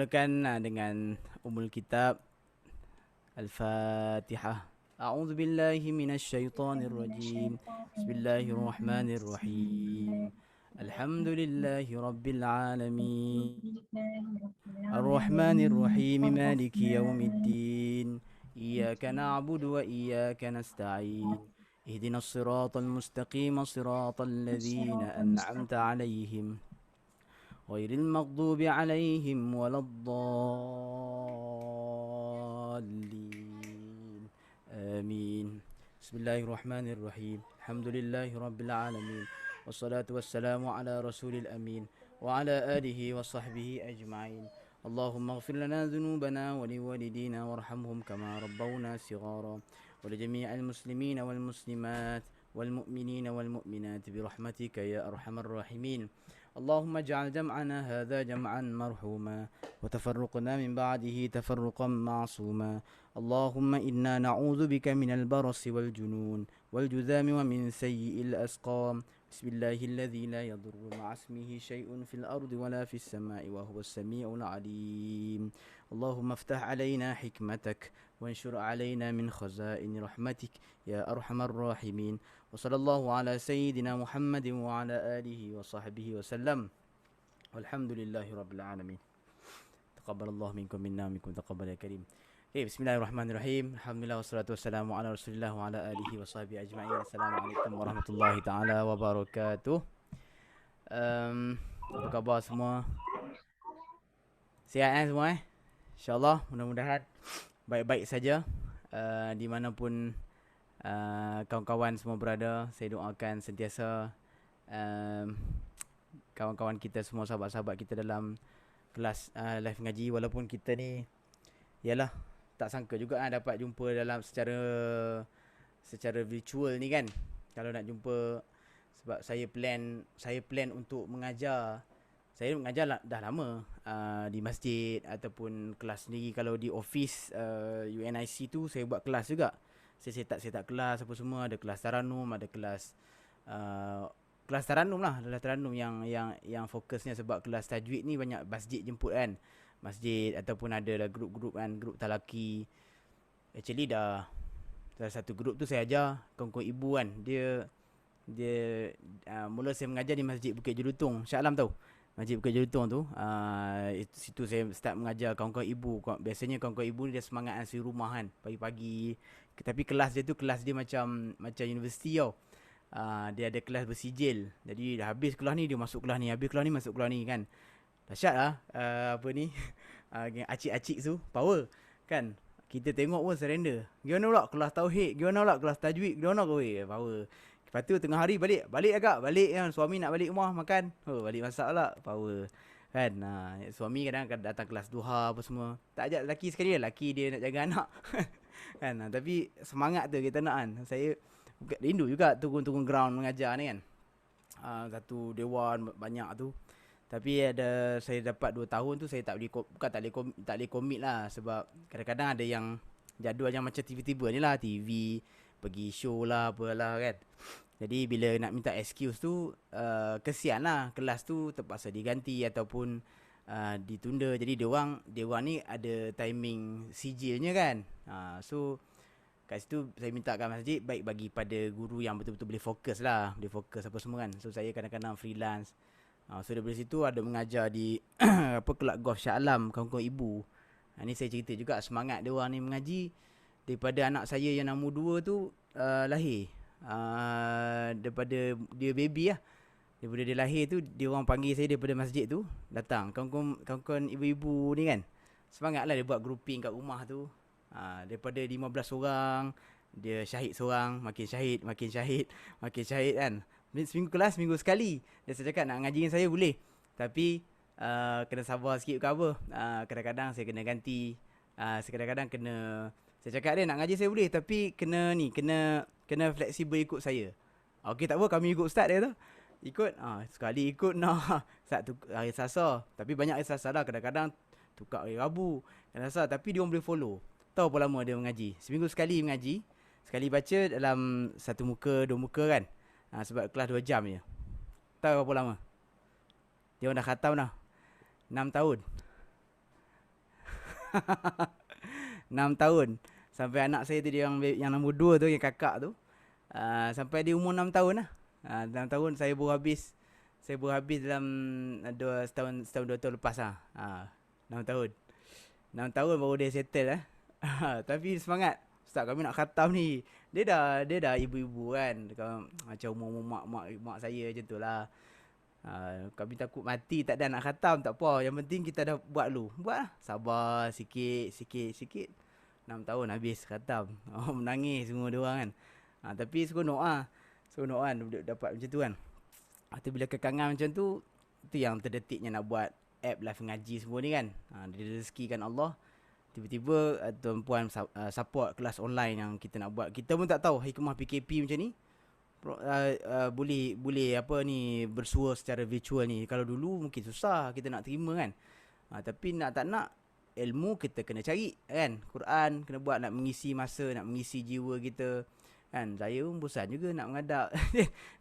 mulakan dengan Ummul Kitab Al-Fatihah. A'udzu billahi minasyaitonir rajim. Bismillahirrahmanirrahim. Alhamdulillahi rabbil alamin. Ar-Rahmanir Rahim. Maliki yaumiddin. Iyyaka na'budu wa iyyaka nasta'in. Ihdinas siratal mustaqim, siratal ladzina an'amta 'alaihim غير المغضوب عليهم ولا الضالين آمين. بسم الله الرحمن الرحيم. الحمد لله رب العالمين والصلاة والسلام على رسول الأمين وعلى آله وصحبه أجمعين. اللهم اغفر لنا ذنوبنا ولوالدينا وارحمهم كما ربونا صغارا ولجميع المسلمين والمسلمات والمؤمنين والمؤمنات برحمتك يا أرحم الراحمين. اللهم اجعل جمعنا هذا جمعا مرحوما وتفرقنا من بعده تفرقا معصوما. اللهم إنا نعوذ بك من البرص والجنون والجذام ومن سيء الأسقام. بسم الله الذي لا يضر مع اسمه شيء في الأرض ولا في السماء وهو السميع العليم. اللهم افتح علينا حكمتك وانشر علينا من خزائن رحمتك يا أرحم الراحمين. وصلى الله على سيدنا محمد وعلى آله وصحبه وسلم والحمد لله رب العالمين. تقبل الله منكم منا ومنكم تقبل يا كريم. Bismillahirrahmanirrahim. Alhamdulillah wassalatu wassalamu ala Rasulillah wa ala alihi wa sahbihi ajma'in. Assalamualaikum warahmatullahi taala wabarakatuh. Apa khabar semua? Sihat semua InsyaAllah, mudah-mudahan baik-baik saja. Di manapun kawan-kawan semua berada, saya doakan sentiasa kawan-kawan kita semua, sahabat-sahabat kita dalam kelas live ngaji. Walaupun kita ni yalah tak sangka juga dapat jumpa dalam secara virtual ni kan. Kalau nak jumpa, sebab saya plan untuk mengajar. Saya mengajar dah lama di masjid ataupun kelas sendiri. Kalau di office UNIC tu saya buat kelas juga. Saya set up kelas apa semua, ada kelas taranum, ada kelas taranum lah, adalah taranum yang fokusnya, sebab kelas tajwid ni banyak masjid jemput kan. Masjid ataupun ada grup-grup kan, grup talaki. Actually dah salah satu grup tu saya ajar kawan-kawan ibu kan. Dia mula saya mengajar di Masjid Bukit Jelutong. Syah Alam tahu Masjid Bukit Jelutong tu. Situ saya start mengajar kawan-kawan ibu. Biasanya kawan-kawan ibu ni dia semangat asli rumah kan, pagi-pagi. Tapi kelas dia macam universiti tau. Dia ada kelas bersijil. Jadi dah habis kelas ni dia masuk kelas ni, habis kelas ni masuk kelas ni kan. Dahsyat lah acik-acik tu power kan. Kita tengok pun surrender. Gimana pula kelas tauhid, gimana pula kelas tajwid, gimana kau power. Lepas tu tengah hari balik agak kan, suami nak balik rumah makan, balik masak pula power kan. Suami kadang datang kelas duha apa semua, tak ajak lelaki sekali, lelaki dia nak jaga anak kan. Tapi semangat tu kita nak kan. Saya rindu juga turun ground mengajar ni kan. Satu dewan banyak tu. Tapi saya dapat 2 tahun tu saya tak boleh commit lah. Sebab kadang-kadang ada yang jadual yang macam tiba-tiba ni lah, TV pergi show lah apalah kan. Jadi bila nak minta excuse tu kesian lah, kelas tu terpaksa diganti ataupun ditunda. Jadi diorang ni ada timing sijilnya kan. So kat situ saya minta kat masjid baik bagi pada guru yang betul-betul boleh fokus lah, boleh fokus apa semua kan. So saya kadang-kadang freelance. So dari situ ada mengajar di kelab golf Syah Alam, kawan-kawan ibu. Ni saya cerita juga semangat dia orang ni mengaji daripada anak saya yang nombor 2 tu lahir. Daripada dia baby lah. Daripada dia lahir tu dia orang panggil saya daripada masjid tu, datang kawan-kawan ibu-ibu ni kan. Semangat lah dia buat grouping kat rumah tu. Daripada 15 orang dia syahid seorang, makin syahid kan. Seminggu kelas, seminggu sekali. Dia saya cakap nak ngaji dengan saya boleh. Tapi kena sabar sikit ke apa. Kadang-kadang saya kena ganti. Kadang-kadang kena, saya cakap dia nak ngaji saya boleh, tapi kena fleksibel ikut saya. Okey tak apa, kami ikut ustaz dia tu. Ikut, sekali ikut satu hari Selasa. Tapi banyak hari Selasa lah. Kadang-kadang tukar hari Rabu, Selasa. Tapi dia orang boleh follow. Tahu berapa lama dia mengaji. Seminggu sekali mengaji. Sekali baca dalam 1 muka, 2 muka kan. Sebab kelas 2 jam je. Tahu berapa lama? Dia orang dah khatam dah 6 tahun. 6 tahun. Sampai anak saya tu dia yang nombor 2 tu, yang kakak tu. Sampai dia umur 6 tahun lah. 6 tahun saya baru habis dalam setahun 2 tahun lepas lah. 6 tahun. 6 tahun baru dia settle lah. Tapi semangat. Ustaz, kami nak khatam ni. Dia dah ibu-ibu kan. Macam umur mak saya macam tu lah. Kami takut mati tak ada nak khatam, tak apa. Yang penting kita dah buat dulu. Buat lah. Sabar sikit. 6 tahun habis khatam. Menangis semua dia orang kan. Tapi seronok lah. Seronok kan dapat macam tu kan. Tapi bila kekangan macam tu, itu yang terdetiknya nak buat app live ngaji semua ni kan. Dia rezekikan Allah. Tiba-tiba tuan-puan support kelas online yang kita nak buat. Kita pun tak tahu hikmah PKP macam ni. Boleh apa ni bersua secara virtual ni. Kalau dulu mungkin susah kita nak terima kan. Tapi nak tak nak, ilmu kita kena cari kan. Quran kena buat, nak mengisi masa, nak mengisi jiwa kita kan. Saya pun bosan juga nak mengadap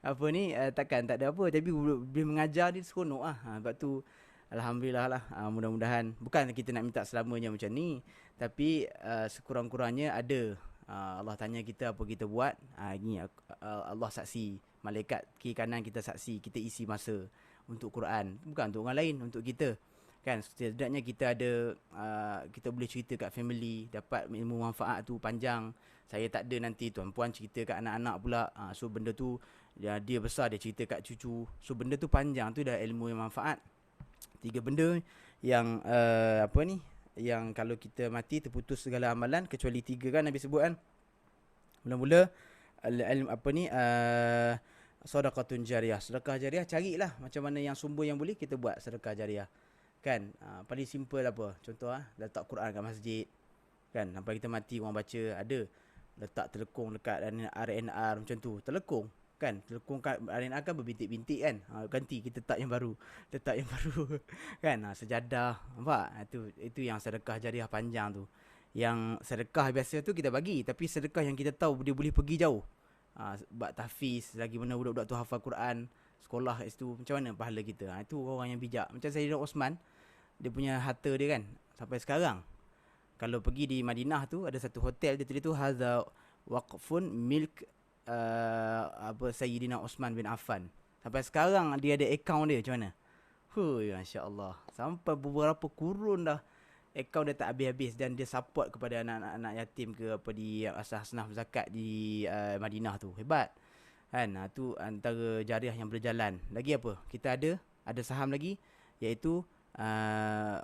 apa ni, takkan tak ada apa. Tapi bila mengajar ni seronok lah. Sebab tu alhamdulillah lah. Mudah-mudahan bukan kita nak minta selamanya macam ni, tapi sekurang-kurangnya ada. Allah tanya kita apa kita buat. Ini Allah saksi, malaikat kiri kanan kita saksi, kita isi masa untuk Quran, bukan untuk orang lain, untuk kita kan. Setidaknya kita ada, kita boleh cerita kat family, dapat ilmu manfaat tu panjang. Saya tak ada, nanti tuan-puan cerita kat anak-anak pula. So benda tu dia besar, dia cerita kat cucu. So benda tu panjang, tu dah ilmu yang manfaat. 3 benda yang apa ni, yang kalau kita mati terputus segala amalan, kecuali 3 kan Nabi sebut kan. Mula-mula apa ni, sedekahun jariah. Sedekah jariah, carilah macam mana yang sumber yang boleh kita buat sedekah jariah kan. Paling simple apa, contoh letak Quran kat masjid kan, sampai kita mati orang baca. Ada letak telekung dekat RNR macam tu, telekung kan, telekung kat RNR kan berbintik-bintik kan. Ganti kita letak yang baru kan. Sejadah, nampak. Itu yang sedekah jariah panjang tu. Yang sedekah biasa tu kita bagi, tapi sedekah yang kita tahu dia boleh pergi jauh. Buat tahfiz, lagi mana budak-budak tu hafal Quran, sekolah kat situ, macam mana pahala kita. Itu orang yang bijak. Macam Sayyidina Osman, dia punya harta dia kan, sampai sekarang kalau pergi di Madinah tu, ada satu hotel dia tulis tu hadza waqfun milk apa Sayyidina Osman bin Affan. Sampai sekarang dia ada akaun dia, macam mana? Masya-Allah. Sampai beberapa kurun dah akaun dia tak habis-habis, dan dia support kepada anak-anak yatim ke apa di asnaf zakat di Madinah tu. Hebat kan. Tu antara jariah yang berjalan. Lagi apa? Kita ada saham lagi, iaitu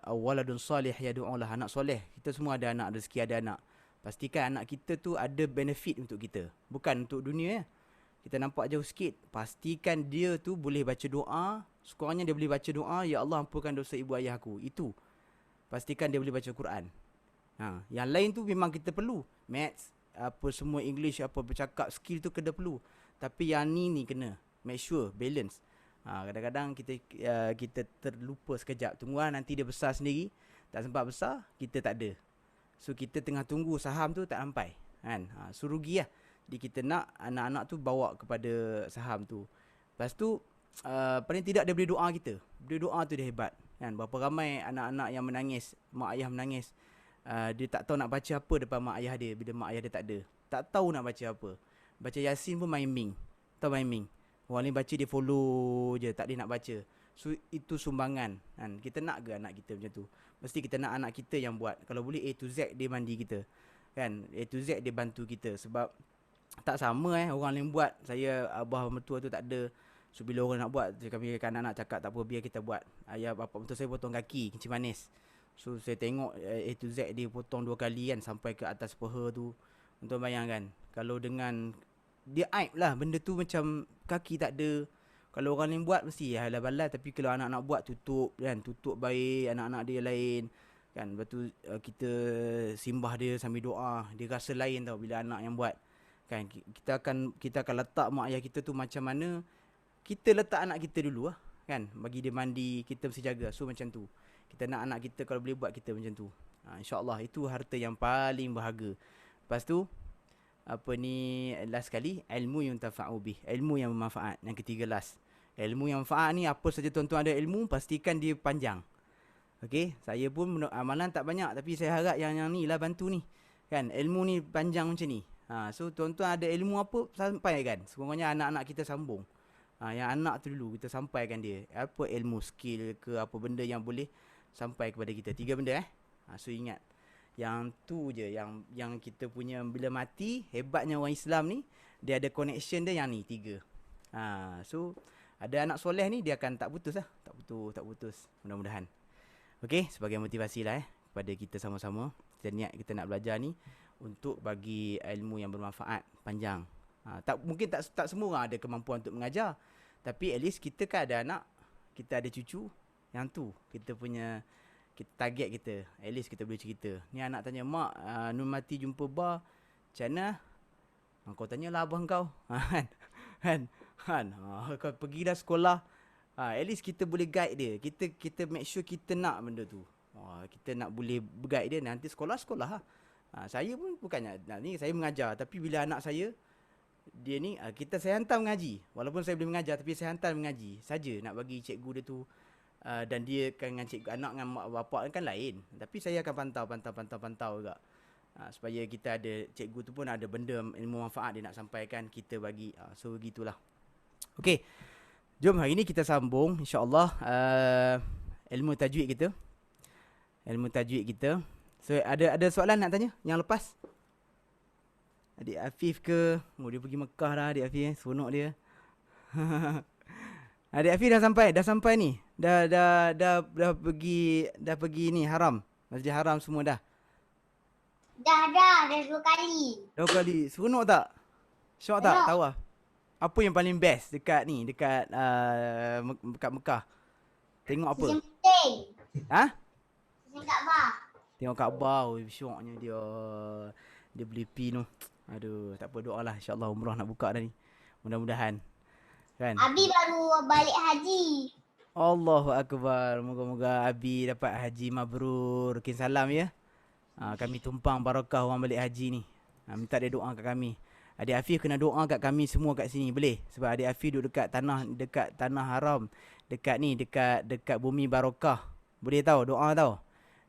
waladun salih yad'ulah, anak soleh. Kita semua ada anak, rezeki ada anak. Pastikan anak kita tu ada benefit untuk kita, bukan untuk dunia ya. Kita nampak jauh sikit, pastikan dia tu boleh baca doa. Sekurangnya dia boleh baca doa, ya Allah ampunkan dosa ibu ayah aku. Itu pastikan dia boleh baca Quran. Yang lain tu memang kita perlu, maths, apa semua, English, apa bercakap, skill tu kena perlu. Tapi yang ni kena make sure balance. Kadang-kadang kita terlupa sekejap. Tunggu nanti dia besar sendiri. Tak sempat besar, kita tak ada. So kita tengah tunggu saham tu tak sampai kan. So rugi lah. Jadi kita nak anak-anak tu bawa kepada saham tu. Lepas tu paling tidak dia boleh doa kita. Dia doa tu dia hebat kan. Berapa ramai anak-anak yang menangis, mak ayah menangis, dia tak tahu nak baca apa depan mak ayah dia bila mak ayah dia tak ada. Tak tahu nak baca apa. Baca Yasin pun main ming. Tahu main ming? Orang lain baca dia follow je, tak dia nak baca. So itu sumbangan kan. Kita nak ke anak kita macam tu? Mesti kita nak anak kita yang buat. Kalau boleh A to Z dia mandi kita kan. A to Z dia bantu kita. Sebab tak sama orang lain buat. Saya, abah mertua tu tak ada. So bila orang nak buat, kami anak-anak cakap tak apa, biar kita buat. Ayah bapa mertua saya potong kaki kencing manis. So saya tengok A to Z dia potong 2 kali kan, sampai ke atas peha tu. Untuk bayangkan, kalau dengan dia aib lah benda tu, macam kaki tak ada. Kalau orang lain buat mesti halal-balal, tapi kalau anak-anak buat tutup kan, tutup baik anak-anak dia lain kan. Lepas tu kita simbah dia sambil doa, dia rasa lain tau bila anak yang buat kan. Kita akan letak mak ayah kita tu macam mana kita letak anak kita dulu kan. Bagi dia mandi, kita mesti jaga. So macam tu kita nak anak kita, kalau boleh buat kita macam tu. InsyaAllah itu harta yang paling berharga. Lepas tu apa ni, last sekali, ilmu yang tafa'u bih, ilmu yang bermanfaat. Yang ketiga last, ilmu yang manfaat ni, apa saja tuan-tuan ada ilmu, pastikan dia panjang. Okey, saya pun amalan tak banyak tapi saya harap yang ni lah bantu ni. Kan, ilmu ni panjang macam ni. So tuan-tuan ada ilmu apa sampaikan. Sekurang-kurangnya anak-anak kita sambung. Yang anak tu dulu kita sampaikan dia. Apa ilmu, skill ke apa benda yang boleh sampai kepada kita. 3 benda So ingat. Yang tu je yang kita punya bila mati, hebatnya orang Islam ni, dia ada connection dia yang ni 3. So ada anak soleh ni dia akan tak putus lah. Tak putus. Mudah-mudahan. Okey, sebagai motivasi lah kepada kita sama-sama. Kita niat kita nak belajar ni untuk bagi ilmu yang bermanfaat panjang. Mungkin tak semua orang ada kemampuan untuk mengajar. Tapi at least kita kan ada anak, kita ada cucu. Yang tu kita punya target kita. At least kita boleh cerita. Ni anak tanya, mak, Nun mati jumpa Ba, macam mana? Kau tanyalah abang kau. Kan? Kau pergi dah sekolah. At least kita boleh guide dia. Kita make sure kita nak benda tu. Kita nak boleh guide dia. Nanti sekolah lah. Saya pun bukannya ni saya mengajar, tapi bila anak saya dia ni saya hantar mengaji. Walaupun saya boleh mengajar tapi saya hantar mengaji saja nak bagi cikgu dia tu dan dia kan dengan cikgu, anak dengan mak bapak kan lain. Tapi saya akan pantau juga. Supaya kita ada cikgu tu pun ada benda ilmu manfaat dia nak sampaikan, kita bagi. So begitulah. Okey. Jom hari ni kita sambung insya-Allah ilmu tajwid kita. So ada soalan nak tanya yang lepas? Adik Afif ke? Dia pergi Mekah dah adik Afif seronok dia. Adik Afif dah sampai ni. Dah pergi ni Haram. Masjid Haram semua dah. Dah 2 kali. 2 kali. Seronok tak? Syok tak? Tahu lah. Apa yang paling best dekat Mekah? Tengok apa? Yang penting. Tengok Kaabah. Tengok Kaabah. Syoknya dia. Dia beli pin tu. Aduh, tak apa, doalah insya-Allah umrah nak buka dah ni. Mudah-mudahan. Kan? Abi baru balik haji. Allahu akbar. Moga-moga Abi dapat haji mabrur. Kin salam ya. Kami tumpang barakah orang balik haji ni. Minta dia doa kat kami. Adik Afif kena doa kat kami semua kat sini, boleh? Sebab adik Afif duduk dekat tanah haram, dekat bumi barakah. Boleh tahu doa tahu?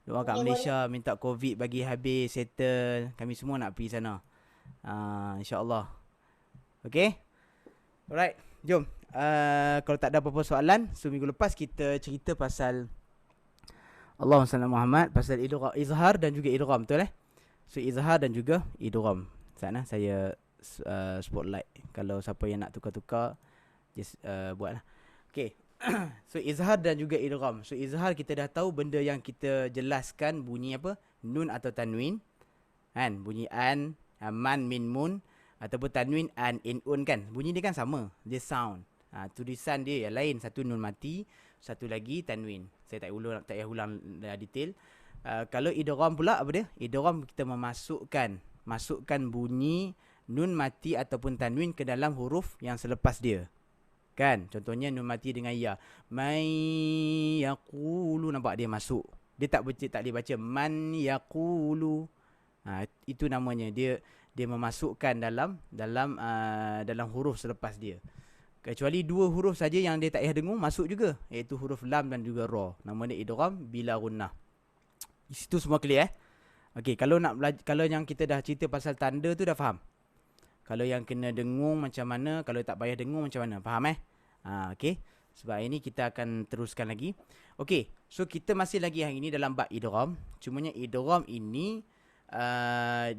Doa kat Malaysia minta COVID bagi habis, settle. Kami semua nak pergi sana. Insya-Allah. Okey? Alright, jom. Kalau tak ada apa-apa soalan, so minggu lepas kita cerita pasal Allahumma salli Muhammad, pasal izhar dan juga idgham, betul So izhar dan juga idgham. Sana saya spotlight. Kalau siapa yang nak tukar-tukar, just buatlah. Okay. So izhar dan juga idgham. So izhar kita dah tahu benda yang kita jelaskan bunyi apa? Nun atau tanwin. Kan? Bunyi an, man, min, mun. Ataupun tanwin, an, in, un kan. Bunyi dia kan sama. Dia sound. Tulisan dia yang lain. Satu nun mati. Satu lagi tanwin. Saya tak payah ulang detail. Kalau idgham pula apa dia? Idgham kita masukkan bunyi nun mati ataupun tanwin ke dalam huruf yang selepas dia. Kan? Contohnya nun mati dengan ya. May yaqulu, nampak dia masuk. Dia tak boleh baca man yaqulu. Itu namanya dia memasukkan dalam huruf selepas dia. Kecuali 2 huruf saja yang dia tak payah dengung masuk juga, iaitu huruf lam dan juga ra. Nama dia idgham bila gunnah. Itu semua clear Okey, kalau yang kita dah cerita pasal tanda tu dah faham. Kalau yang kena dengung macam mana, kalau tak payah dengung macam mana, faham okey. Sebab ini kita akan teruskan lagi. Okey, so kita masih lagi hari ini dalam bab idgham. Cumanya idgham ini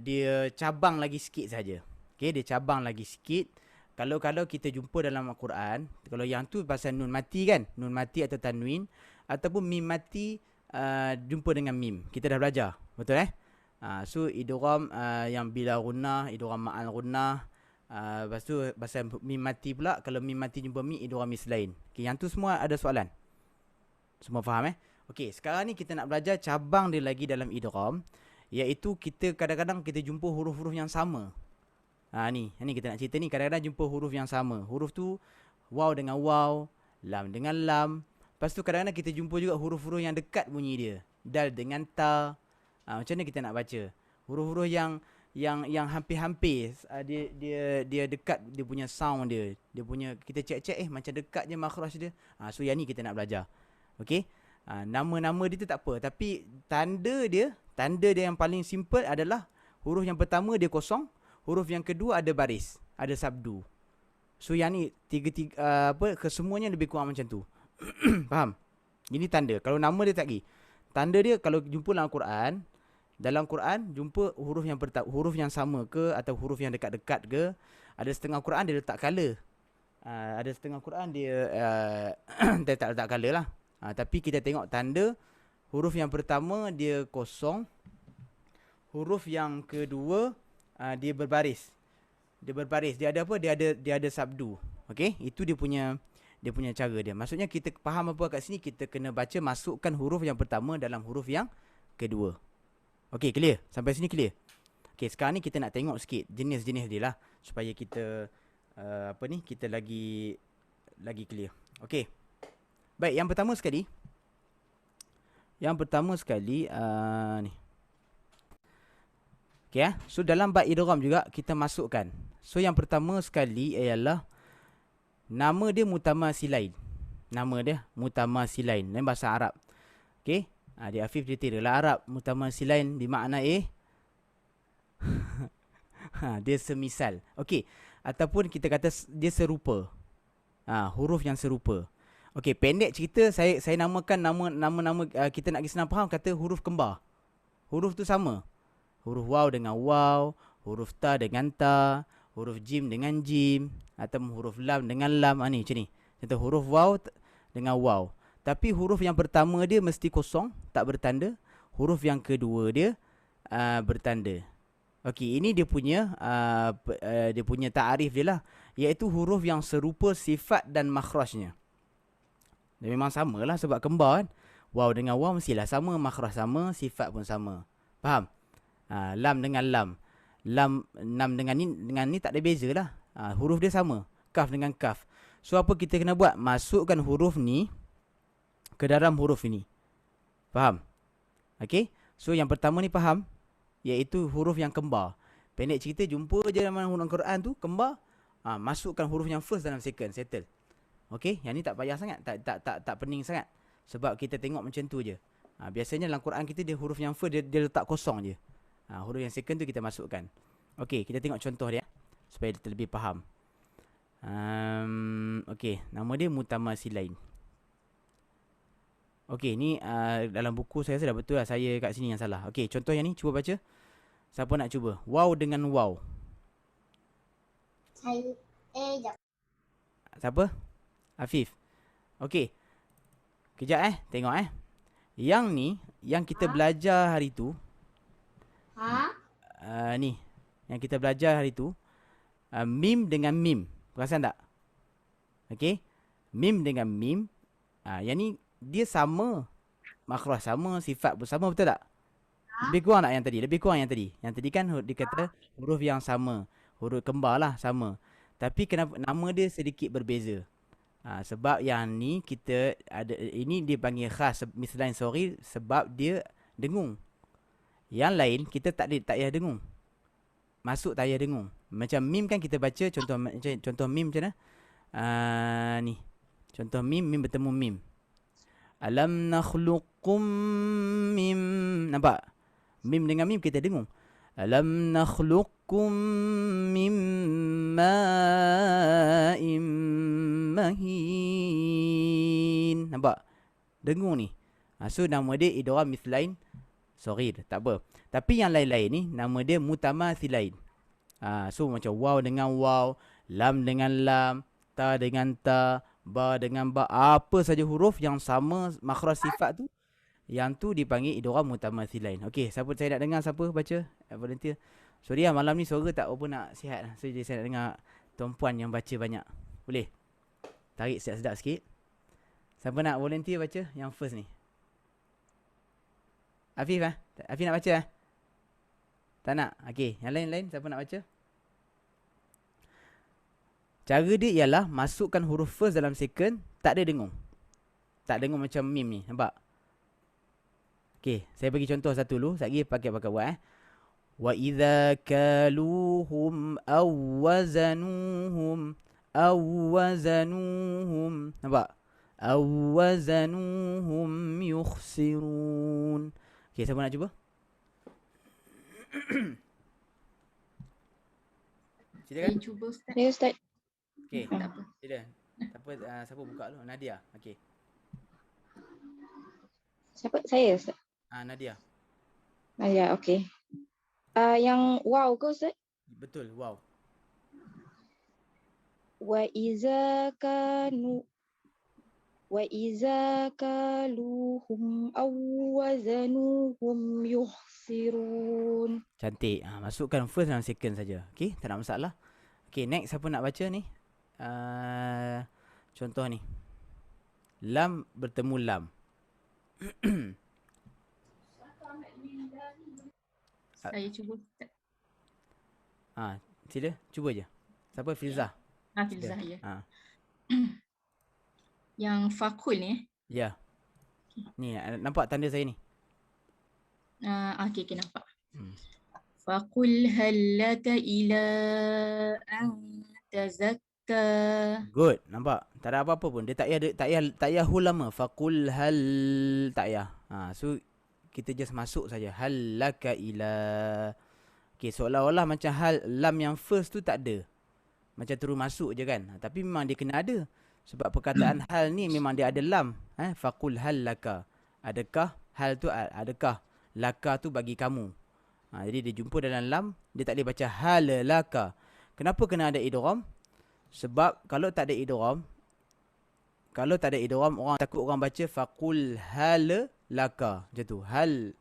dia cabang lagi sikit saja. Okey, dia cabang lagi sikit. Kalau kita jumpa dalam Al-Quran, kalau yang tu pasal nun mati kan, nun mati atau tanwin ataupun mim mati jumpa dengan mim. Kita dah belajar, betul So idgham yang bila gunnah, idgham ma'al gunnah. Lepas tu pasal mim mati pula, kalau mim mati jumpa mim, idgham mislain. Okey, yang tu semua ada soalan. Semua faham Okey, sekarang ni kita nak belajar cabang dia lagi dalam idgham, iaitu kita kadang-kadang kita jumpa huruf-huruf yang sama. Ni kita nak cerita ni, kadang-kadang jumpa huruf yang sama. Huruf tu waw dengan waw, lam dengan lam. Lepas tu kadang-kadang kita jumpa juga huruf-huruf yang dekat bunyi dia. Dal dengan ta. Macam mana kita nak baca? Huruf-huruf yang hampir-hampir dia dekat dia punya sound dia. Dia punya kita cek-cek macam dekat je makhraj dia. So yang ni kita nak belajar. Okey? Nama-nama dia tu tak apa. Tapi tanda dia yang paling simple adalah huruf yang pertama dia kosong, huruf yang kedua ada baris, ada sabdu. So yang ni kesemuanya lebih kurang macam tu. Faham? Ini tanda. Kalau nama dia tak lagi. Tanda dia kalau jumpa dalam Quran jumpa huruf yang sama ke atau huruf yang dekat-dekat ke. Ada setengah Quran dia letak color. Ada setengah Quran dia dia tak letak color lah. Tapi kita tengok tanda huruf yang pertama dia kosong, huruf yang kedua dia berbaris. Dia ada apa? Dia ada sabdu. Okey, itu dia punya cara dia. Maksudnya kita faham apa kat sini, kita kena baca masukkan huruf yang pertama dalam huruf yang kedua. Okey, clear? Sampai sini clear? Okey, sekarang ni kita nak tengok sikit jenis-jenis dia lah supaya kita kita lagi clear. Okey. Baik, yang pertama sekali ni. Okey so dalam bab idgham juga kita masukkan. So yang pertama sekali ialah nama dia mutamasilain. Nama dia mutamasilain dalam bahasa Arab. Okey. Dia Afif dia tira lah Arab mutamasilain bermakna dia semisal. Okey. Ataupun kita kata dia serupa. Huruf yang serupa. Okey, pendek cerita saya namakan nama kita nak senang faham kata huruf kembar. Huruf tu sama. Huruf waw dengan waw, huruf ta dengan ta, huruf jim dengan jim, atau huruf lam dengan lam. Ni macam ni. Contoh huruf waw dengan waw. Tapi huruf yang pertama dia mesti kosong, tak bertanda. Huruf yang kedua dia bertanda. Okey, ini dia punya ta'arif dia lah, iaitu huruf yang serupa sifat dan makhrajnya. Dia memang samalah sebab kembar kan. Waw dengan waw mestilah sama, makhraj sama, sifat pun sama. Faham? Lam dengan lam. Lam dengan ni tak ada beza lah. Huruf dia sama. Kaf dengan kaf. So apa kita kena buat? Masukkan huruf ni ke dalam huruf ini. Faham? Okey? So yang pertama ni faham? Iaitu huruf yang kembar. Pendek cerita jumpa je dalam huruf Quran tu kembar. Masukkan huruf yang first dalam second. Settle. Okey? Yang ni tak payah sangat. Tak pening sangat. Sebab kita tengok macam tu je. Biasanya dalam Quran kita dia huruf yang first dia letak kosong je. Huruf yang second tu kita masukkan. Okey, kita tengok contoh dia supaya kita lebih faham. Okey, nama dia mutamasilain. Okey, ni dalam buku saya rasa dah betul lah. Saya kat sini yang salah. Okey, contoh yang ni cuba baca. Siapa nak cuba? Waw dengan waw. Saya jap. Siapa? Afif. Okey. Kejap tengok Yang ni yang kita belajar hari tu. Ni yang kita belajar hari tu, mim dengan mim. Perasan tak? Okey. Mim dengan mim. Yang ni dia sama. Makhraj sama, sifat pun sama, betul tak? Lebih kurang tak yang tadi? Lebih kurang yang tadi. Yang tadi kan dia kata huruf yang sama. Huruf kembar lah sama. Tapi kenapa nama dia sedikit berbeza? Sebab yang ni kita ada, ini dia panggil khas mislain sorry sebab dia dengung. Yang lain kita tak payah dengung. Masuk tak payah dengung. Macam mim kan kita baca contoh mim macam mana? Ni. Contoh mim bertemu mim. Alam nakhluqkum mim. Nampak? Mim dengan mim kita dengung. Alam nakhluqkum mim ma'im mahin. Nampak? Dengung ni. So nama dia idgham mislain sorry, tak apa. Tapi yang lain-lain ni nama dia mutamasilain. So macam waw dengan waw, lam dengan lam, ta dengan ta, ba dengan ba, apa saja huruf yang sama makhraj sifat tu, yang tu dipanggil idgham mutamasilain. Okey, siapa saya nak dengar siapa baca? Volunteer. Sorry malam ni suara tak apa nak sihat. So jadi saya nak dengar tuan-puan yang baca banyak. Boleh? Tarik sedap-sedap sikit. Siapa nak volunteer baca yang first ni? Afif Afif nak baca Tak nak? Okey, yang lain-lain siapa nak baca? Cara dia ialah masukkan huruf first dalam second, tak ada dengung. Tak dengung macam mim ni, nampak? Okey, saya bagi contoh satu dulu, sekejap lagi pakai buat Wa idza kaluhum aw wazanuhum. Nampak? aw wazanuhum yukhsirun. Okey, siapa nak cuba? Silakan. Saya cuba Ustaz. Ya Ustaz. Okey, Tak apa. sila. Tak apa, siapa buka dulu? Nadia. Okey. Siapa? Saya Ustaz. Nadia. Ya, okey. Yang wow ke Ustaz? Betul, wow. Wa iza kaluhum aw wazanuhum yukhsirun. Cantik. Masukkan first dan second saja. Okey, tak nak masalah. Okey, next siapa nak baca ni? Contoh ni. Lam bertemu lam. Saya cuba Ustaz. Sila, cuba je. Siapa? Filzah. Filzah ya. Ha. Yang fakul ni. Ya. Ni nampak tanda saya ni? Okey, nampak. Faqul hal laka ila an tazakka. Good. Nampak? Tak ada apa-apa pun. Dia tak payah hul lama. Faqul hal, tak payah. So kita just masuk saja. Hal laka ila. Okey, seolah-olah macam hal lam yang first tu tak ada. Macam terus masuk je kan. Tapi memang dia kena ada. Sebab perkataan hal ni memang dia ada lam. Faqul hal laka. Adakah hal tu, adakah laka tu bagi kamu. Jadi dia jumpa dalam lam, dia tak boleh baca hal laka. Kenapa kena ada idgham? Sebab kalau tak ada idgham, orang takut orang baca faqul hal laka. Macam tu. Hal.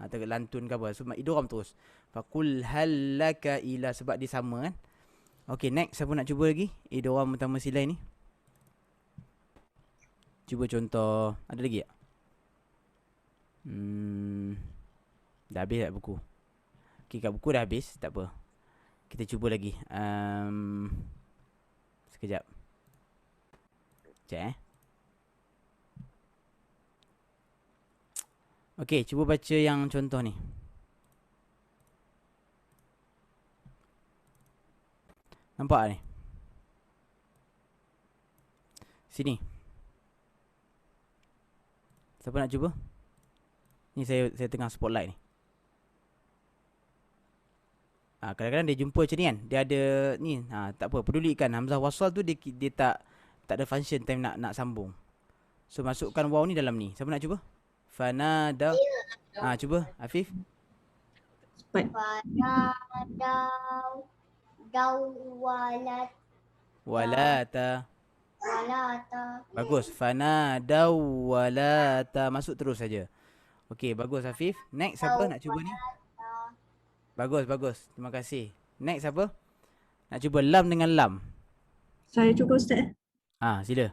Tak lantun ke apa. Sebab idgham terus. Faqul hal laka ila, sebab dia sama kan. Okey, next siapa nak cuba lagi? Idgham utama silai ni. Cuba contoh. Ada lagi tak? Dah habis tak buku? Okey, kat buku dah habis. Tak apa. Kita cuba lagi. Sekejap. Sekejap Okey, cuba baca yang contoh ni. Nampak ni? Sini. Siapa nak cuba? Ni saya tengah spotlight ni. Kadang-kadang dia jumpa macam ni kan. Dia ada ni. Tak apa, pedulikan. Hamzah wasal tu dia tak ada function time nak sambung. So masukkan waw ni dalam ni. Siapa nak cuba? Fanada. Cuba Afif. Walata. Bagus. Fanadaw walata. Masuk terus saja. Okey, bagus Afif. Next siapa nak cuba ni? Bagus. Terima kasih. Next siapa? Nak cuba lam dengan lam. Saya cuba Ustaz. Sila.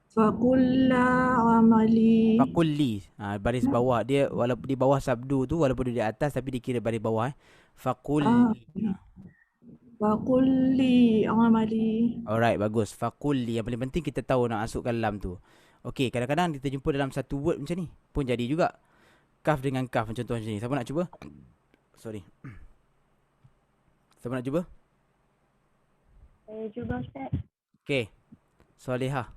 Faqulla amali. Fakulli. Baris bawah. Dia walaupun di bawah sabdu tu, walaupun dia di atas tapi dikira baris bawah. Fakulli. Fakulli amali. Alright, bagus. Fakulli. Yang paling penting kita tahu nak masukkan lam tu. Okey, kadang-kadang kita jumpa dalam satu word macam ni. Pun jadi juga. Kaf dengan kaf contoh macam ni. Siapa nak cuba? Sorry. Siapa nak cuba? Saya cuba Ustaz. Okey. Solihah.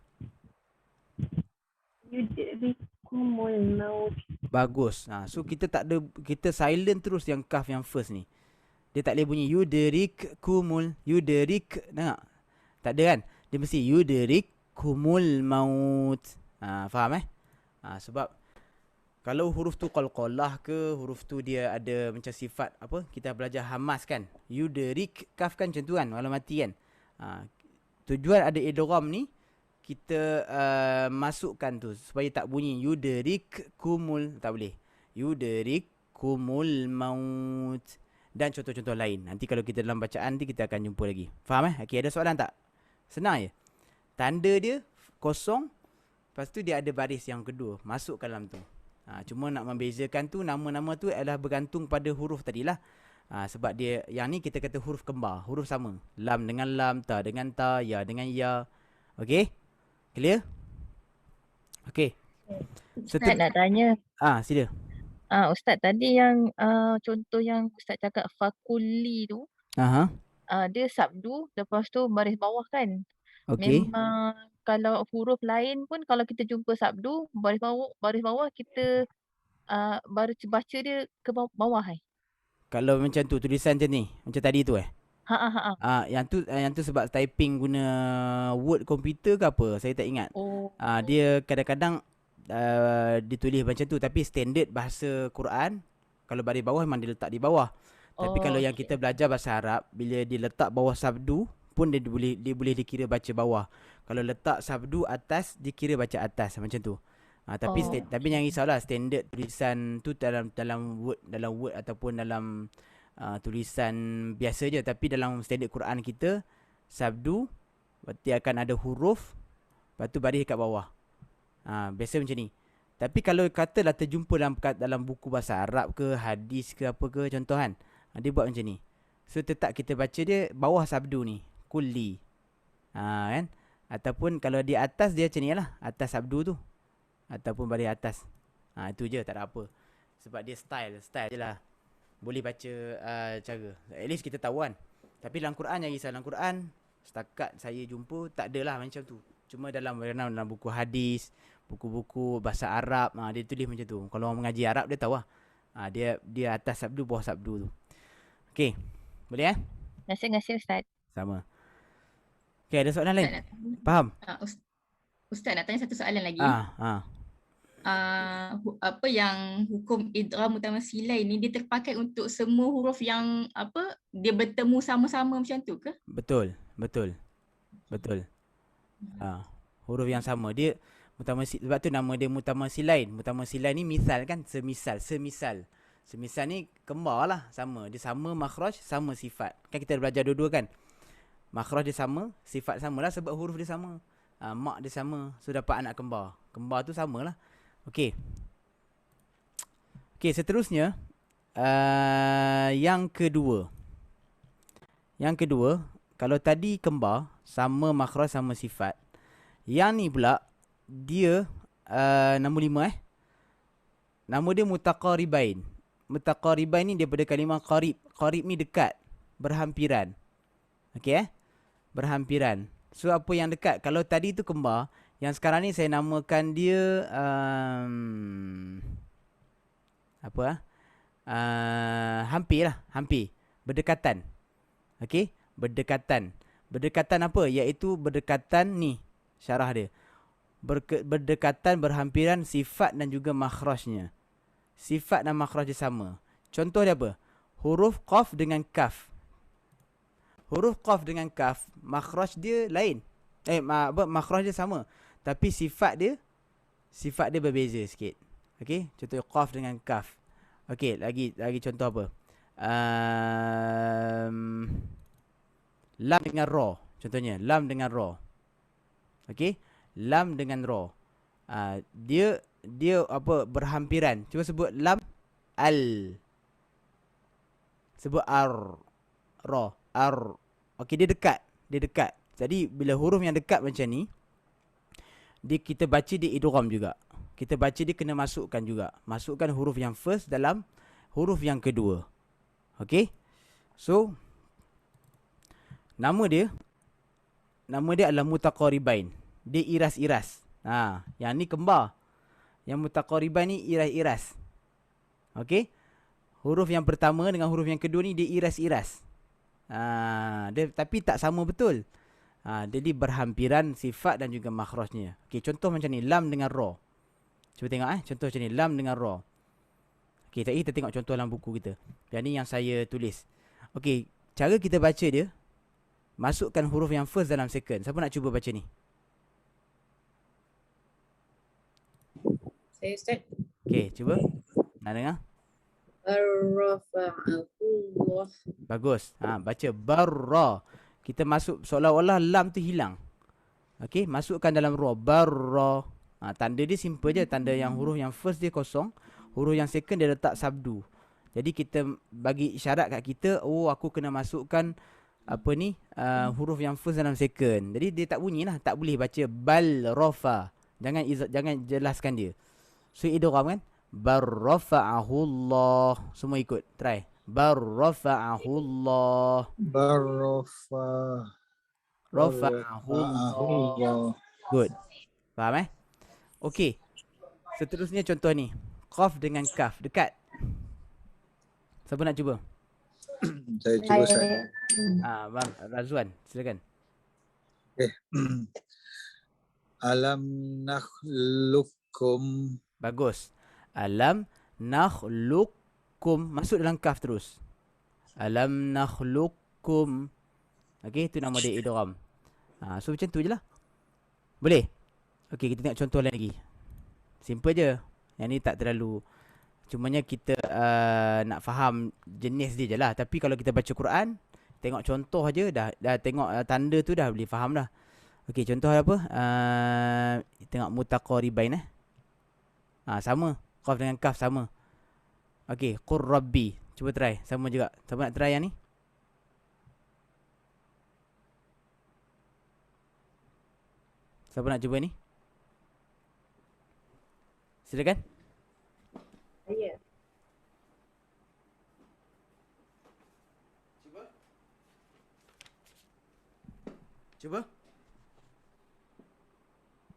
Yudrikumul maut. Bagus. So kita tak ada, kita silent terus yang kaf yang first ni. Dia tak boleh bunyi yudrikumul, yudrik. Tengok. Tak ada kan? Dia mesti yudrikumul maut. Faham sebab kalau huruf tu qalqalah ke, huruf tu dia ada macam sifat apa? Kita belajar hamas kan. Yudrik kaf kan macam tu kan, walau mati kan. Tujuan ada idgham ni kita masukkan tu supaya tak bunyi yudrik kumul, tak boleh. Yudrik kumul maut. Dan contoh-contoh lain. Nanti kalau kita dalam bacaan nanti kita akan jumpa lagi. Faham Okey, ada soalan tak? Senang je. Tanda dia kosong. Lepas tu dia ada baris yang kedua. Masuk ke dalam tu. Cuma nak membezakan tu, nama-nama tu adalah bergantung pada huruf tadilah. Sebab dia, yang ni kita kata huruf kembar. Huruf sama. Lam dengan lam, ta dengan ta, ya dengan ya. Okey? Clear? Okey. Ustaz nak tanya. Sila. Ustaz tadi yang contoh yang Ustaz cakap fakulli tu. Dia sabdu, lepas tu baris bawah kan. Okey. Memang kalau huruf lain pun kalau kita jumpa sabdu baris bawah kita baris baca dia ke bawah Kalau macam tu tulisan macam ni, macam tadi tu Ha. yang tu sebab typing guna Word komputer ke apa, saya tak ingat. Oh. Dia kadang-kadang ditulis macam tu, tapi standard bahasa Quran kalau baris bawah memang dia letak di bawah. Tapi kalau yang kita belajar bahasa Arab, bila dia letak bawah sabdu pun dia boleh dikira baca bawah. Kalau letak sabdu atas, dikira baca atas macam tu. Tapi jangan risaulah, standard tulisan tu dalam Word ataupun dalam tulisan biasa je. Tapi dalam standard Quran kita, sabdu berarti akan ada huruf, lepas tu baris dekat bawah. Biasa macam ni. Tapi kalau katalah terjumpa dalam buku bahasa Arab ke, hadis ke apa ke, contoh kan, dia buat macam ni. So tetap kita baca dia bawah sabdu ni, kulli. Kan? Ataupun kalau di atas dia macam ni lah, atas sabdu tu. Ataupun baris atas. Itu je, tak ada apa. Sebab dia style je lah. Boleh baca cara. At least kita tahu kan. Tapi dalam Quran yang risau. Dalam Quran, setakat saya jumpa, tak adalah macam tu. Cuma dalam buku hadis, buku-buku bahasa Arab, dia tulis macam tu. Kalau orang mengaji Arab, dia tahu lah. Dia atas sabdu, bawah sabdu tu. Okey. Boleh Terima kasih Ustaz. Sama. Okey, ada soalan lain? Faham? Ustaz nak tanya satu soalan lagi. Apa yang hukum idgham mutamatsilain ni dia terpakai untuk semua huruf yang dia bertemu sama-sama macam tu ke? Betul. Huruf yang sama dia sebab tu nama dia mutamatsilain. Mutamatsilain ni misal kan, semisal ni kembar lah, sama. Dia sama makhraj, sama sifat. Kan kita belajar dua-dua kan. Makhraj dia sama, sifat samalah sebab huruf dia sama. Mak dia sama, so dapat anak kembar. Kembar tu samalah. Okey, seterusnya yang kedua, kalau tadi kembar sama makhraj sama sifat, yang ni pula dia nombor 5 nama dia mutaqaribain. Mutaqaribain ni daripada kalimah qarib. Qarib ni dekat, berhampiran. Okey berhampiran. So apa yang dekat? Kalau tadi tu kembar, yang sekarang ni saya namakan dia hampir lah, hampir. Berdekatan. Okey, berdekatan. Berdekatan apa? Iaitu berdekatan ni, syarah dia. Berdekatan, berhampiran sifat dan juga makhrajnya. Sifat dan makhraj dia sama. Contoh dia apa? Huruf qaf dengan kaf. Huruf qaf dengan kaf, makhraj dia lain. Makhraj dia sama, tapi sifat dia berbeza sikit. Okey, contoh qaf dengan kaf. Okey, lagi contoh apa? Lam dengan ra. Contohnya lam dengan ra. Okey, lam dengan ra. Dia berhampiran. Cuba sebut lam, al. Sebut ar, ra, ar. Okey, dia dekat. Jadi bila huruf yang dekat macam ni, kita baca dia idgham juga. Kita baca dia kena masukkan juga. Masukkan huruf yang first dalam huruf yang kedua. Okey. So nama dia adalah mutaqaribain. Dia iras-iras. Yang ni kembar. Yang mutaqaribain ni iras-iras. Okey. Huruf yang pertama dengan huruf yang kedua ni dia iras-iras. Dia tapi tak sama betul. Jadi berhampiran sifat dan juga makhrajnya. Okey, contoh macam ni, lam dengan ra. Cuba tengok contoh macam ni, lam dengan ra. Okey, tadi kita tengok contoh dalam buku kita. Yang ni yang saya tulis. Okey, cara kita baca dia, masukkan huruf yang first dalam second. Siapa nak cuba baca ni? Saya Ustaz. Okey, cuba. Nak dengar? Ar-rafa'ahullah. Bagus. Baca barra. Kita masuk seolah-olah lam tu hilang. Okey, masukkan dalam ra. Barra. Tanda dia simple je. Tanda yang huruf yang first dia kosong. Huruf yang second dia letak sabdu. Jadi kita bagi isyarat kat kita, aku kena masukkan huruf yang first dalam second. Jadi dia tak bunyi lah. Tak boleh baca bal rafa. Jangan jelaskan dia. So idgham kan? Barrafa'ahullah. Semua ikut. Try. Barrafa'ahullah. Rafa'ahullah. Good. Faham Okey. Seterusnya contoh ni. Qaf dengan kaf. Dekat. Siapa nak cuba? Saya cuba Ustaz. Bang Razwan, silakan. Alam nakhluqukum. Bagus. Alam nakhluqukum. Masuk dalam kaf terus. Alam nakhluqukum. Okey, itu nama dia idgham. So macam tu je lah. Boleh? Okey, kita tengok contoh lain lagi. Simple je. Yang ni tak terlalu. Cumanya kita nak faham jenis dia je lah. Tapi kalau kita baca Quran, tengok contoh je dah tengok tanda tu dah boleh faham dah. Okey, contoh apa? Tengok mutaqaribain sama. Qaf dengan kaf sama. Okey, qur rabbi. Cuba try. Sama juga. Siapa nak try yang ni? Siapa nak cuba ni? Silakan. Saya. Cuba.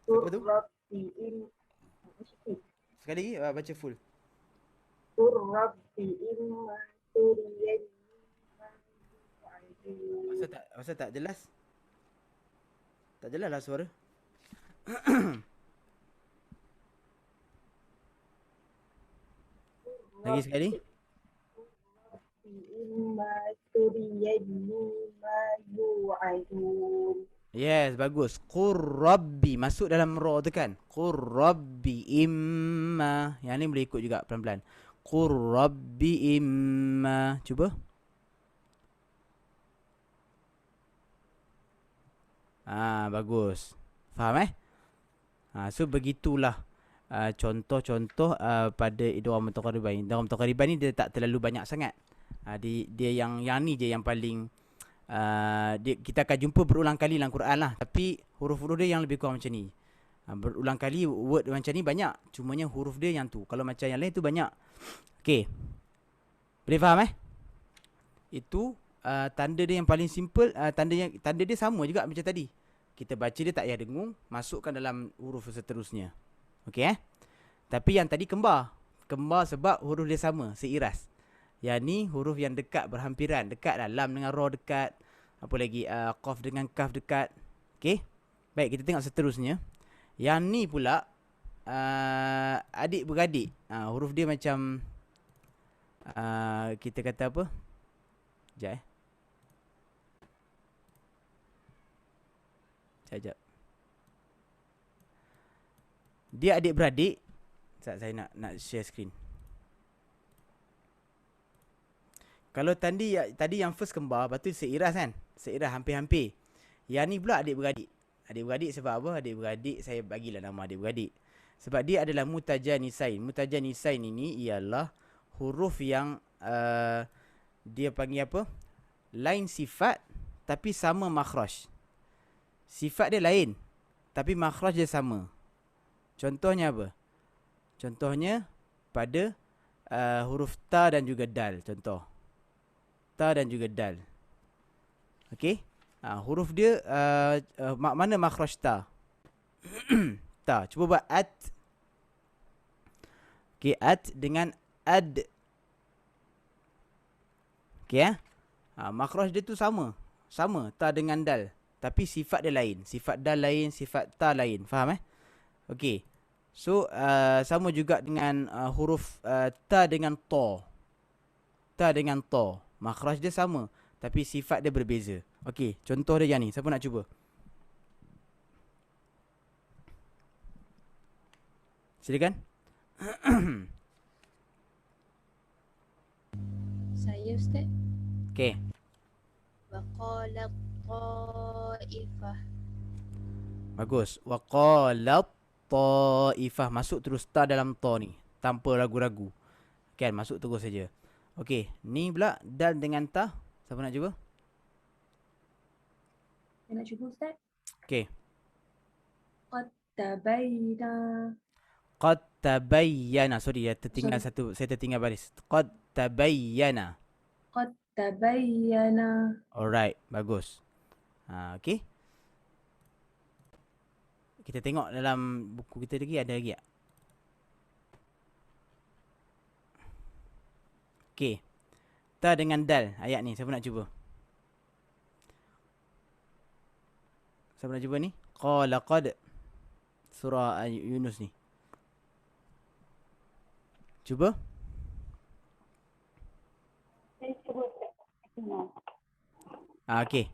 Apa tu? Rabbi'in. Sekali lagi baca full. Rabbi'in maturiyan. Masa tak jelas? Tak jelas lah suara. Lagi sekali. Yes, bagus. Qur rabbi. Masuk dalam ra tu kan. Qur rabbi imma. Yang ni boleh ikut juga pelan-pelan. Qur rabbi imma. Cuba. Bagus. Faham so begitulah contoh-contoh pada idgham mutaqaribain. Idgham mutaqaribain ni dia tak terlalu banyak sangat. Dia yang ni je yang paling kita akan jumpa berulang kali dalam Quran lah. Tapi huruf-huruf dia yang lebih kurang macam ni. Berulang kali word macam ni banyak. Cumanya huruf dia yang tu. Kalau macam yang lain tu banyak. Okey. Boleh faham Itu tanda dia yang paling simple. Tanda dia sama juga macam tadi. Kita baca dia tak payah dengung. Masukkan dalam huruf seterusnya. Okey Tapi yang tadi kembar. Kembar sebab huruf dia sama. Seiras. Yang ni huruf yang dekat, berhampiran. Dekat lah. Lam dengan ra dekat. Apa lagi? Qaf dengan kaf dekat. Okey. Baik, kita tengok seterusnya. Yang ni pula adik-beradik. Huruf dia macam kita kata apa? Sekejap Sekejap. Dia adik-beradik. Saya nak share screen. Kalau tadi yang first kembar, lepas tu seiras kan? Seiras hampir-hampir. Yang ni pula adik-beradik. Adik-beradik sebab apa? Adik-beradik saya bagilah nama adik-beradik. Sebab dia adalah mutajanisain. Mutajanisain ini ialah huruf yang dia panggil apa? Lain sifat tapi sama makhraj. Sifat dia lain tapi makhraj dia sama. Contohnya apa? Contohnya pada huruf ta dan juga dal. Contoh. Ta dan juga dal. Okey? Huruf dia mana makhraj ta? Ta. Cuba buat at. Okey, at dengan ad. Okey makhraj dia tu sama. Sama ta dengan dal. Tapi sifat dia lain. Sifat dal lain, sifat ta lain. Faham Okey. So sama juga dengan huruf ta dengan ta. Ta dengan ta. Makhraj dia sama tapi sifat dia berbeza. Okey, contoh dia yang ni. Siapa nak cuba? Silakan. Saya Ustaz. Okey. Waqalat ta'ifah. Bagus. Waqalat ta'ifah. Masuk terus ta dalam ta ni. Tanpa ragu-ragu. Kan, masuk terus saja. Okey, ni pula dal dengan ta. Siapa nak cuba? Saya nak cuba Ustaz. Okey. Qad tabayyana. Qad tabayyana. Sorry, tertinggal satu. Saya tertinggal baris. Qad tabayyana. Qad tabayyana. Alright, bagus. Okey. Kita tengok dalam buku kita lagi ada lagi tak? Okey. Ta dengan dal ayat ni. Siapa nak cuba? Siapa nak cuba ni? Qala qad. Surah Yunus ni. Cuba. Saya cuba Okey.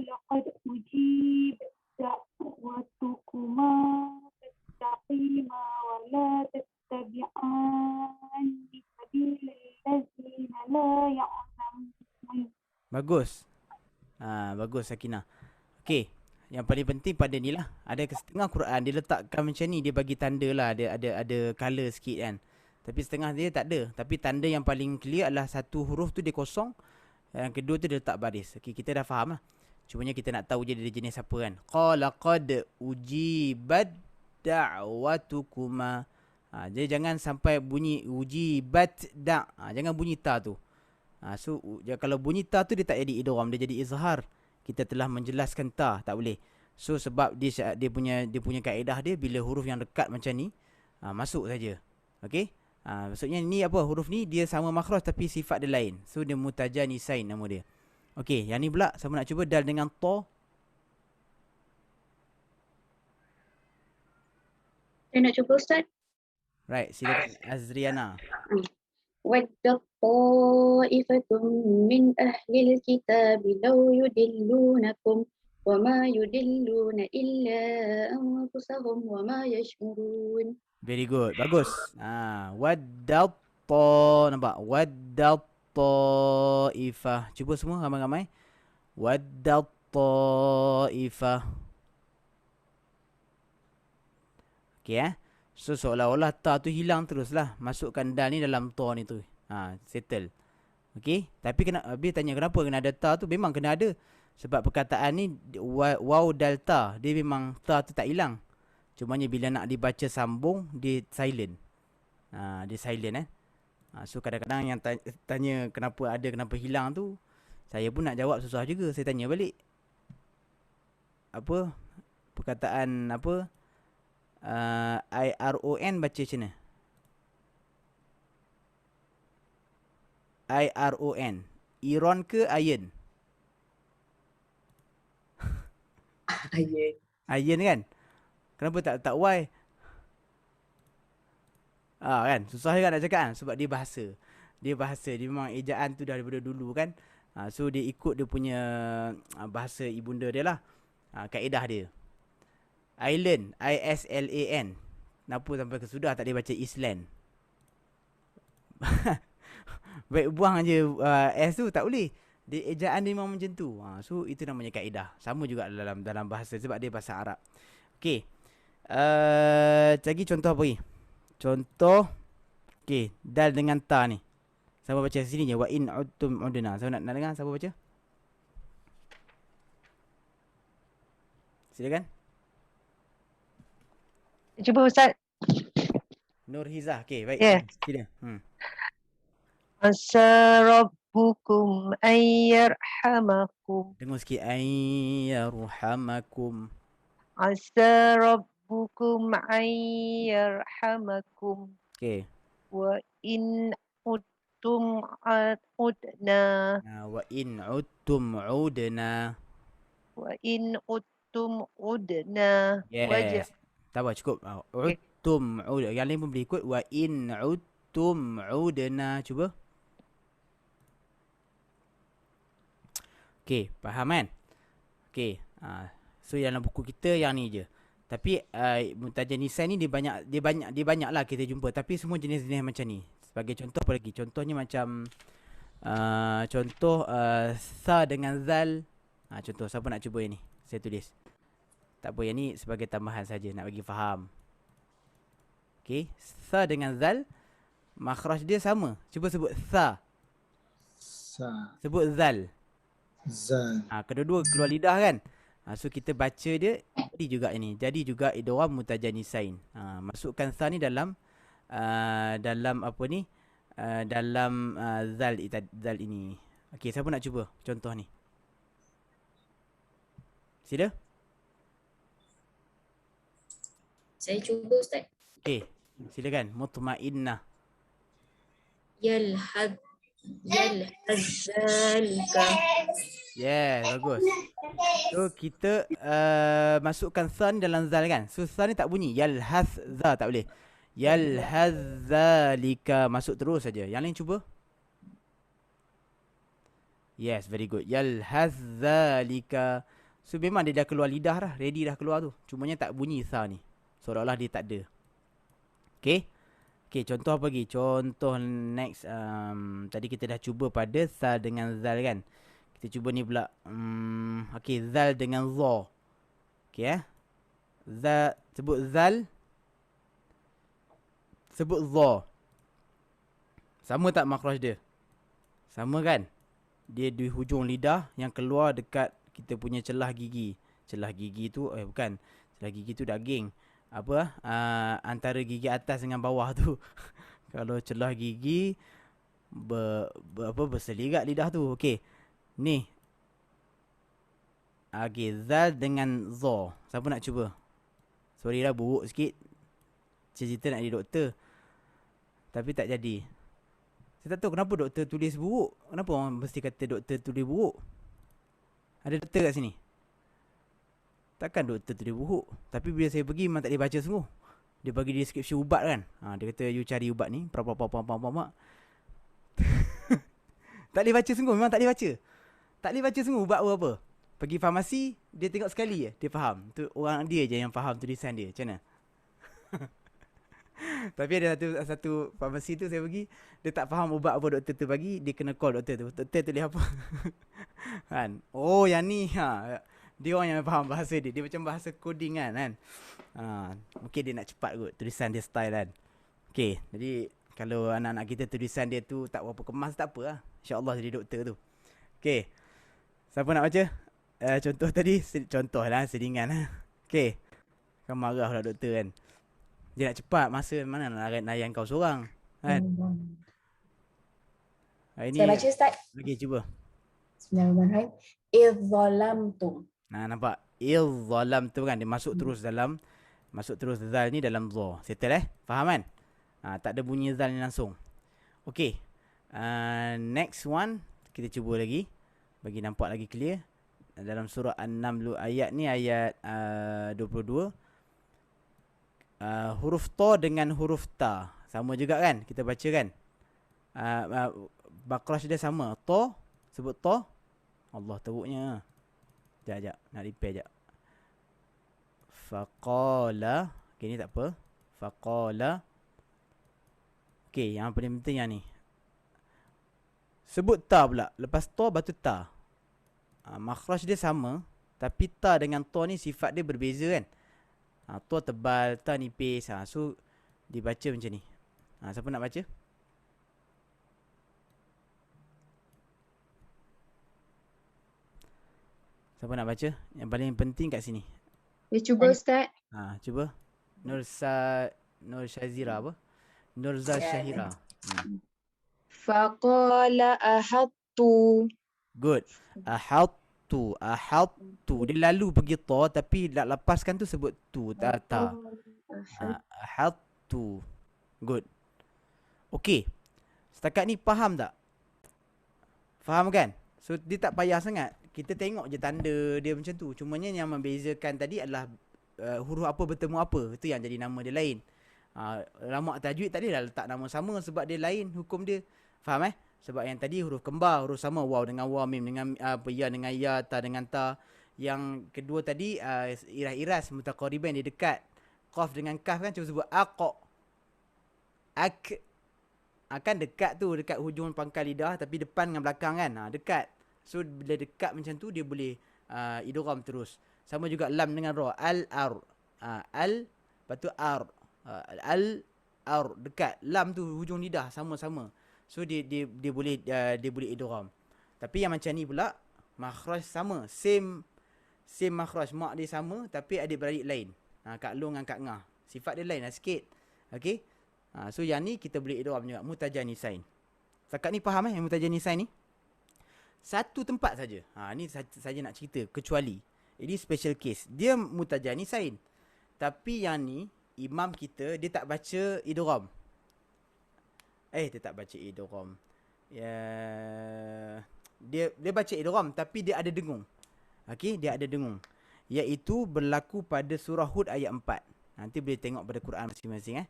لقد أجيب دعوتكما فاستقيما ولا تتبعان سبيل الذين لا يعلمون. Bagus. Bagus Sakinah. Okey. Yang paling penting pada ni lah. Ada setengah Quran dia letakkan macam ni, dia bagi tanda lah, ada color sikit kan. Tapi setengah dia tak ada. Tapi tanda yang paling clear adalah satu huruf tu dia kosong, yang kedua tu dia letak baris. Okey, kita dah faham lah. Cumanya kita nak tahu je dia jenis apa kan. Qala qad ujibat da'watukuma. Jadi jangan sampai bunyi ujibat da'. Jangan bunyi ta tu. So kalau bunyi ta tu dia tak jadi idgham, dia jadi izhar. Kita telah menjelaskan ta, tak boleh. So sebab dia punya kaedah dia, bila huruf yang dekat macam ni masuk saja. Okey? Maksudnya ni apa, huruf ni dia sama makhraj tapi sifat dia lain. So dia mutajanisain nama dia. Okey, yang ni pula siapa nak cuba dal dengan ta? Saya nak cuba Ustaz. Right, silakan Azriana. وَدَّ طَائِفَةٌ مِّنْ أَهْلِ الْكِتَابِ لَوْ يُضِلُّونَكُمْ وَمَا يُضِلُّونَ إِلَّا أَنفُسَهُمْ وَمَا يَشْعُرُونَ. Very good. Bagus. Waddat ta, nampak? Waddat taifah. Cuba semua ramai-ramai. Waddat taifah. Okey So seolah-olah ta tu hilang teruslah. Masukkan dal ni dalam ta ni tu. Settle. Okey. Tapi Habis tanya kenapa kena ada ta tu? Memang kena ada. Sebab perkataan ni waw dal ta, dia memang ta tu tak hilang. Cumanya bila nak dibaca sambung, dia silent. Dia silent So kadang-kadang yang tanya kenapa hilang tu, saya pun nak jawab susah juga. Saya tanya balik. Apa? Perkataan apa? IRON baca macam mana? IRON. Iron ke iron? Iron. Iron kan? Kenapa tak letak Y? Kan? Susah juga nak cakap kan? Sebab dia bahasa. Dia memang ejaan tu dah daripada dulu kan? So dia ikut dia punya bahasa ibunda dia lah. Kaedah dia. Island, ISLAN. Kenapa sampai kesudah tak dia baca Island? Baik buang je S tu tak boleh. Dia ejaan dia memang macam tu. So itu namanya kaedah. Sama juga dalam bahasa sebab dia bahasa Arab. Okey. Lagi contoh apa lagi? Contoh. Okey, dal dengan ta ni. Siapa baca sini je? Wa in udtum udna. Siapa nak dengar? Siapa baca? Silakan. Cuba Ustaz. Nur Hizah. Okey, baik. Ya. Sila. Asa rabbukum ayyarhamakum. Dengar sikit. Ayyarhamakum. Asa rabbukum ayyarhamakum. Okey. Wa in udtum udna. Wa in udtum udna. Wa in udtum udna. Yes. Tak apa, cukup. Udtum udna. Yang lain pun boleh ikut. Wa in udtum udna. Cuba. Okey, faham kan? Okey. So dalam buku kita yang ni je. Tapi Mutajanisain ni dia banyak lah kita jumpa. Tapi semua jenis-jenis macam ni. Sebagai contoh apa lagi? Contohnya macam sa dengan zal. Contoh siapa nak cuba yang ni? Saya tulis. Tak apa, yang ni sebagai tambahan saja nak bagi faham. Okey, sa dengan zal makhraj dia sama. Cuba sebut sa. Sebut zal. Zal. Kedua-dua keluar lidah kan? So kita baca dia jadi juga ini. Jadi juga idgham mutajanisain. Masukkan sa ni dalam apa ni? Dalam zal ini. Okey, siapa nak cuba contoh ni? Sila. Saya cuba Ustaz. Okey, silakan. Mutmainnah. Yalhad yalhadzalika. Yes, bagus. So kita masukkan tha ni dalam zal kan. So tha ni tak bunyi. Yalhazza tak boleh. Yalhazzalika masuk terus saja. Yang lain cuba. Yes, very good. Yalhazzalika. So memang dia dah keluar lidah dah. Ready dah keluar tu. Cumanya tak bunyi tha ni. Seolah-olah dia tak ada. Okay. Okay, contoh apa lagi? Contoh next. Tadi kita dah cuba pada tha dengan zal kan. Kita cuba ni pula. Okay, zal dengan za. Okay sebut zal. Sebut za. Sama tak makhraj dia? Sama kan? Dia di hujung lidah yang keluar dekat kita punya celah gigi. Celah gigi tu, bukan. Celah gigi tu daging. Apa? Antara gigi atas dengan bawah tu. Kalau celah gigi berselirat lidah tu. Okey. Ni. Okey, zal dengan za. Siapa nak cuba? Sorry lah buruk sikit. Cerita nak jadi doktor. Tapi tak jadi. Saya tak tahu kenapa doktor tulis buruk. Kenapa orang mesti kata doktor tulis buruk? Ada doktor kat sini? Takkan doktor tulis buruk. Tapi bila saya pergi memang tak boleh baca sungguh. Dia bagi deskripsi ubat kan. Dia kata you cari ubat ni. Tak boleh baca sungguh. Memang tak boleh baca. Tak boleh baca sungguh ubat apa. Pergi farmasi. Dia tengok sekali je. Dia faham. Tu orang dia je yang faham tulisan dia. Macam mana? Tapi ada satu farmasi tu saya pergi. Dia tak faham ubat apa doktor tu bagi. Dia kena call doktor tu. Doktor tulis apa? Kan? Oh yang ni. Dia orang yang faham bahasa dia. Dia macam bahasa coding kan. Mungkin dia nak cepat kot. Tulisan dia style kan. Okay. Jadi kalau anak-anak kita tulisan dia tu tak berapa kemas tak apa lah. InsyaAllah jadi doktor tu. Okay. Siapa nak baca? Contoh tadi. Contoh lah. Selingan lah. Okay. Kan marah lah doktor kan. Dia nak cepat. Masa mana nak layan kau seorang. Kan. Ini Saya baca Ustaz. Okay cuba. Bismillahirrahmanirrahim. Idzalamtum. Nah nampak. Il-zalam tu kan. Dia masuk terus dalam. Masuk terus zal ni dalam za. Settle Faham kan? Tak ada bunyi zal ni langsung. Okay. Next one. Kita cuba lagi. Bagi nampak lagi clear. Dalam surah An-Naml ayat ni ayat 22. Huruf ta dengan huruf ta. Sama juga kan? Kita baca kan? Baqarah dia sama. Ta. Sebut ta. Allah teruknya. Sekejap. Nak repair sekejap. Faqala. Okay ni tak apa. Faqala. Okay yang paling penting yang ni. Sebut ta pula. Lepas ta batu ta. Makhraj dia sama. Tapi ta dengan ta ni sifat dia berbeza kan. Ta tebal. Ta nipis. So dibaca macam ni. Siapa nak baca? Siapa nak baca? Yang paling penting kat sini. Cuba Ustaz. Cuba. Nur Shazira apa? Nurza Syahira. Faqala ahattu. Good. Ahattu. Dia lalu pergi ta tapi nak lepaskan tu sebut tu. Ta. Ahattu. Good. Okay. Setakat ni faham tak? Faham kan? So dia tak payah sangat. Kita tengok je tanda dia macam tu. Cumanya yang membezakan tadi adalah huruf apa bertemu apa. Itu yang jadi nama dia lain. Ulama tajwid tadi dah letak nama sama sebab dia lain hukum dia. Faham Sebab yang tadi huruf kembar, huruf sama. Waw dengan waw, mim dengan ya dengan ya, ta dengan ta. Yang kedua tadi iras-iras mutaqariban dia dekat. Qaf dengan kaf kan cuba sebut aqa. Kan dekat tu, dekat hujung pangkal lidah tapi depan dengan belakang kan. Dekat. So bila dekat macam tu dia boleh idgham terus. Sama juga lam dengan ra. Al-ar. Lepas tu ar. Al-ar dekat. Lam tu hujung lidah sama-sama. So dia boleh idgham. Tapi yang macam ni pula makhraj sama. Same makhraj. Mak dia sama tapi adik-beradik lain. Kak Long dengan Kak Ngah. Sifat dia lain lah sikit. Okay. So yang ni kita boleh idgham juga. Mutajanisain. Setakat ni faham yang mutajanisain ni? Satu tempat saja. Ni saja nak cerita. Kecuali. Ini special case. Dia mutajanisain. Tapi yang ni imam kita dia tak baca idgham. Dia tak baca idgham. Ya, dia baca idgham tapi dia ada dengung. Okey, dia ada dengung. Iaitu berlaku pada surah Hud ayat 4. Nanti boleh tengok pada Quran masing-masing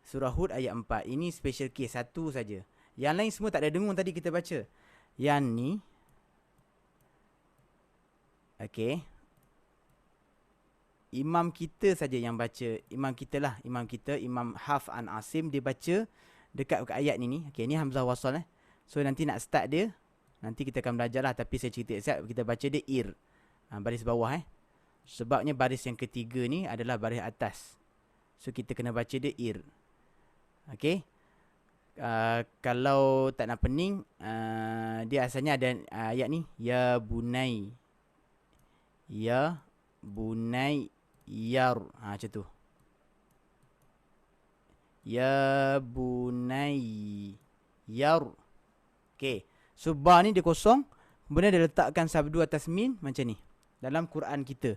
Surah Hud ayat 4. Ini special case satu saja. Yang lain semua tak ada dengung tadi kita baca. Yang ni okey. Imam kita saja yang baca. Imam kita lah, imam kita, Imam Hafs an Asim, dia baca dekat ayat ni. Okey, ni hamzah wasal So nanti nak start dia, nanti kita akan belajar lah, tapi saya cerita siap kita baca dia ir. Baris bawah Sebabnya baris yang ketiga ni adalah baris atas. So kita kena baca dia ir. Okey. Kalau tak nak pening, dia asalnya ada ayat ni, ya bunai. Ya bunai yar. Macam tu. Ya bunai yar. Okey. So ba ni dia kosong, kemudian dia letakkan sabdu atas min macam ni dalam Quran kita.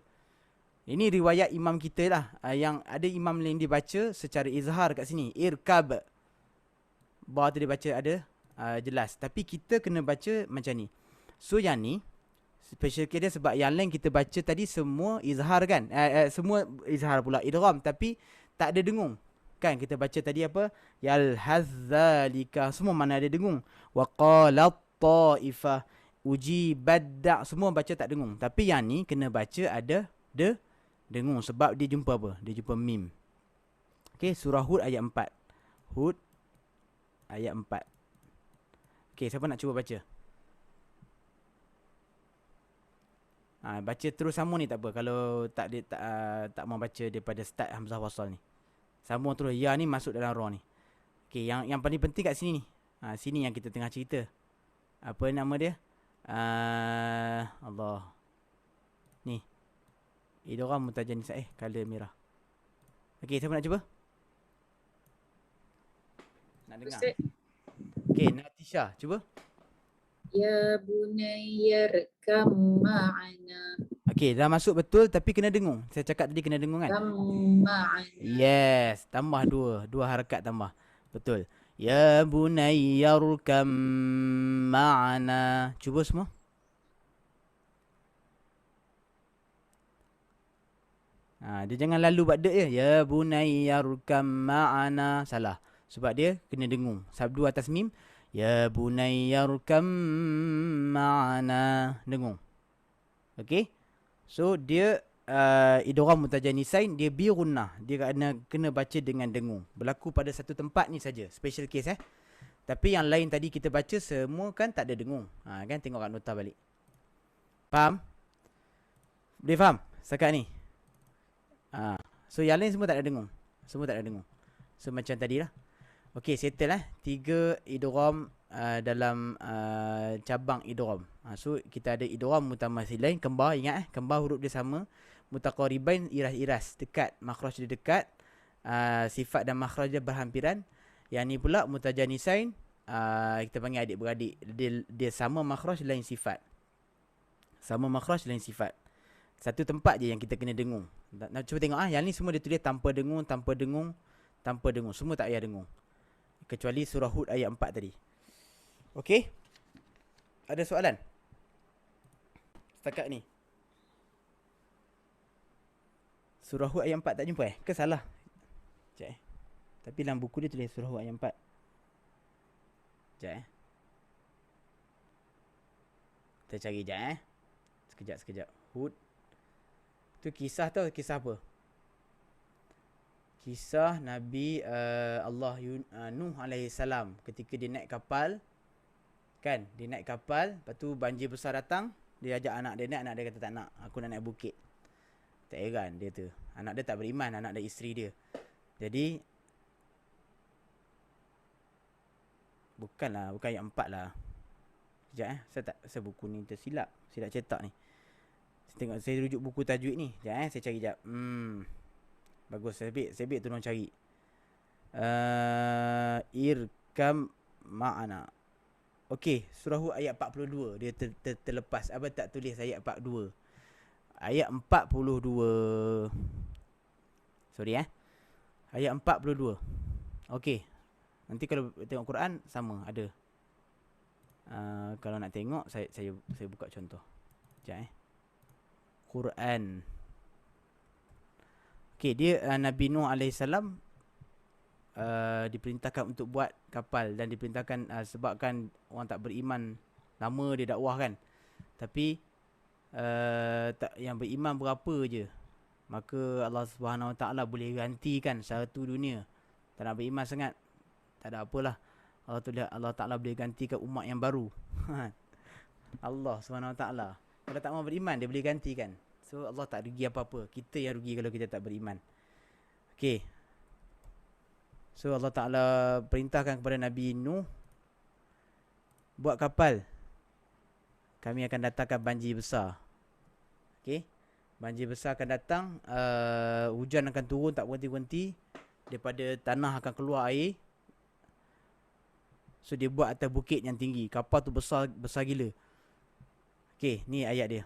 Ini riwayat imam kita lah. Yang ada imam lain dia baca secara izhar kat sini, irkab. Ba tu dia baca ada jelas, tapi kita kena baca macam ni. So yang ni special case dia sebab yang lain kita baca tadi semua izhar kan. Semua izhar pula idgham tapi tak ada dengung. Kan kita baca tadi apa? Yal hazzalika, semua mana ada dengung. Wa qalat taifah ujibadda, semua baca tak dengung. Tapi yang ni kena baca ada dengung sebab dia jumpa apa? Dia jumpa mim. Okey, surah Hud ayat 4. Hud ayat 4. Okey, siapa nak cuba baca? Baca terus sama ni tak apa. Kalau tak mau baca daripada start hamzah wasal ni. Sambung terus. Ya ni masuk dalam ra ni. Okey, yang paling penting kat sini ni. Sini yang kita tengah cerita. Apa nama dia? Allah. Ni. Idgham mutajanis color merah. Okey, siapa nak cuba? Nak dengar? Okey, Natisha, cuba. Ya bunayyarkam ma'ana. Okey, dah masuk betul tapi kena dengung. Saya cakap tadi kena dengung kan? Ma'ana. Yes, tambah dua harakat tambah. Betul. Ya bunayyarkam ma'ana. Cuba semua. Dia jangan lalu buat dek je. Ya bunayyarkam ma'ana. Salah. Sebab dia kena dengung. Sabdu atas mim. Ya bunayyarkam ma'ana. Dengung. Okey. So dia idgham mutajanisain, dia bi gunnah. Dia kena baca dengan dengung. Berlaku pada satu tempat ni saja. Special case Tapi yang lain tadi kita baca semua kan tak ada dengung. Kan tengok kat nota balik. Faham? Boleh faham setakat ni? So yang lain semua tak ada dengung. Semua tak ada dengung. So macam tadi lah. Okey, settle 3 idgham dalam cabang idgham. So kita ada idgham mutamathilain, kembar, ingat kembar huruf dia sama, mutaqaribain iras-iras, dekat, makhraj dia dekat, sifat dan makhraj dia berhampiran. Yang ni pula mutajanisain, kita panggil adik-beradik, dia sama makhraj lain sifat. Sama makhraj lain sifat. Satu tempat je yang kita kena dengung. Nak cuba tengok yang ni semua dia tulis tanpa dengung, tanpa dengung, tanpa dengung. Semua tak payah dengung. Kecuali surah Hud ayat 4 tadi. Okey? Ada soalan? Setakat ni. Surah Hud ayat 4 tak jumpa Ke salah? Sekejap Tapi dalam buku dia tulis surah Hud ayat 4. Sekejap Kita cari sekejap. Sekejap. Hud. Tu kisah tau, kisah apa? Kisah Nabi Nuh alaihi salam ketika dia naik kapal. Kan? Dia naik kapal, lepas tu banjir besar datang, dia ajak anak dia kata tak nak, aku nak naik bukit. Tak heran dia tu. Anak dia tak beriman, anak dia isteri dia. Jadi bukan ayat 4 lah. Sekejap saya buku ni tersilap. Silap cetak ni. Saya rujuk buku tajwid ni. Sekejap saya cari sekejap. Bagus, saya ambil tolong cari. Irkam ma'ana. Okey, surah Hud ayat 42. Dia terlepas. Abang tak tulis ayat 42. Ayat 42. Sorry Ayat 42. Okey. Nanti kalau tengok Quran sama ada. Kalau nak tengok saya buka contoh. Sekejap Quran. Okey, dia Nabi Nuh alaihissalam diperintahkan untuk buat kapal dan diperintahkan sebabkan orang tak beriman lama dia dakwah kan. Tapi yang beriman berapa je. Maka Allah Subhanahu Wa Taala boleh gantikan satu dunia. Tak nak beriman sangat, tak ada apalah. Allah Taala boleh gantikan umat yang baru. Allah Subhanahu Wa Taala. Kalau tak mau beriman dia boleh gantikan. So Allah tak rugi apa-apa. Kita yang rugi kalau kita tak beriman. Okey. So Allah Taala perintahkan kepada Nabi Nuh buat kapal. Kami akan datangkan banjir besar. Okey. Banjir besar akan datang, hujan akan turun tak berhenti-henti, daripada tanah akan keluar air. So dia buat atas bukit yang tinggi. Kapal tu besar gila. Okey, ni ayat dia.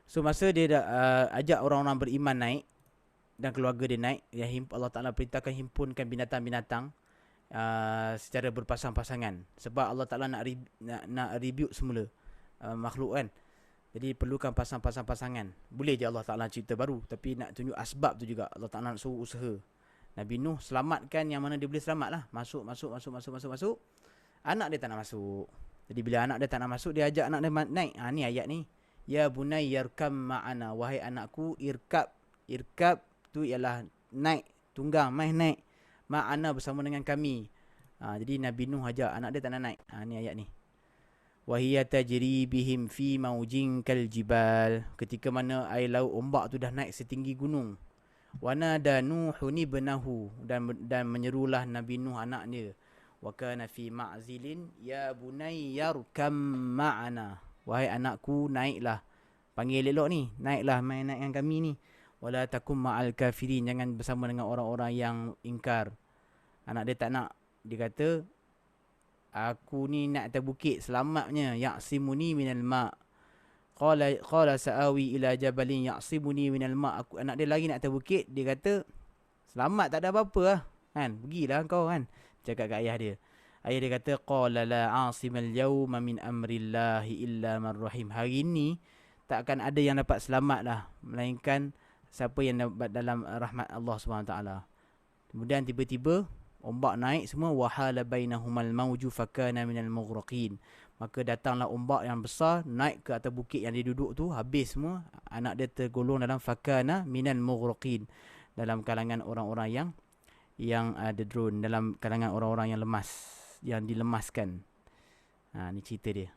So masa dia dah ajak orang-orang beriman naik dan keluarga dia naik, Allah Ta'ala perintahkan himpunkan binatang-binatang secara berpasang-pasangan. Sebab Allah Ta'ala nak rebuke semula makhluk kan. Jadi perlukan pasangan-pasangan. Boleh je Allah Ta'ala cerita baru, tapi nak tunjuk asbab tu juga. Allah Ta'ala nak suruh usaha. Nabi Nuh selamatkan yang mana dia boleh selamat lah. Masuk. Anak dia tak nak masuk. Jadi bila anak dia tak nak masuk, dia ajak anak dia naik. Ni ayat ni. Ya bunay yarkam ma'ana. Wahai anakku, irkab. Irkab tu ialah naik. Tunggang, naik. Ma'ana bersama dengan kami. Jadi Nabi Nuh ajak, anak dia tak nak naik. Ni ayat ni. Wahiya tajri bihim fi maujin kal jibal. Ketika mana air laut ombak tu dah naik setinggi gunung. Wanada Nuhun ibnahu, dan menyerulah Nabi Nuh anak dia. Wa kana fi ma'zilin ya bunay yarkam ma'ana. Wahai anakku, naiklah. Panggil elok ni, naiklah main naik dengan kami ni. Wala takum ma'al kafirin, jangan bersama dengan orang-orang yang ingkar. Anak dia tak nak. Dia kata, aku ni nak atas bukit selamatnya. Ya'simuni minal ma'. Qala sa'awi ila jabalin ya'simuni minal ma'. Anak dia lagi nak atas bukit. Dia kata, selamat tak ada apa-apa lah. Kan? Pergilah kau kan. Cakap kat ayah dia. Ayah dia kata, qala la 'asimal yawma min amrillahi illa man rahim. Hari ni tak akan ada yang dapat selamat lah, melainkan siapa yang dapat dalam rahmat Allah SWT. Kemudian tiba-tiba ombak naik semua. Wahala bainahumal mawju fakana minal mughraqin. Maka datanglah ombak yang besar naik ke atas bukit yang dia duduk tu, habis semua. Anak dia tergolong dalam fakana minal mughraqin, dalam kalangan orang-orang yang ada drone, dalam kalangan orang-orang yang lemas, yang dilemaskan. Ni cerita dia.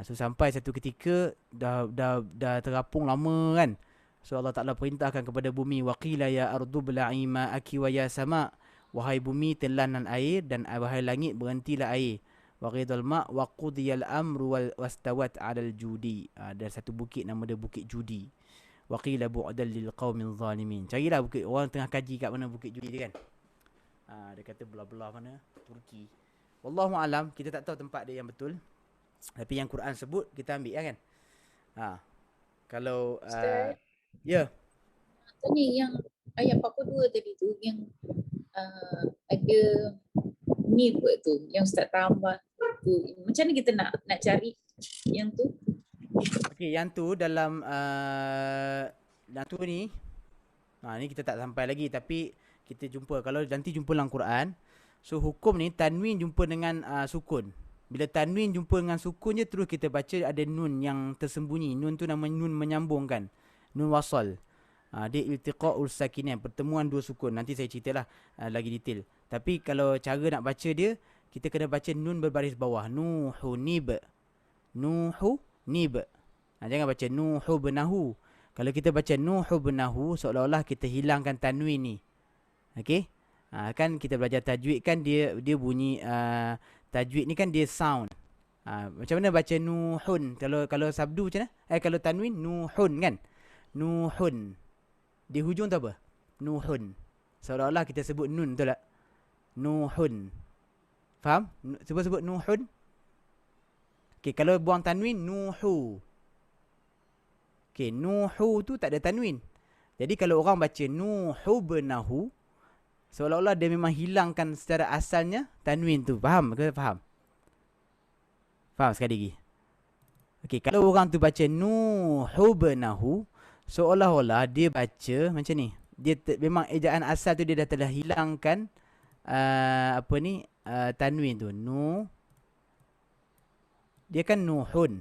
So sampai satu ketika dah terapung lama kan. So Allah Ta'ala perintahkan kepada bumi, waqila ya ardu bla'i ma'aki wa ya sama'. Wahai bumi, telankan air, dan wahai langit, berhentilah air. Waqidal ma' wa qudiyal amru wastawat 'alal judi. Ada satu bukit nama dia Bukit Judi. Waqila bu'dal lil qaumin zalimin. Carilah bukit, orang tengah kaji kat mana Bukit Judi dia kan. Dia kata belah-belah mana, Turki. Wallahu alam, kita tak tahu tempat dia yang betul. Tapi yang Quran sebut kita ambil kan. Kalau ya. Tadi yang ayat 42 tadi tu yang ada ni buat tu, yang Ustaz tambah tu. Macam mana kita nak cari yang tu? Okey, yang tu dalam tu ni. Ni kita tak sampai lagi, tapi kita jumpa. Kalau nanti jumpa dalam Quran, so hukum ni tanwin jumpa dengan sukun. Bila tanwin jumpa dengan sukun je, terus kita baca ada nun yang tersembunyi. Nun tu nama nun menyambungkan. Nun wasal. Dia iltiqa'ul sakinain, pertemuan dua sukun. Nanti saya ceritalah lagi detail. Tapi kalau cara nak baca dia, kita kena baca nun berbaris bawah. Nuhunib. Nuhunib. Jangan baca nuhubnahu. Kalau kita baca nuhubnahu, seolah-olah kita hilangkan tanwin ni. Okey? Kan kita belajar tajwid kan, dia bunyi tajwid ni kan dia sound. Macam mana baca nuhun? Kalau sabdu macam mana? Kalau tanwin nuhun kan? Nuhun. Di hujung tu apa? Nuhun. Seolah-olah kita sebut nun, betul tak? Nuhun. Faham? Sebut nuhun. Okey, kalau buang tanwin, nuhu. Okey, nuhu tu tak ada tanwin. Jadi kalau orang baca nuhubnahu, seolah-olah dia memang hilangkan secara asalnya tanwin tu. Faham ke? Faham? Faham sekali lagi? Okey, kalau orang tu baca nuhubnahu, seolah-olah dia baca macam ni. Dia memang ejaan asal tu dia dah telah hilangkan tanwin tu. Dia kan nuhun.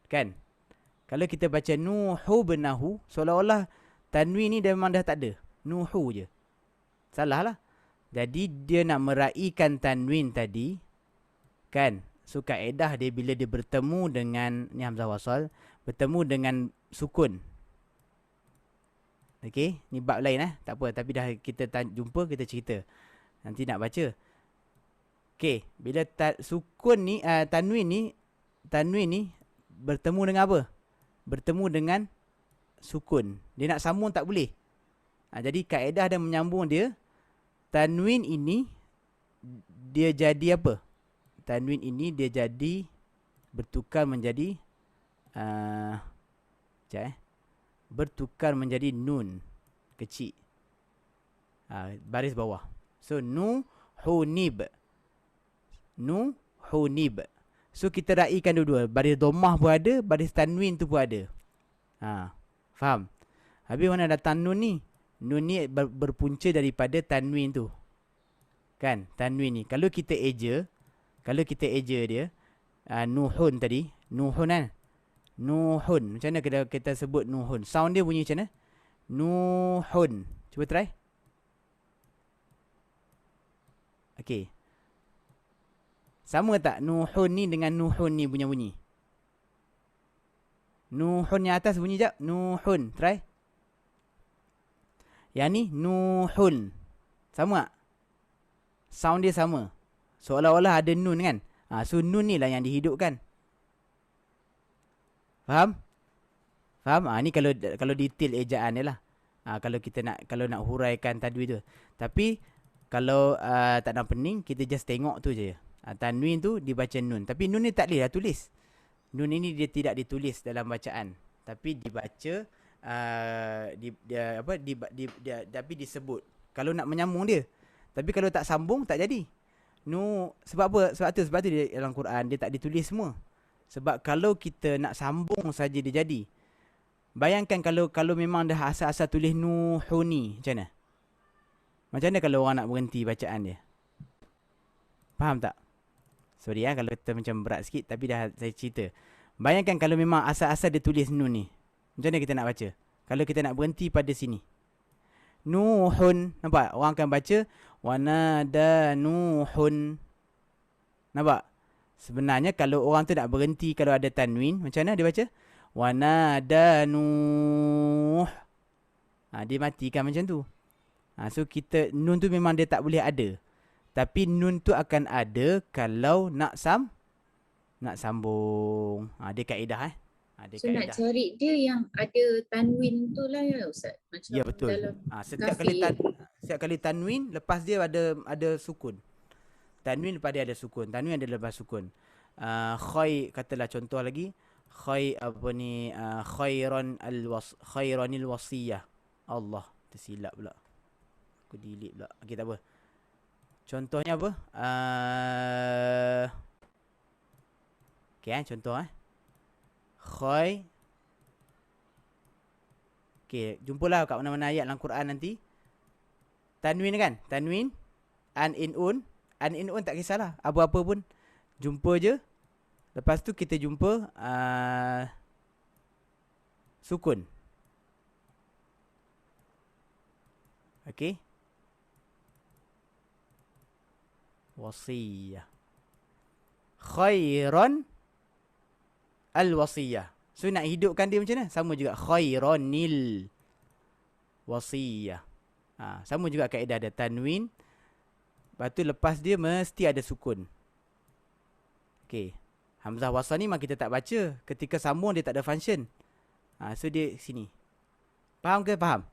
Kan? Kalau kita baca nuhubnahu, seolah-olah tanwin ni dia memang dah tak ada. Nuhu je. Salah lah. Jadi dia nak meraihkan tanwin tadi. Kan? So kaedah dia bila dia bertemu dengan, ni hamzah wasal, bertemu dengan sukun. Okey, ni bab lain tak apa, tapi dah kita jumpa, kita cerita. Nanti nak baca. Okey, bila sukun ni, tanwin ni bertemu dengan apa? Bertemu dengan sukun. Dia nak sambung tak boleh. Jadi kaedah dia menyambung dia, tanwin ini dia jadi apa? Tanwin ini dia jadi bertukar menjadi bertukar menjadi nun kecil. Baris bawah. So nuhunib. Nuhunib. So kita raikan dua-dua. Baris dhammah pun ada, baris tanwin tu pun ada. Faham? Habis mana datang nun ni? Nun ni berpunca daripada tanwin tu. Kan? Tanwin ni. Kalau kita eja dia, nuhun tadi, nuhun kan? Nuhun. Macam mana kita sebut nuhun? Sound dia bunyi macam mana? Nuhun. Cuba try. Okey. Sama tak nuhun ni dengan nuhun ni punya bunyi? Nuhun yang atas bunyi jap. Nuhun. Try. Yang ni nuhun. Sama tak? Sound dia sama. Seolah-olah ada nun kan? So nun ni lah yang dihidupkan. Faham? Faham? Ni kalau detail ejaan dia lah. Kalau kita nak huraikan tajwid tu. Tapi kalau tak nak pening, kita just tengok tu je. Tanwin tu dibaca nun. Tapi nun ni tak boleh lah tulis. Nun ini dia tidak ditulis dalam bacaan. Tapi dibaca tapi disebut. Kalau nak menyambung dia. Tapi kalau tak sambung tak jadi. Sebab apa? Sebab tu dia dalam Quran dia tak ditulis semua. Sebab kalau kita nak sambung saja dia jadi. Bayangkan kalau memang dah asal-asal tulis nuhuni, macam mana? Macam mana kalau orang nak berhenti bacaan dia? Faham tak? Sorry kalau kita macam berat sikit, tapi dah saya cerita. Bayangkan kalau memang asal-asal dia tulis nun ni. Macam mana kita nak baca? Kalau kita nak berhenti pada sini. Nuhun. Nampak? Orang akan baca wanada nuhun. Nampak? Sebenarnya kalau orang tu nak berhenti kalau ada tanwin, macam mana dia baca? Wanada nuh. Dia matikan macam tu. So kita nun tu memang dia tak boleh ada. Tapi nun tu akan ada kalau nak sambung. Dia kaedah Dia So kaedah. nak cari dia yang ada tanwin tu lah ya Ustaz. Macam Ya betul. dalam Setiap kali tanwin lepas dia ada sukun. Tanwin lepas dia ada sukun. Tanwin ada lepas sukun. Katalah contoh lagi. Khairanil wasiyah. Allah, tersilap pula. Aku delete pula. Okey tak apa. Contohnya apa? Okey contoh Okey, jumpalah kat mana-mana ayat dalam Quran nanti. Tanwin kan? Tanwin, an-in-un tak kisahlah. Apa-apa pun jumpa je. Lepas tu kita jumpa sukun. Okey. Wasiyah. Khairan al-wasiyah. So nak hidupkan dia macam mana? Sama juga khairanil wasiyah. Sama juga kaedah ada tanwin. Lepas tu lepas dia mesti ada sukun. Okey. Hamzah wasal ni memang kita tak baca. Ketika sambung dia tak ada function. So dia sini. Faham ke? Faham?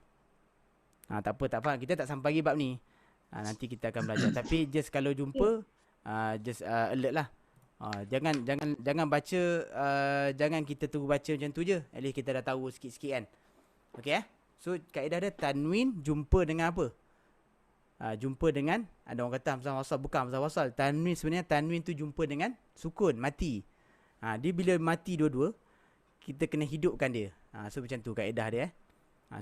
Tak apa, tak faham. Kita tak sampai lagi bab ni. Nanti kita akan belajar. Tapi just kalau jumpa, just alert lah. Jangan baca, jangan kita tunggu baca macam tu je. At least kita dah tahu sikit-sikit kan. Okay So kaedah dia tanwin jumpa dengan apa? Jumpa dengan, ada orang kata hamzah wasal, bukan hamzah wasal. Tanwin sebenarnya tanwin tu jumpa dengan sukun, mati. Dia bila mati dua-dua, kita kena hidupkan dia. So macam tu kaedah dia.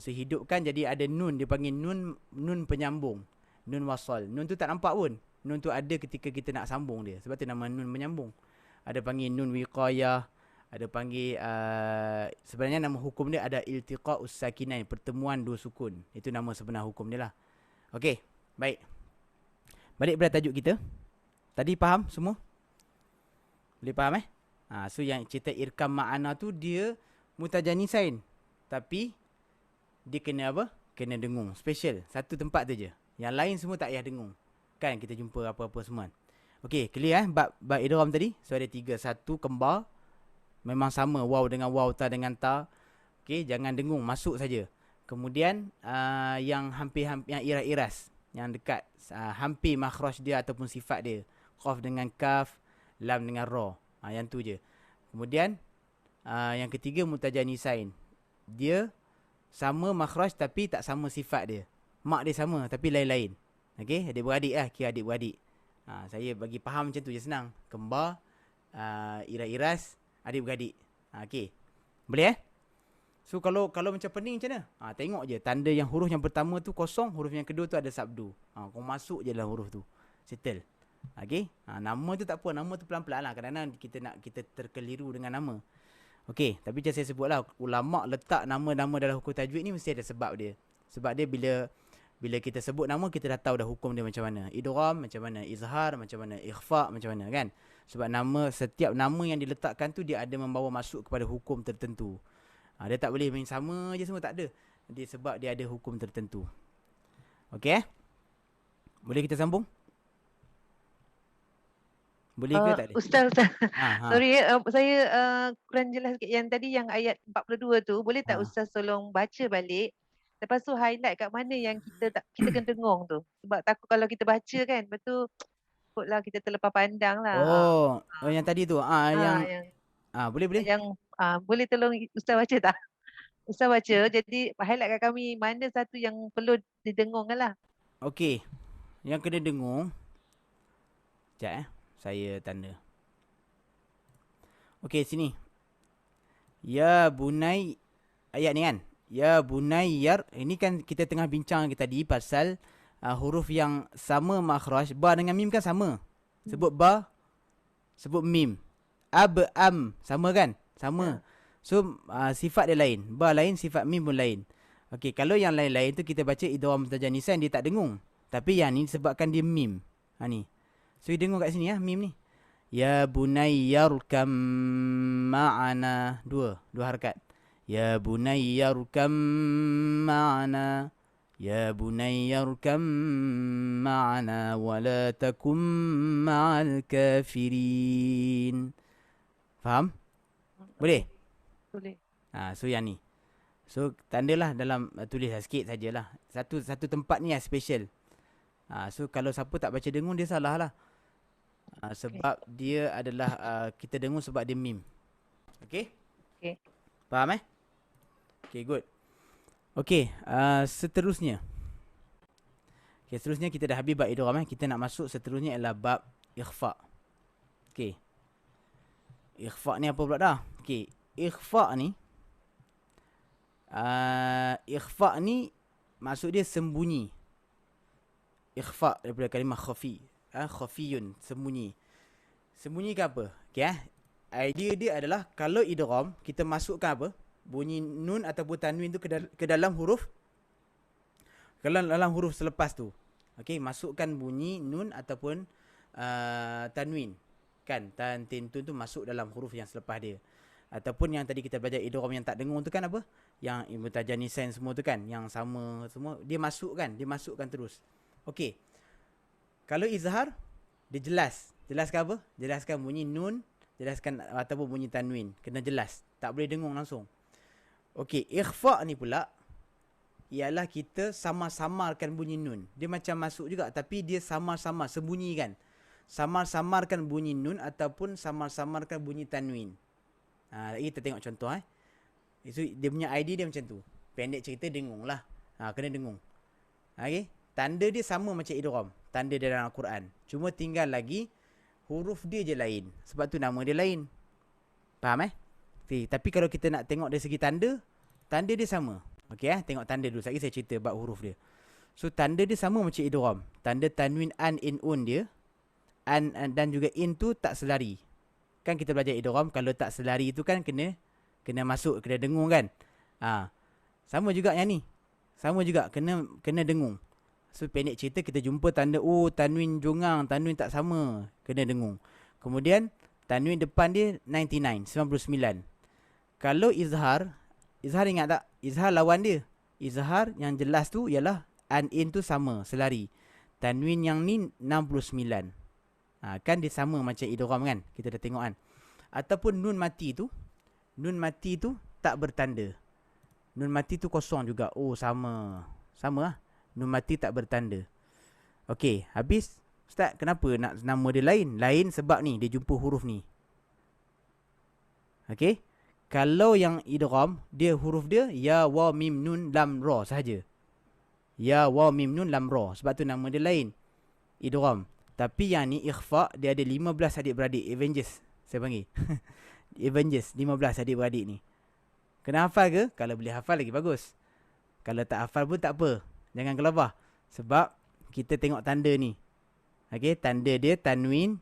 So hidupkan jadi ada nun, dia panggil nun penyambung. Nun wasal. Nun tu tak nampak pun. Nun tu ada ketika kita nak sambung dia. Sebab tu nama nun menyambung. Ada panggil nun wiqayah, ada panggil sebenarnya nama hukum dia ada iltiqa'us sakinain, pertemuan dua sukun. Itu nama sebenar hukum dia lah. Okey, baik. Balik pada tajuk kita. Tadi faham semua? Boleh faham so yang cerita irkam ma'ana tu dia mutajanisain. Tapi dia kena apa? Kena dengung. Special. Satu tempat tu je. Yang lain semua tak payah dengung. Kan kita jumpa apa-apa semua. Okey, clear bab idgham tadi. So ada 3. Satu kembar. Memang sama waw dengan waw, ta dengan ta. Okey, jangan dengung, masuk saja. Kemudian yang hampir-hampir yang iras-iras, yang dekat hampir makhraj dia ataupun sifat dia. Qaf dengan kaf, lam dengan ra. Yang tu je. Kemudian yang ketiga mutajanisain. Dia sama makhraj tapi tak sama sifat dia. Mak dia sama tapi lain-lain. Okey, adik-beradik lah, kira adik-beradik. Saya bagi faham macam tu je, senang. Kembar, iras-iras, adik-beradik. Okey. Boleh So kalau macam pening macam mana? Tengok je tanda yang huruf yang pertama tu kosong, huruf yang kedua tu ada sabdu. Kau masuk je dalam huruf tu. Settle. Okey. Nama tu tak apa, nama tu pelan-pelan lah. Kadang-kadang kita terkeliru dengan nama. Okey, tapi macam saya sebutlah, ulama letak nama-nama dalam hukum tajwid ni mesti ada sebab dia. Sebab dia bila kita sebut nama, kita dah tahu dah hukum dia macam mana. Idgham macam mana, izhar macam mana, ikhfa macam mana kan. Sebab setiap nama yang diletakkan tu dia ada membawa masuk kepada hukum tertentu. Dia tak boleh main sama je semua, tak ada. Sebab dia ada hukum tertentu. Okey Boleh kita sambung? Boleh ke tak ada? Ustaz. Sorry, saya kurang jelas sikit. Yang tadi yang ayat 42 tu, boleh tak Ustaz tolong baca balik? Lepas tu highlight kat mana yang kita kena dengung tu. Sebab takut kalau kita baca kan, betul takutlah kita terlepas pandang lah. Yang tadi tu. Boleh. Yang boleh tolong Ustaz baca tak? Ustaz baca, jadi highlight kat kami mana satu yang perlu didengungkan lah. Okey. Yang kena dengung. Sekejap saya tanda. Okey, sini. Ya bunai, ayat ni kan. Ya bunayyar, ini kan kita tengah bincang tadi pasal huruf yang sama makhraj. Ba dengan mim kan sama. Sebut ba, sebut mim. Am, sama kan? Sama. So sifat dia lain. Ba lain, sifat mim pun lain. Okey, kalau yang lain-lain tu kita baca idgham mutajanisan, dia tak dengung. Tapi yang ni disebabkan dia mim. Ni. So dengung kat sini mim ni. Ya bunayyarkam ma'ana. Dua harakat. Ya bunayyarkam ma'ana. Ya bunayyarkam ma'ana wa la takum ma'al kafirin. Faham? Boleh? Boleh. So yang ni. So tandalah dalam tulis sikit sajalah. Satu tempat ni special. So kalau siapa tak baca dengung dia salah lah. Sebab dia adalah kita dengung sebab dia mim. Okey? Okey. Faham Okey, good. Okey, seterusnya. Okey, seterusnya kita dah habis bab idgham Kita nak masuk seterusnya ialah bab ikhfa. Okey. Ikhfa ni apa pula dah? Okey, ikhfa ni maksud dia sembunyi. Ikhfa daripada kalimah khafi. Khafiyun, sembunyi. Sembunyi ke apa? Okey idea dia adalah kalau idgham kita masukkan apa? Bunyi nun ataupun tanwin tu ke dalam huruf selepas tu. Okey, masukkan bunyi nun ataupun tanwin. Kan tan tin tun tu masuk dalam huruf yang selepas dia. Ataupun yang tadi kita belajar idgham yang tak dengung tu kan apa? Yang mutajanisain semua tu kan, yang sama semua dia masukkan terus. Okey. Kalau izhar dia jelaskan apa? Jelaskan bunyi nun, jelaskan ataupun bunyi tanwin, kena jelas, tak boleh dengung langsung. Okey, ikhfa ni pula ialah kita samar-samarkan bunyi nun. Dia macam masuk juga tapi dia samar-samar, sembunyikan. Samar-samarkan bunyi nun ataupun samar-samarkan bunyi tanwin. Kita tengok contoh Itu dia punya idea dia macam tu. Pendek cerita dengung lah. Kena dengung. Okay. Tanda dia sama macam idgham. Tanda dia dalam Al-Quran. Cuma tinggal lagi huruf dia je lain. Sebab tu nama dia lain. Faham Okay. Tapi kalau kita nak tengok dari segi tanda dia sama. Okay, tengok tanda dulu. Sekejap saya cerita bab huruf dia. So tanda dia sama macam idgham. Tanda tanwin an in un dia. An dan juga in tu tak selari. Kan kita belajar idgham, kalau tak selari tu kan kena masuk, kena dengung kan. Sama juga yang ni. Sama juga kena dengung. So pendek cerita kita jumpa tanda tanwin jongang, tanwin tak sama, kena dengung. Kemudian tanwin depan dia 99. Kalau izhar ingat tak? Izhar lawan dia. Izhar yang jelas tu ialah an in tu sama, selari. Tanwin yang ni 69. Kan dia sama macam idgham kan? Kita dah tengok kan? Ataupun nun mati tu tak bertanda. Nun mati tu kosong juga. Sama lah. Nun mati tak bertanda. Okey, habis. Ustaz, kenapa nak nama dia lain? Lain sebab ni, dia jumpa huruf ni. Okey. Kalau yang idgham, dia huruf dia ya, wa, mim, nun, lam, ra sahaja. Ya, wa, mim, nun, lam, ra. Sebab tu nama dia lain. Idgham. Tapi yang ni ikhfa, dia ada 15 adik-beradik. Avengers, saya panggil. Avengers, 15 adik-beradik ni. Kena hafal ke? Kalau boleh hafal lagi bagus. Kalau tak hafal pun tak apa. Jangan gelabah. Sebab kita tengok tanda ni. Okey, tanda dia tanwin,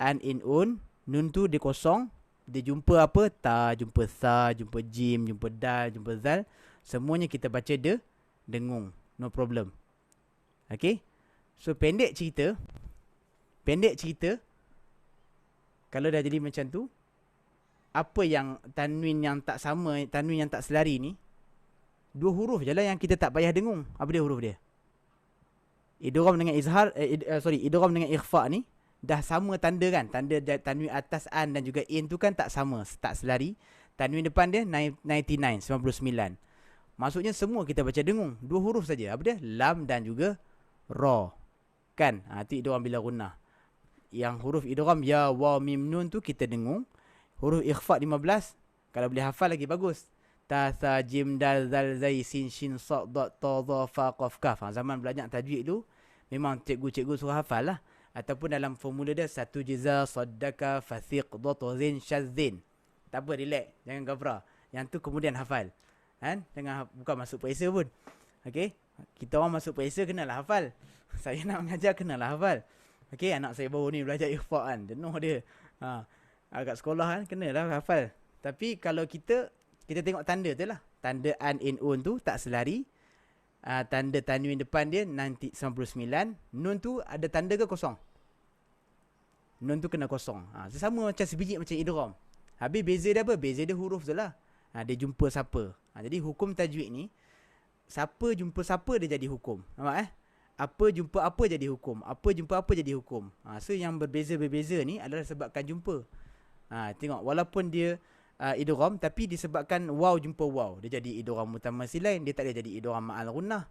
an, in, un. Nun tu dia kosong. Dia jumpa apa? Ta, jumpa sa, jumpa jim, jumpa dal, jumpa zal. Semuanya kita baca dia dengung. No problem. Okey. So pendek cerita, kalau dah jadi macam tu, apa yang tanwin yang tak sama, tanwin yang tak selari ni, 2 huruf je lah yang kita tak payah dengung. Apa dia huruf dia? Idgham dengan izhar, idgham dengan ikhfa ni dah sama tanda kan? Tanda tanwin atas an dan juga in tu kan tak sama, tak selari. Tanwin depan dia 99. Maksudnya semua kita baca dengung. 2 huruf saja. Apa dia? Lam dan juga ra. Kan? Itu idgham bila gunnah. Yang huruf idgham ya, wa, mim, nun tu kita dengung. Huruf ikhfa 15. Kalau boleh hafal lagi bagus. Ta, sa, jim, dal, zal, zai, sin, shin, sa, dot, ta, dha, fa, qaf, kaf. Zaman belajar tajwid tu memang cikgu-cikgu suruh hafal lah. Ataupun dalam formula dia satu jiza, saddaka, fathiq, dot, zin, syazin. Tak apa, relax. Jangan gabra. Yang tu kemudian hafal. Kan? Jangan bukan masuk periksa pun. Okey? Kita orang masuk periksa kenalah hafal. Saya nak mengajar kenalah hafal. Okey, anak saya baru ni belajar ikhfa kan. Jenuh dia. Agak sekolah kan kenalah hafal. Tapi kalau kita tengok tanda tu lah. Tanda an, in, un tu tak selari. Tanda tanwin depan dia 99. Nun tu ada tanda ke kosong? Nun tu kena kosong. Sama macam sebiji macam idgham. Habis beza dia apa? Beza dia huruf je lah. Dia jumpa siapa. Jadi hukum tajwid ni, siapa jumpa siapa dia jadi hukum. Nampak Apa jumpa apa jadi hukum. Apa jumpa apa jadi hukum. So yang berbeza-berbeza ni adalah sebabkan jumpa. Tengok walaupun dia idgham tapi disebabkan waw jumpa waw, dia jadi idgham mutamatsilain, dia tak boleh jadi idgham ma'al gunnah.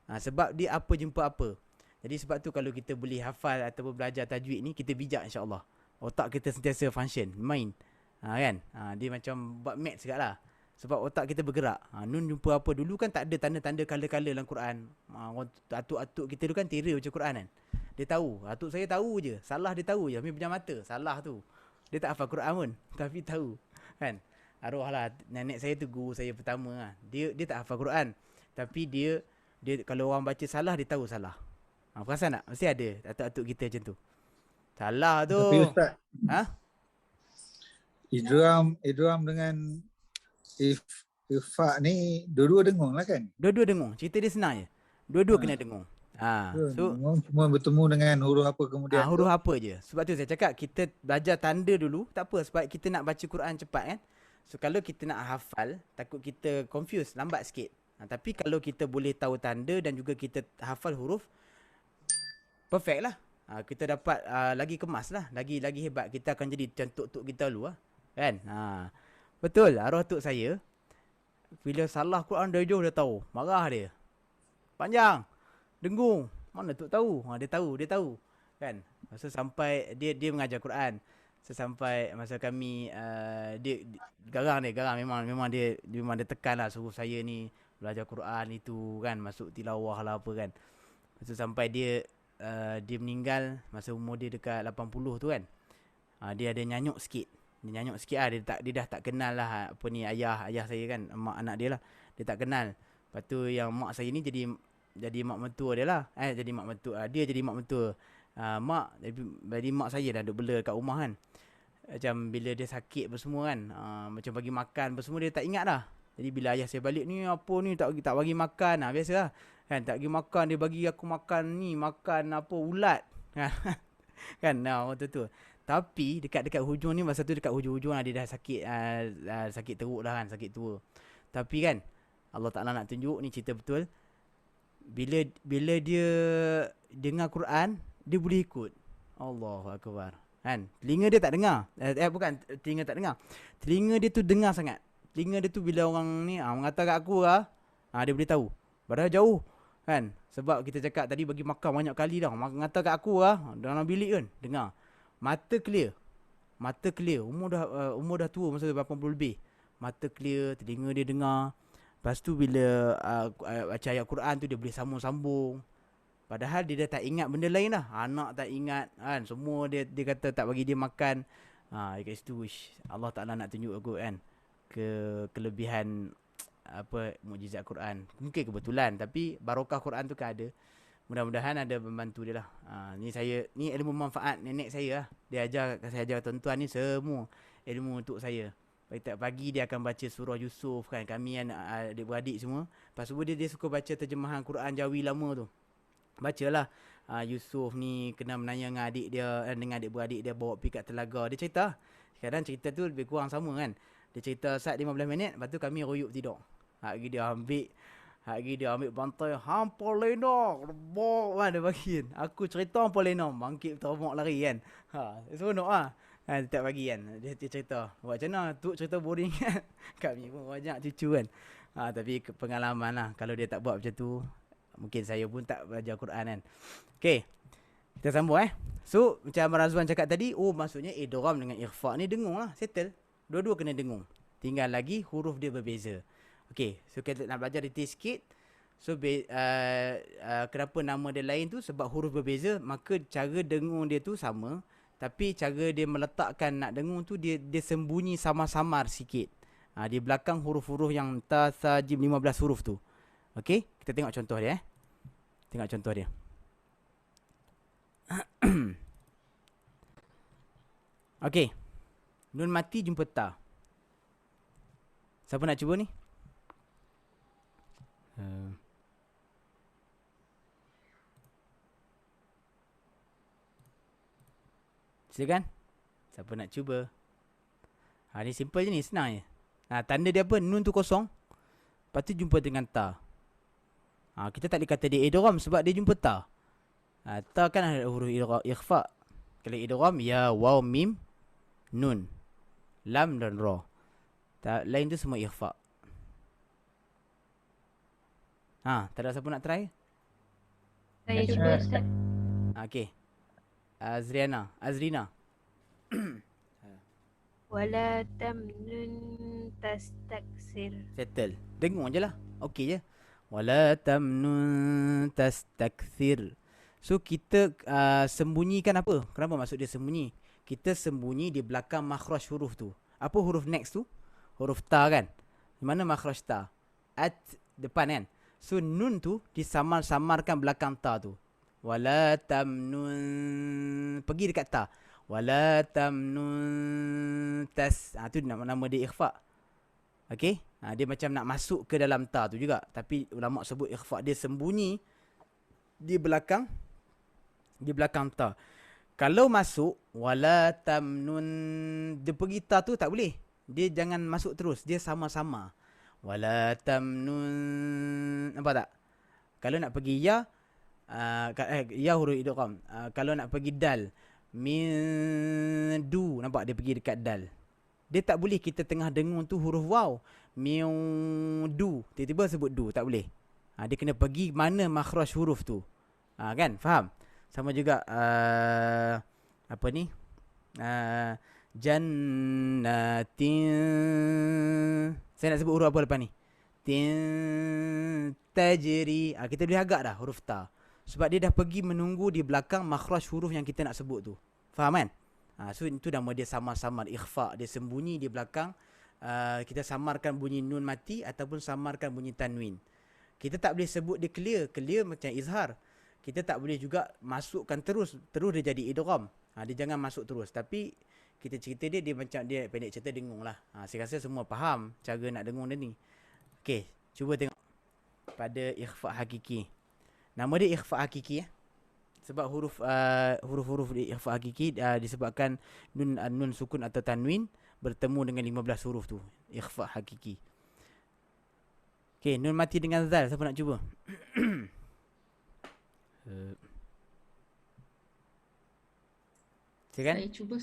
Sebab dia apa jumpa apa. Jadi sebab tu kalau kita boleh hafal ataupun belajar tajwid ni, kita bijak insya-Allah. Otak kita sentiasa function, main. Kan? Dia macam buat maths juga lah. Sebab otak kita bergerak. Nun jumpa apa. Dulu kan tak ada tanda-tanda color-color dalam Quran. Atuk-atuk kita tu kan tera macam Quran kan. Dia tahu. Atuk saya tahu je. Salah dia tahu je. Ambil pejam mata. Salah tu. Dia tak hafal Quran pun. Tapi tahu. Kan? Arwah lah. Nenek saya tu guru saya pertama lah. Dia tak hafal Quran. Tapi dia kalau orang baca salah, dia tahu salah. Perasan tak? Mesti ada atuk-atuk kita macam tu. Salah tu. Tapi Ustaz. Idgham dengan ikhfa ni dua-dua dengung lah kan? Dua-dua dengung. Cerita dia senang je. Dua-dua kena dengung. So cuma bertemu dengan huruf apa kemudian huruf apa je. Sebab tu saya cakap kita belajar tanda dulu. Tak apa, sebab kita nak baca Quran cepat kan. So kalau kita nak hafal, takut kita confuse, lambat sikit. Tapi kalau kita boleh tahu tanda dan juga kita hafal huruf, perfect lah. Kita dapat lagi kemas lah. Lagi hebat. Kita akan jadi macam tok-tok kita dulu lah. Kan? Betul, arwah tok saya bila salah Quran dari jauh dah tahu. Marah dia. Panjang. Dengung. Mana tok tahu? Dia tahu. Kan? Masa sampai dia mengajar Quran. Sesampai masa kami dia garang memang dia tekan lah suruh saya ni belajar Quran itu kan, masuk tilawah lah apa kan. Lepas tu sampai dia meninggal masa umur dia dekat 80 tu kan. Dia ada nyanyuk sikit. Dia nyanyuk sikit lah, dia dah tak kenal lah apa ni ayah saya kan, mak anak dia lah. Dia tak kenal. Lepas tu yang mak saya ni jadi mak mentua dia lah. Jadi mak mentua. Dia jadi mak mentua. Jadi mak saya dah duduk bela kat rumah kan. Macam bila dia sakit apa semua kan, macam bagi makan apa semua dia tak ingat dah. Jadi bila ayah saya balik ni apa ni tak bagi makan, biasalah kan, tak bagi makan, dia bagi aku makan ni, makan apa ulat kan, waktu tu. Tapi dekat hujung ni, masa tu dekat hujung-hujung lah, dia dah sakit, sakit teruk dah kan, sakit tua. Tapi kan Allah Ta'ala nak tunjuk ni cerita betul. Bila dia dengar Quran, dia boleh ikut. Allahu Akbar. Kan? Telinga dia tak dengar. Bukan telinga tak dengar. Telinga dia tu dengar sangat. Telinga dia tu bila orang ni mengata kat aku lah, dia boleh tahu. Padahal jauh. Kan? Sebab kita cakap tadi bagi makan banyak kali dah. Mengata kat aku lah, dalam bilik kan, dengar. Mata clear. Mata clear. Umur dah tua, masa 80 lebih. Mata clear, telinga dia dengar. Lepas tu bila baca ayat Quran tu dia boleh sambung-sambung. Padahal dia dah tak ingat benda lain dah. Anak tak ingat kan. Semua dia kata tak bagi dia makan. Dekat situ Allah Ta'ala nak tunjuk aku kan, kelebihan apa mukjizat Quran. Mungkin kebetulan, tapi barokah Quran tu kan ada. Mudah-mudahan ada membantu dia lah. Ni ilmu manfaat nenek saya lah. Saya ajar tuan-tuan ni semua ilmu untuk saya. Tiap pagi dia akan baca surah Yusuf kan. Kami adik-beradik semua. Lepas tu dia suka baca terjemahan Quran Jawi lama tu. Bacalah Yusuf ni kena menanya dengan adik dia, dengan adik-beradik dia, bawa pergi kat telaga. Dia cerita. Kadang cerita tu lebih kurang sama kan. Dia cerita saat 15 minit, lepas tu kami royuk tidur. Hari dia ambil bantai, hampa lenok, rebok kan dia bagi kan. Aku cerita hampa lenok, bangkit termok lari kan. Seronok lah. Setiap pagi kan dia cerita. Buat macam mana tu cerita boring kan. Kami pun banyak cucu kan. Tapi pengalaman lah. Kalau dia tak buat macam tu, mungkin saya pun tak belajar Quran kan. Okay, kita sambung So macam Abang Razwan cakap tadi, maksudnya idgham dengan ikhfa ni dengung lah, settle. Dua-dua kena dengung. Tinggal lagi huruf dia berbeza. Okay, so kita nak belajar detail sikit. So kenapa nama dia lain tu, sebab huruf berbeza, maka cara dengung dia tu sama, tapi cara dia meletakkan nak dengung tu dia sembunyi samar-samar sikit. Di belakang huruf-huruf yang ta, sa, jim, 15 huruf tu. Okay, kita tengok contoh dia. Tengok contoh dia. Okay, nun mati jumpa ta. Siapa nak cuba ni? Silakan. Siapa nak cuba? Ni simple je ni, senang je. Tanda dia apa? Nun tu kosong. Lepas tu jumpa dengan ta. Kita tak boleh kata dia idgham sebab dia jumpa ta. Ta kan ada huruf ikhfa. Kalau idgham ya, waw, mim, nun, lam dan ra. Lain tu semua ikhfa. Tak ada siapa nak try? Saya cuba Ustaz. Okay. Azrina. Wala tamnun tastaksir. Settle. Dengung je lah. Okay je. Wala tamnun tastakthir. So kita sembunyikan apa? Kenapa maksud dia sembunyi? Kita sembunyi di belakang makhraj huruf tu. Apa huruf next tu? Huruf ta kan? Di mana makhraj ta? At depan kan? So nun tu disamar-samarkan belakang ta tu. Wala tamnun, pergi dekat ta. Wala tamnun tas. Tu nama dia ikhfa. Okay, dia macam nak masuk ke dalam ta tu juga. Tapi ulama sebut ikhfa, dia sembunyi di belakang ta. Kalau masuk wala tamnun, dia pergi ta tu tak boleh. Dia jangan masuk terus, dia sama-sama. Wala tamnun, nampak tak? Kalau nak pergi ya, ya huruf idgham. Kalau nak pergi dal, min du, nampak dia pergi dekat dal. Dia tak boleh kita tengah dengung tu huruf waw, miu du, tiba-tiba sebut du, tak boleh. Dia kena pergi mana makhraj huruf tu. Kan? Faham? Sama juga apa ni? Jannatin. Saya nak sebut huruf apa lepas ni? tajri. Kita boleh agak dah huruf ta. Sebab dia dah pergi menunggu di belakang makhraj huruf yang kita nak sebut tu. Faham kan? So itu nama dia samar-samar, ikhfa. Dia sembunyi di belakang. Kita samarkan bunyi nun mati ataupun samarkan bunyi tanwin. Kita tak boleh sebut dia clear. Clear macam izhar. Kita tak boleh juga masukkan terus. Terus dia jadi idgham. Dia jangan masuk terus. Tapi kita cerita dia macam dia pendek cerita dengung lah. Saya rasa semua faham cara nak dengung dia ni. Okey, cuba tengok pada ikhfa hakiki. Nama dia ikhfa hakiki sebab huruf-huruf di ikhfa hakiki disebabkan nun sukun atau tanwin bertemu dengan 15 huruf tu. Ikhfa hakiki. Okey, nun mati dengan zal. Siapa nak cuba? Silakan. Saya cuba.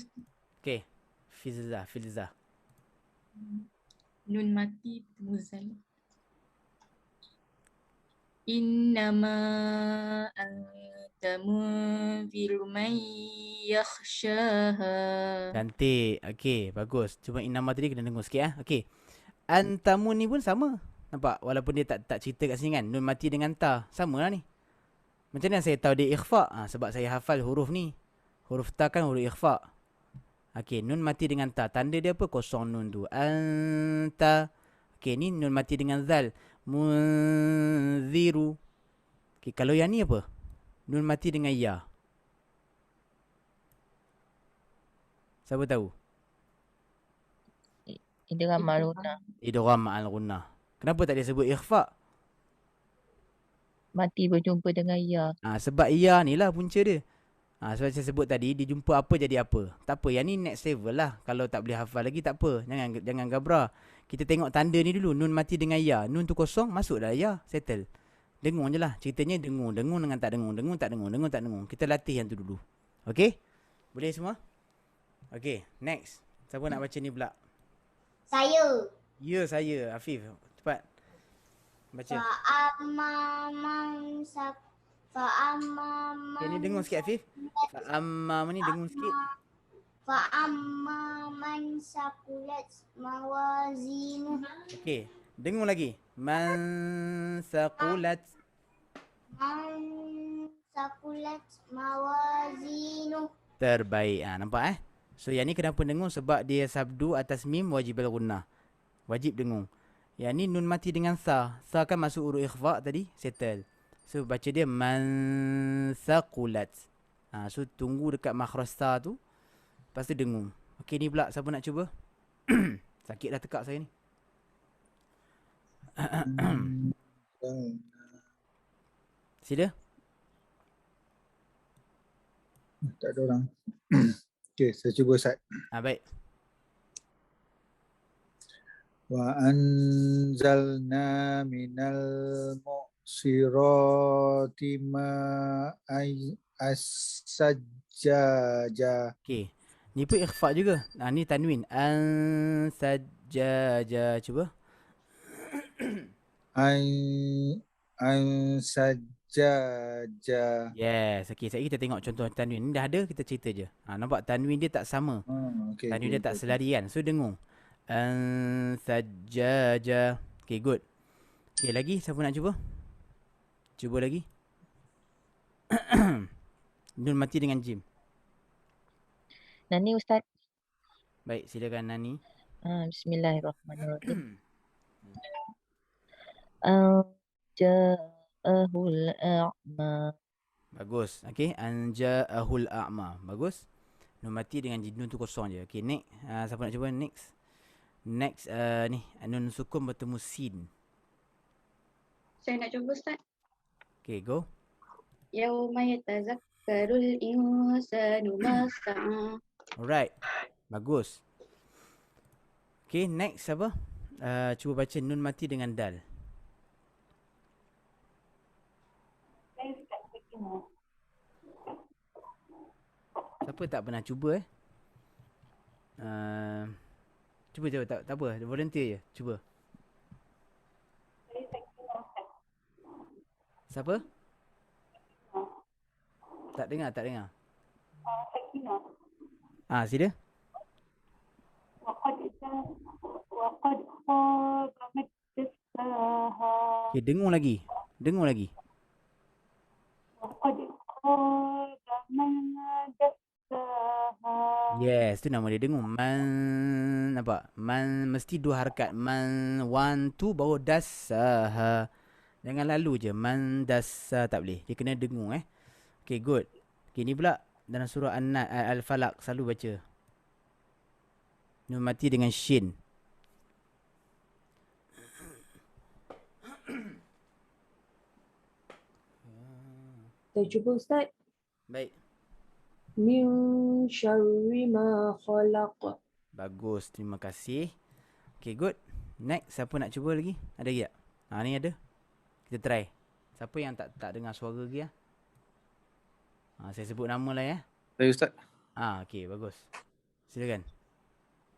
Okey. Filzah. Nun mati bertemu zal. Innama anta munziru man yakhshaha. Cantik. Okey, bagus. Cuma innama tadi kena dengar sikit Okey. Antamun ni pun sama. Nampak? Walaupun dia tak cerita kat sini kan. Nun mati dengan ta. Sama lah ni. Macam mana saya tahu dia ikhfa? Sebab saya hafal huruf ni. Huruf ta kan huruf ikhfa. Okey, nun mati dengan ta. Tanda dia apa? Kosong nun tu. Anta. Okey, ni nun mati dengan zal. Munziru. Okey, kalau yang ni apa? Nun mati dengan ya. Siapa tahu? Idgham ma'al-ghunnah. Idgham ma'al-ghunnah. Kenapa tak dia sebut ikhfa? Mati berjumpa dengan ya. Sebab ya ni lah punca dia. Sebab saya sebut tadi, dia jumpa apa jadi apa. Tak apa, yang ni next level lah. Kalau tak boleh hafal lagi tak apa. Jangan gabra. Kita tengok tanda ni dulu. Nun mati dengan ya. Nun tu kosong, masuk dah ya. Settle. Dengung je lah. Ceritanya dengung. Dengung dengan tak dengung. Dengung tak dengung. Dengung tak dengung. Kita latih yang tu dulu. Okay? Boleh semua? Okay, next. Siapa nak baca ni pula? Saya. Ya, saya. Afif. Cepat. Baca. Okay, ni dengung sikit Afif. Fa'amma ni dengung sikit. Fa'amma man sakulat mawazinu. Okay, dengung lagi. Man sakulat. Man sakulat mawazinu. Terbaik. Nampak So yang ni kenapa dengung? Sebab dia sabdu atas mim wajib al-ghunnah. Wajib dengung. Yang ni nun mati dengan sa. Sa kan masuk huruf ikhfa tadi. Settle. So baca dia man saqulat. So tunggu dekat makhraj sa tu. Lepas tu dengung. Okey, ni pula siapa nak cuba? Sakit dah tekak saya ni. Sila. Tak ada orang. Okey, saya cuba Ustaz. Baik. Wa anzalna minal mu'sirati ma'ay as-sajjaja. Okey. Ni pun ikhfa juga. Ni tanwin. An-sajjaja. Cuba. An-sajjaja. Yes. Okey, sekejap kita tengok contoh tanwin. Ni dah ada, kita cerita je. Nampak tanwin dia tak sama. Okay, tanwin dia tak selarian. So dengung. An-sajjaja. Okey, good. Okey, lagi siapa nak cuba? Cuba lagi. Nun mati dengan jim. Nani Ustaz. Baik, silakan Nani. Bismillahirrahmanirrahim. Ja'ahul a'ma. Bagus. Okey, anja'ahul a'ma. Bagus. Nun mati dengan jim. Nun tu kosong je. Okey, next. Siapa nak cuba next? Next ni nun sukun bertemu sin. Saya nak cuba Ustaz. Okey, go. Yauma yatazakkarul insanu ma sa'a. Alright. Bagus. Okay, next apa? Cuba baca nun mati dengan dal. Siapa tak pernah cuba Cuba tak apa, volunteer je. Cuba. Siapa? Tak dengar. Sila. Waqad khaba man دساها Okay, dengung lagi. Dengung lagi. وقد خاب من دساها. Yes, tu nama dia dengung. Man, nampak? Man, mesti 2 harakat. Man, 1, 2, baru dasaha. Jangan lalu je. Man, dasa, tak boleh. Dia kena dengung Okay, good. Okay, ni pula dalam surah Al-Falaq. Selalu baca. Nun mati dengan shin. Saya cuba Ustaz. Baik. Min syarri ma khalaq. Bagus, terima kasih. Okay, good. Next, siapa nak cuba lagi? Ada lagi tak? Ni ada. Kita try. Siapa yang tak dengar suara lagi saya sebut nama lah ya. Saya Ustaz. Okay, bagus. Silakan.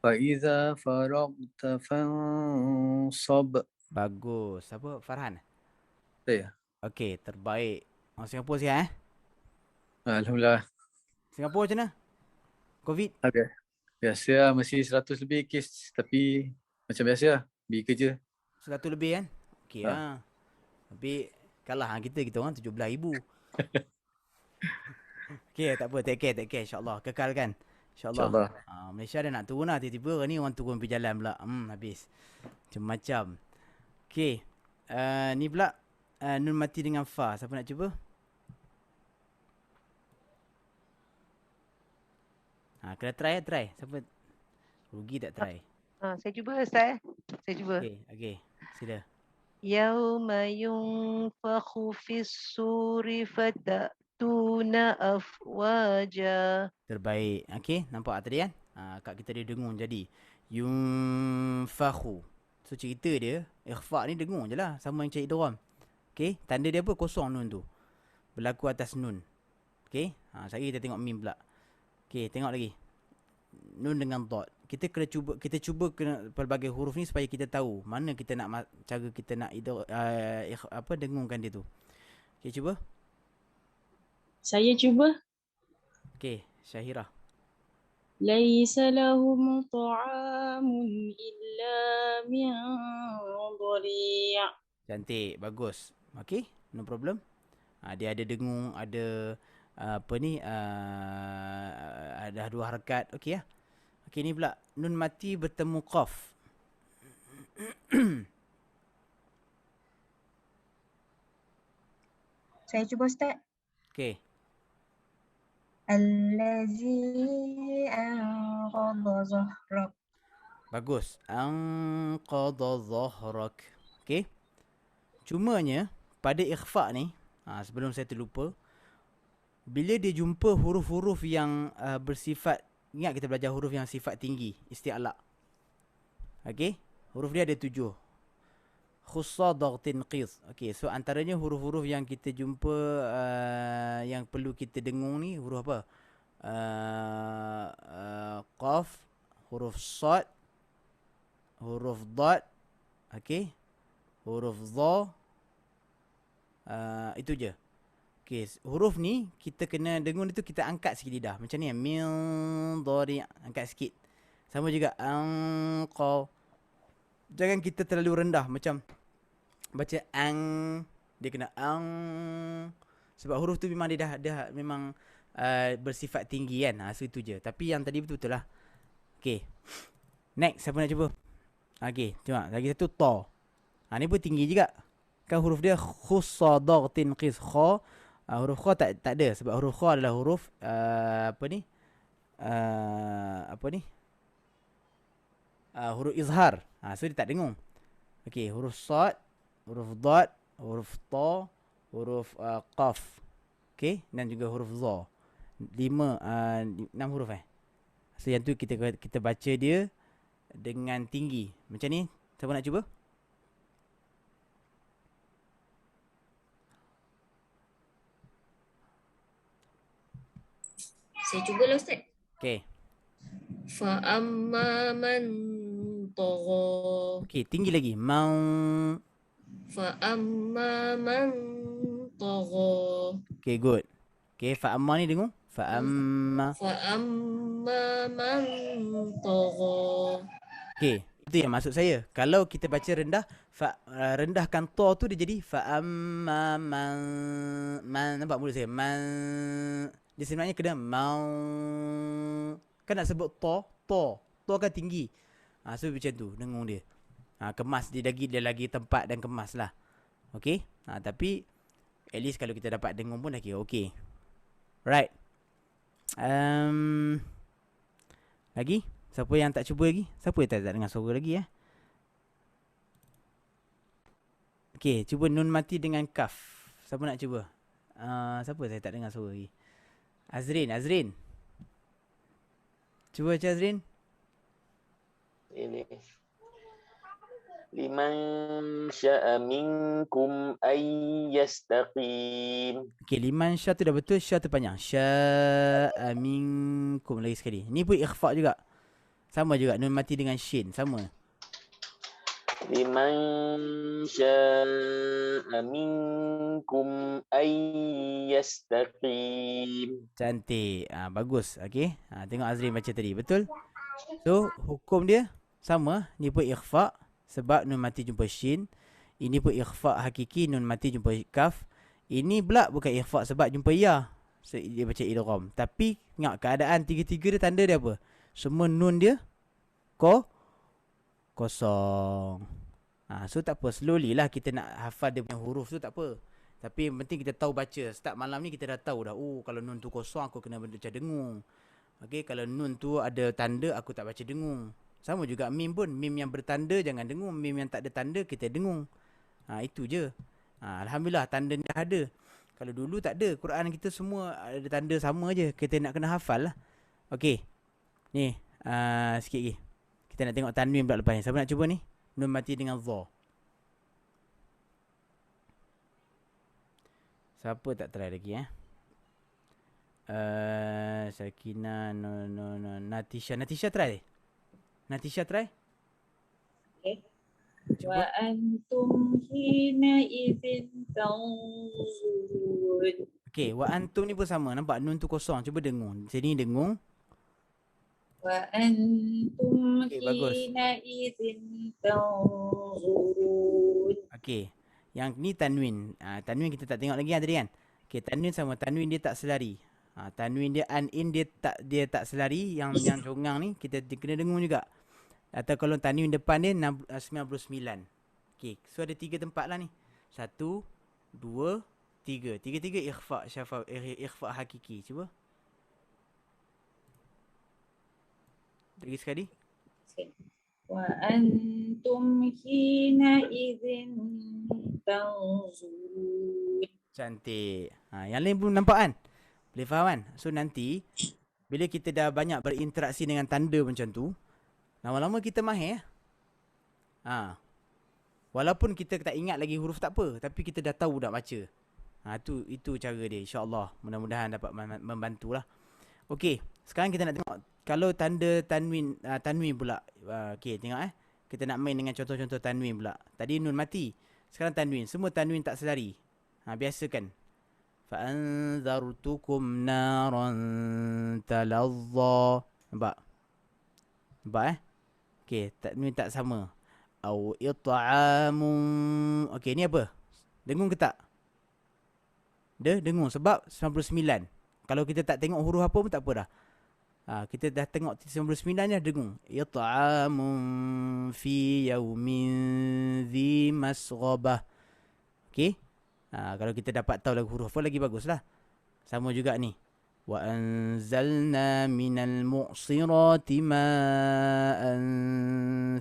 Faiza faragta fansab. Bagus. Siapa? Farhan? Saya. Okay, terbaik. Orang Singapura sihat Alhamdulillah. Singapura macam mana? Covid? Okay. Biasa lah, masih 100 lebih kes. Tapi macam biasa lah, pergi kerja. 100 lebih kan? Okay Tapi kalah kita orang 17,000. Okay, tak apa. Take care. InsyaAllah. Kekalkan. InsyaAllah. Malaysia dah nak turun lah. Tiba-tiba ni orang turun pergi jalan pula. Habis. Macam-macam. Okay. Ni pula. Nun mati dengan fa. Siapa nak cuba? Kena try. Siapa? Rugi tak try? Saya cuba Ustaz. Saya cuba. Okay. Sila. Yauma yunfakhu fis suri fatatuna afwaja. Terbaik. Okay, nampak tadi kan? Kak kita dia dengung jadi. Yunfakhu. So cerita dia, ikhfa' ni dengung je lah. Sama yang cari idgham. Okay, tanda dia apa? Kosong nun tu. Berlaku atas nun. Okay, sekali kita tengok mim pula. Okay, tengok lagi. Nun dengan dot. Kita cuba pelbagai huruf ni supaya kita tahu mana kita nak cara kita nak dengungkan dia tu. Okay, cuba. Saya cuba. Okay, Syahira. Laisa lahum ta'amun illa min dhari'. Cantik, bagus. Okay, no problem. Dia ada dengung, ada ada 2 harakat. Okay lah. Okay, ni pula nun mati bertemu qaf. Saya cuba Ustaz. Okay. Allazi anqadha zahrak. Bagus. Anqadha zahrak. Okay. Cumanya pada ikhfa' ni, sebelum saya terlupa, bila dia jumpa huruf-huruf yang bersifat, ingat kita belajar huruf yang sifat tinggi, isti'la. Okay, huruf dia ada 7. Khussa daghtin qis. Okay, so antaranya huruf-huruf yang kita jumpa yang perlu kita dengung ni, huruf apa? Qaf, huruf sad, huruf dad, okay, huruf dha, itu je. Okay, huruf ni kita kena dengung itu, kita angkat sikit lidah. Macam ni, min dhari, angkat sikit. Sama juga anqa. Jangan kita terlalu rendah macam baca ang, dia kena ang. Sebab huruf tu memang dia dah memang bersifat tinggi kan. So itu je. Tapi yang tadi betul-betul lah. Okay. Next, siapa nak cuba? Okay, cuma lagi satu ta. Ni pun tinggi juga. Kan huruf dia khussa daghtin qis kha. Huruf kha tak ada sebab huruf kha adalah huruf huruf izhar. So dia tak dengung. Okey, huruf sad, huruf dad, huruf ta, huruf qaf. Okey, dan juga huruf za. 6 huruf So yang tu kita baca dia dengan tinggi. Macam ni, siapa nak cuba? Saya cubalah Ustaz. Okay. Fa amma man tagha. Okay, tinggi lagi. Mau. Fa amma man tagha. Okay, good. Okay, fa amma ni dengung. Fa amma. Fa amma man tagha. Okay, itu Itu yang maksud saya. Kalau kita baca rendah, rendahkan to tu dia jadi fa amma man, nampak mulut saya? Man. Dia sebenarnya kena mau. Kan nak sebut to. To kan tinggi. So macam tu dengung dia. Kemas dia lagi tempat dan kemas lah. Okay. Tapi at least kalau kita dapat dengung pun dah kira okay. Right. Lagi? Siapa yang tak cuba lagi? Siapa yang tak dengar suara lagi Okay, cuba nun mati dengan kaf. Siapa nak cuba? Siapa saya tak dengar suara lagi? Azrin. Cuba baca Azrin. Ini. Liman sya'a minkum ay yastaqim. Okay, liman sya' tu dah betul. Sya' tu panjang. Sya'a minkum. Lagi sekali. Ni pun ikhfa' juga. Sama juga. Nun mati dengan shin. Sama. Liman sya'a minkum ay yastaqim. Cantik. Bagus. Okay. Tengok Azrin baca tadi. Betul? So, hukum dia sama. Ni pun ikhfa' sebab nun mati jumpa shin. Ini pun ikhfa' hakiki. Nun mati jumpa kaf. Ini pula bukan ikhfa' sebab jumpa ya. So, dia baca idgham. Tapi, ingat keadaan tiga-tiga dia tanda dia apa? Semua nun dia kosong. So tak apa, slowly lah kita nak hafal dia punya huruf tu, tak apa. Tapi yang penting kita tahu baca. Start malam ni kita dah tahu dah. Kalau nun tu kosong aku kena baca dengung. Okay, kalau nun tu ada tanda aku tak baca dengung. Sama juga mim pun. Mim yang bertanda jangan dengung. Mim yang tak ada tanda kita dengung. Itu je. Alhamdulillah tanda ni dah ada. Kalau dulu tak ada. Quran kita semua ada tanda sama je. Kita nak kena hafal lah. Okay. Ni. Sikit lagi. Kita nak tengok tanwin pula lepas ni. Siapa nak cuba ni? Nun mati dengan dha. Siapa tak try lagi Sakina, no. Natisha try. Natisha try. Okay. Wa antum hina idzin tanzurun. Okay, wa antum ni pun sama. Nampak nun tu kosong. Cuba dengung. Sini dengung. Wa antum bagus. hina idzin tanzurun. Okay. Yang ni tanwin. Tanwin kita tak tengok lagi tadi kan. Okay, tanwin sama. Tanwin dia tak selari. Tanwin dia an-in dia tak selari. Yang congang ni kita kena dengung juga. Atau kalau tanwin depan dia 99. Okay, so ada 3 tempat lah ni. 1, 2, 3. 3 ikhfa' ikhfa' hakiki. Cuba. Lagi sekali. Wa antum hina idzin tanzurun. Cantik. Yang lain pun nampak kan? Boleh faham kan? So nanti bila kita dah banyak berinteraksi dengan tanda macam tu, lama-lama kita mahir. Walaupun kita tak ingat lagi huruf tak apa, tapi kita dah tahu dah baca. Itu cara dia, insya-Allah. Mudah-mudahan dapat membantulah. Okey, sekarang kita nak tengok kalau tanda tanwin pula. Okey, tengok kita nak main dengan contoh-contoh tanwin pula. Tadi nun mati. Sekarang tanwin. Semua tanwin tak selari. Biasa kan? Fa anzartukum naran talazza. Nampak? Okey, tanwin tak sama. Au it'amun. Okey, ni apa? Dengung ke tak? Dengung sebab 99. Kalau kita tak tengok huruf apa pun tak apa dah. Kita dah tengok 99 dah dengung. It'amun fi yaumin dhi masghabah. Okey? Kalau kita dapat tahu lagi huruf apa lagi baguslah. Sama juga ni. Wa anzalna minal mu'sirati ma'an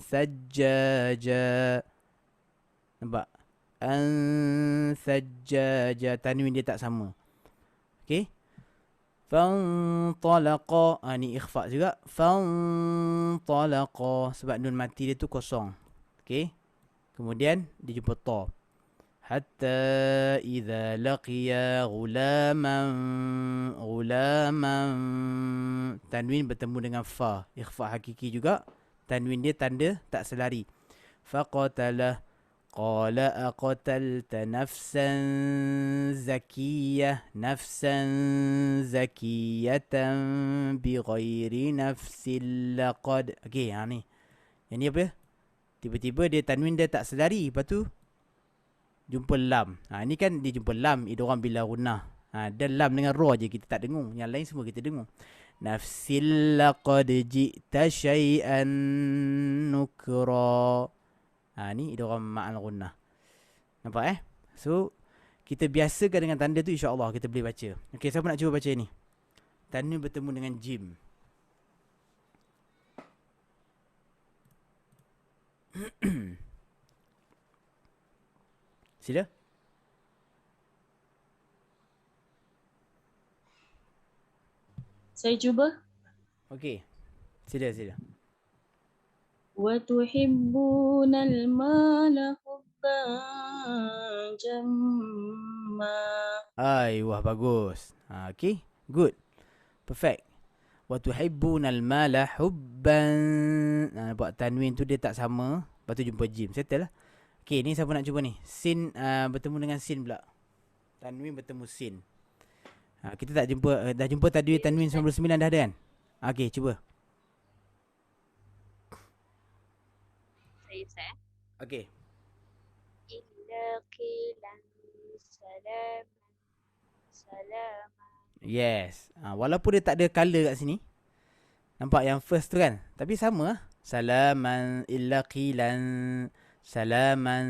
sajjaja. Nampak? An sajjaja. Tanwin dia tak sama. Okey? Fantalaqa. Ni ikhfa' juga. Fantalaqa. Sebab nun mati dia tu kosong. Okey? Kemudian dia jumpa ta. Hatta idza laqiya ghulaman. Tanwin bertemu dengan fa. Ikhfa' hakiki juga. Tanwin dia tanda tak selari. Faqatalah. Qala aqtalta nafsan zakiyah. Nafsan zakiyatan bighairi nafsin laqad. Okey, ni. Yang ni apa? Tiba-tiba dia tanwin dia tak sedari. Lepas tu jumpa lam. Ni kan dia jumpa lam idgham bila gunnah. Dan lam dengan ra je kita tak dengung. Yang lain semua kita dengung. Nafsil laqad ji'ta syai'an nukra. Ni idgham ma'al gunnah. Nampak So kita biasakan dengan tanda tu, insya-Allah kita boleh baca. Okey, siapa nak cuba baca ni? Tanwin bertemu dengan jim. Sila. Saya cuba. Okey. Sila. Wa tuhibbunal mala hubban jamma. Wah bagus. Okey. Good. Perfect. Wa tuhibbunal mala hubban. Nampak tanwin tu dia tak sama. Lepas tu jumpa jim. Settle lah. Okey, ni siapa nak cuba ni? Sin bertemu dengan sin pula. Tanwin bertemu sin. Kita tak jumpa, dah jumpa tadi tanwin 99 dah ada kan? Okey, cuba. Saya Ustaz. Okey. Illa qilan salaman. Yes. Walaupun dia tak ada colour kat sini. Nampak yang first tu kan? Tapi sama lah. Salaman illa qilan salaman.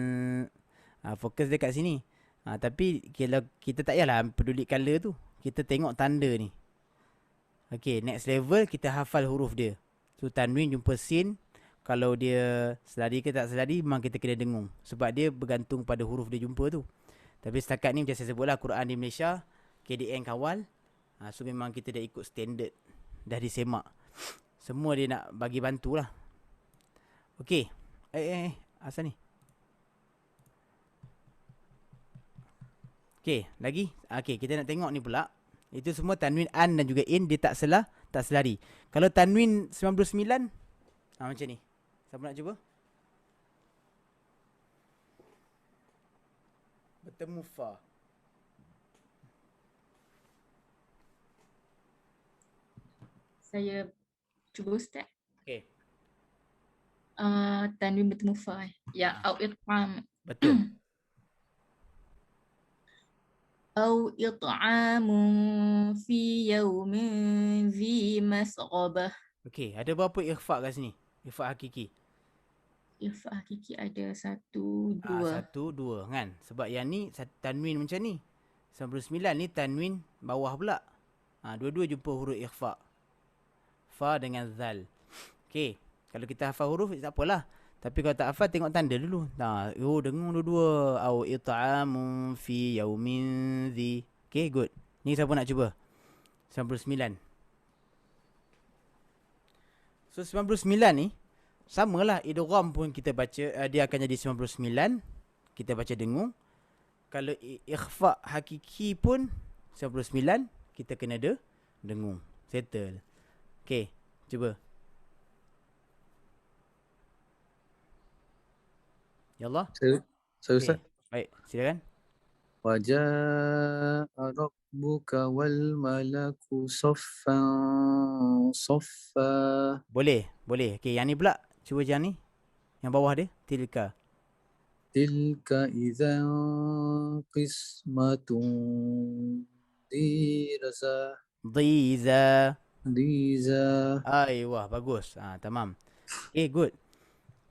Fokus dia kat sini. Tapi kalau kita tak payahlah peduli colour tu. Kita tengok tanda ni. Okay, next level kita hafal huruf dia. So tanwin jumpa sin. Kalau dia selari ke tak selari, memang kita kena dengung. Sebab dia bergantung pada huruf dia jumpa tu. Tapi setakat ni macam saya sebutlah, Quran di Malaysia, KDN kawal. So memang kita dah ikut standard. Dah disemak. Semua dia nak bagi bantulah. Okay. Asal ni? Okay, lagi. Okay, kita nak tengok ni pula. Itu semua tanwin an dan juga in, dia tak selari. Kalau tanwin 99, macam ni. Siapa nak cuba? Bertemu fa. Saya cuba Ustaz. Okay. Tanwin bertemu fa. Ya, au it'am. Betul. Au it'amun fi yawmin zi masghabah. Okey, ada berapa ikhfa kat sini? Ikhfa hakiki. Ikhfa hakiki ada 1, 2. 1, 2 kan? Sebab yang ni tanwin macam ni. 99 ni tanwin bawah pula. Dua-dua jumpa huruf ikhfa. Fa dengan zal. Okey, kalau kita hafal huruf tak apalah. Tapi kalau tak hafal, tengok tanda dulu. Dengung dua-dua. Au it'amun fi yaumin zi. Okay, good. Ni siapa nak cuba? 99. So, 99 ni, samalah idgham pun kita baca. Dia akan jadi 99. Kita baca dengung. Kalau ikhfa hakiki pun, 99. Kita kena dengung. Settle. Okay, cuba. Ya Allah. Saya Ustaz. Baik, silakan. Wajah rabbuka wal malaku saffan saffa. Boleh. Okey, yang ni pula. Cuba yang ni. Yang bawah dia. Tilka idzan qismatun diza. Wah, bagus. Tamam. Okay, good.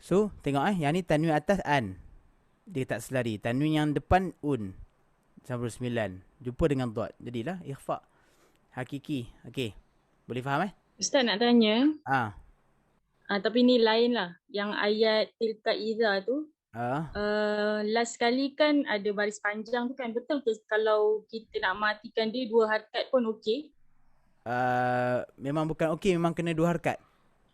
So, tengok yang ni tanwin atas an. Dia tak selari. Tanwin yang depan un. 99. Jumpa dengan dot. Jadilah ikhfa hakiki. Okey. Boleh faham Ustaz nak tanya. Tapi ni lain lah. Yang ayat tilka iza tu. Last kali kan ada baris panjang tu kan. Betul ke kalau kita nak matikan dia 2 harakat pun okey? Memang bukan okey. Memang kena 2 harakat.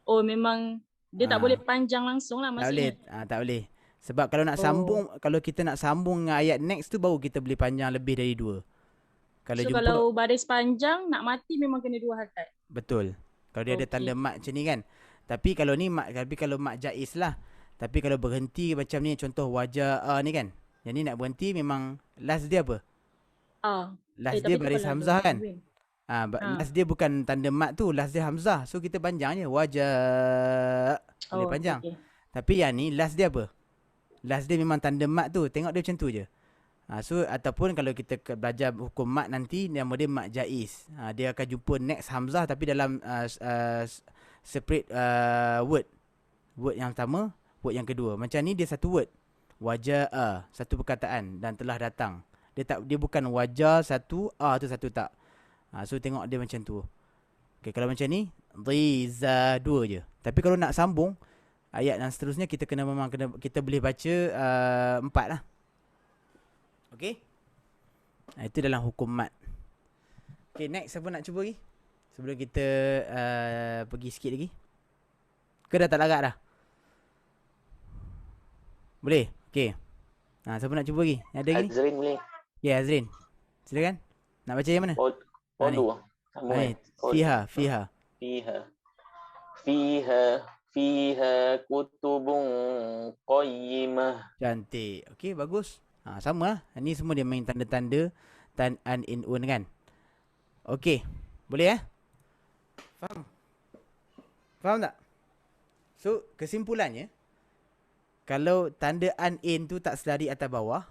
Oh memang. Dia tak boleh panjang langsung lah maksudnya. Tak boleh. Sebab kalau nak sambung, kalau kita nak sambung dengan ayat next tu baru kita boleh panjang lebih dari 2. Kalau baris panjang nak mati memang kena 2 harakat. Betul. Kalau dia ada tanda mat macam ni kan. Tapi kalau ni kalau mat jaiz lah. Tapi kalau berhenti macam ni, contoh wajah ni kan. Yang ni nak berhenti memang last dia apa? Last dia baris hamzah kan. Last dia bukan tanda mat tu, last dia hamzah. So kita panjang je. Wajah. Boleh panjang. Tapi yang ni last dia apa? Last dia memang tanda mat tu. Tengok dia macam tu je. So ataupun kalau kita belajar hukum mat nanti, nama dia mat jaiz. Dia akan jumpa next hamzah tapi dalam separate word. Word yang pertama, word yang kedua. Macam ni dia satu word. Waja'a, satu perkataan dan telah datang. Dia bukan wajah satu, tu satu tak. So tengok dia macam tu. Okay, kalau macam ni dhiza, dua je. Tapi kalau nak sambung ayat dan seterusnya, kita kita boleh baca 4 lah. Okay, itu dalam hukum mat. Okay, next siapa nak cuba lagi? Sebelum kita pergi sikit lagi. Ke dah tak larat dah? Boleh? Okay. Siapa nak cuba lagi? Ada lagi? Azrin boleh. Ya, Azrin. Silakan. Nak baca yang mana? Dua. Fiha kutubun qayyimah. Cantik. Okey, bagus. Sama lah. Ini semua dia main tanda-tanda tan, an, in, un kan. Okey. Boleh Faham? Faham tak? So, kesimpulannya, kalau tanda an, in tu tak selari atas bawah,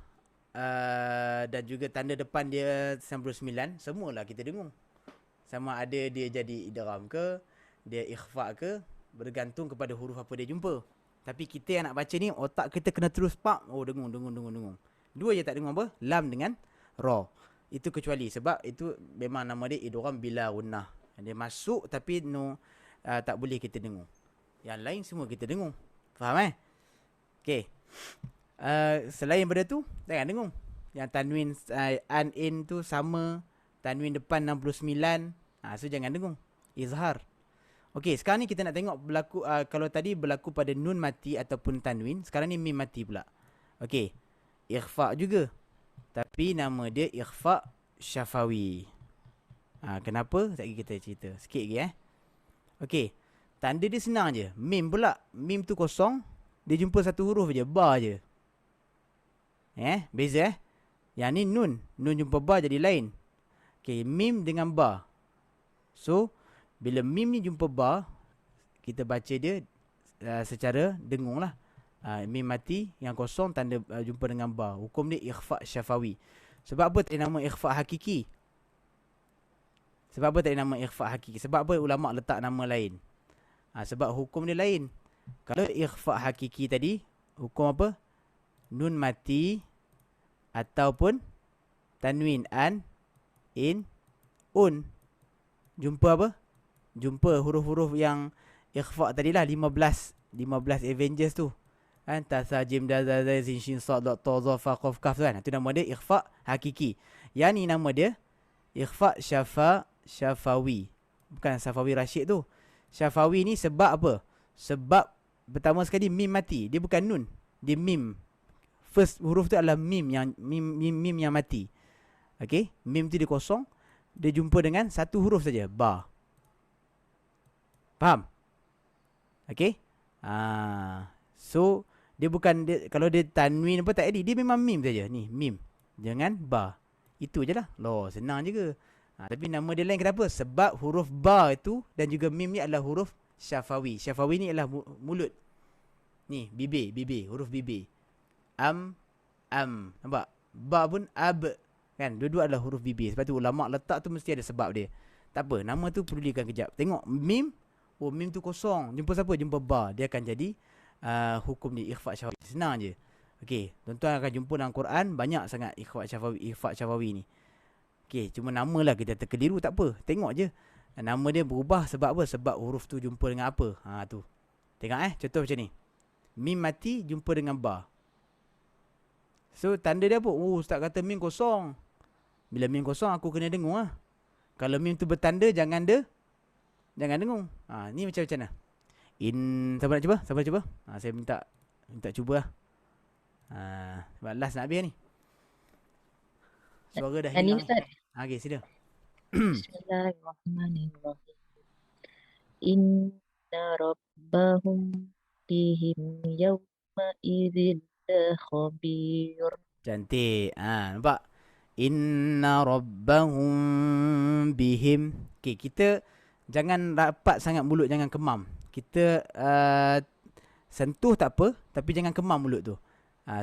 dan juga tanda depan dia 99, semualah kita dengung. Sama ada dia jadi idgham ke, dia ikhfa ke, bergantung kepada huruf apa dia jumpa. Tapi kita yang nak baca ni, otak kita kena terus pak, dengung. Dua je tak dengung apa? Lam dengan ra. Itu kecuali sebab itu memang nama dia idgham bila gunnah. Dia masuk tapi tak boleh kita dengung. Yang lain semua kita dengung. Faham Okey. Selain daripada tu, jangan dengung. Yang tanwin an, in tu sama, tanwin depan 69. So jangan dengung. Izhar. Okey, sekarang ni kita nak tengok berlaku kalau tadi berlaku pada nun mati ataupun tanwin, sekarang ni mim mati pula. Okey. Ikhfa juga. Tapi nama dia ikhfa syafawi. Kenapa? Sekejap kita cerita. Sikit lagi Okey. Tanda dia senang je. Mim pula. Mim tu kosong. Dia jumpa satu huruf je. Ba je. Beza Yang ni nun. Nun jumpa ba jadi lain. Okey. Mim dengan ba. So, bila mim ni jumpa ba, kita baca dia secara dengung lah. Mim mati yang kosong tanda jumpa dengan ba. Hukum dia ikhfa syafawi. Sebab apa tak ada nama ikhfa hakiki? Sebab apa tak ada nama ikhfa hakiki? Sebab apa ulama letak nama lain? Sebab hukum dia lain. Kalau ikhfa hakiki tadi, hukum apa? Nun mati ataupun tanwin an, in, un. Jumpa apa? Jumpa huruf-huruf yang ikhfa tadilah 15 Avengers tu. Tasajim dazazai zin shin sad dot ta za fa qaf kaf kan. Itu nama dia ikhfa hakiki. Yang ni nama dia ikhfa syafawi. Bukan Safawi Rashid tu. Syafawi ni sebab apa? Sebab pertama sekali mim mati. Dia bukan nun. Dia mim. First huruf tu adalah mim yang mati. Okey, mim tu dia kosong. Dia jumpa dengan satu huruf saja, ba. Faham? Okey? So dia bukan kalau dia tanwin apa tak ada, dia memang mim saja. Ni mim. Jangan ba. Itu je lah. Loh, senang je ke? Tapi nama dia lain kenapa? Sebab huruf ba itu dan juga mim ni adalah huruf syafawi. Syafawi ni adalah mulut. Ni bibir, huruf bibir. Am. Nampak? Ba pun ab. Kan? Dua-dua adalah huruf bibir. Sebab tu ulama letak tu mesti ada sebab dia. Tak apa, nama tu pedulikan kejap. Tengok mim. Mim tu kosong. Jumpa siapa? Jumpa ba. Dia akan jadi hukum ni ikhfa syafawi. Senang je. Okey, tuan-tuan akan jumpa dalam Quran banyak sangat ikhfa syafawi ni. Okey, cuma nama lah kita terkeliru, tak apa. Tengok je. Nama dia berubah sebab apa? Sebab huruf tu jumpa dengan apa? Tu. Tengok contoh macam ni. Mim mati jumpa dengan ba. So tanda dia apa? Ustaz kata mim kosong. Bila mim kosong aku kena dengung lah. Kalau mim tu bertanda jangan dengung. Ni macam mana? Siapa nak cuba? Saya minta cuba lah. Sebab last nak habis ni. Suara dah hilang. Okey, sila. Bismillahirrahmanirrahim. Inna rabbahum bihim yawma idzin khabir. Cantik. Nampak? Inna rabbahum bihim. Okey, kita jangan rapat sangat mulut, jangan kemam. Kita Sentuh tak apa, tapi jangan kemam mulut tu.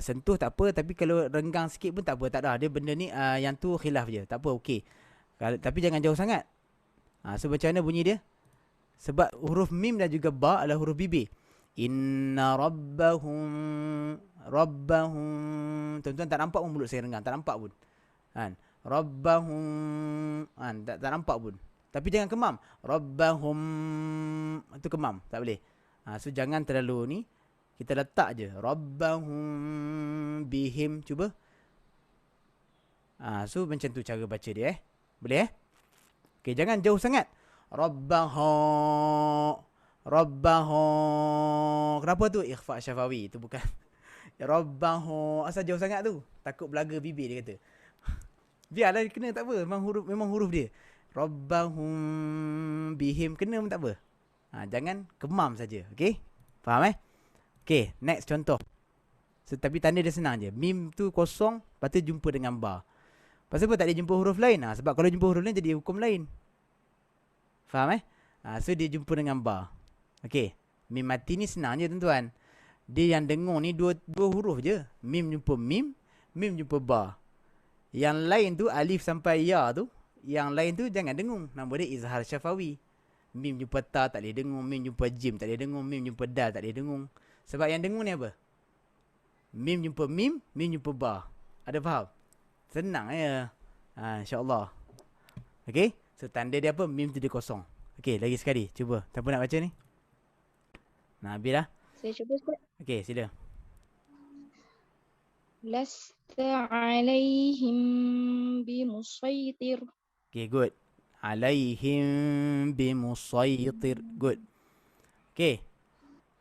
Sentuh tak apa, tapi kalau renggang sikit pun tak apa. Tak ada. Dia benda ni yang tu khilaf je. Tak apa, okey. Tapi jangan jauh sangat. So macam mana bunyi dia? Sebab huruf mim dan juga ba adalah huruf bibir. Inna rabbahum. Tuan-tuan tak nampak pun mulut saya renggang. Tak nampak pun. Kan? Rabbahum. Tak nampak pun. Tapi jangan kemam. Rabbahum. Itu kemam. Tak boleh. So jangan terlalu ni. Kita letak je. Rabbahum bihim. Cuba. So macam tu cara baca dia. Boleh Okay, jangan jauh sangat. Rabbaha. Kenapa tu? Ikhfa syafawi. Itu bukan. Rabbaha. Asal jauh sangat tu? Takut belaga bibir dia kata. Biarlah kena tak apa. Memang huruf dia. Rabbahum bihim. Kena pun tak apa. Jangan kemam saja. Okay? Faham Okay, next contoh. Tapi tanda dia senang je. Mim tu kosong. Lepas tu jumpa dengan ba. Pasal apa tak dia jumpa huruf lain? Sebab kalau jumpa huruf lain jadi hukum lain. Faham So dia jumpa dengan ba. Okay. Mim mati ni senang je tuan-tuan. Dia yang dengung ni dua huruf je. Mim jumpa mim. Mim jumpa ba. Yang lain tu alif sampai ya tu. Yang lain tu jangan dengung. Nama dia izhar syafawi. Mim jumpa ta tak boleh dengung. Mim jumpa jim tak boleh dengung. Mim jumpa dal tak boleh dengung. Sebab yang dengung ni apa? Mim jumpa mim. Mim jumpa ba. Ada faham? Senang ya. InsyaAllah. Okay. So tanda dia apa? Mim tu dia kosong. Okay, lagi sekali. Cuba. Siapa nak baca ni? Habis dah. Saya cuba Ustaz. Okay, sila. Lasta alaihim bimusaitir. Okay, good. Alaihim bimusaitir. Good. Okay.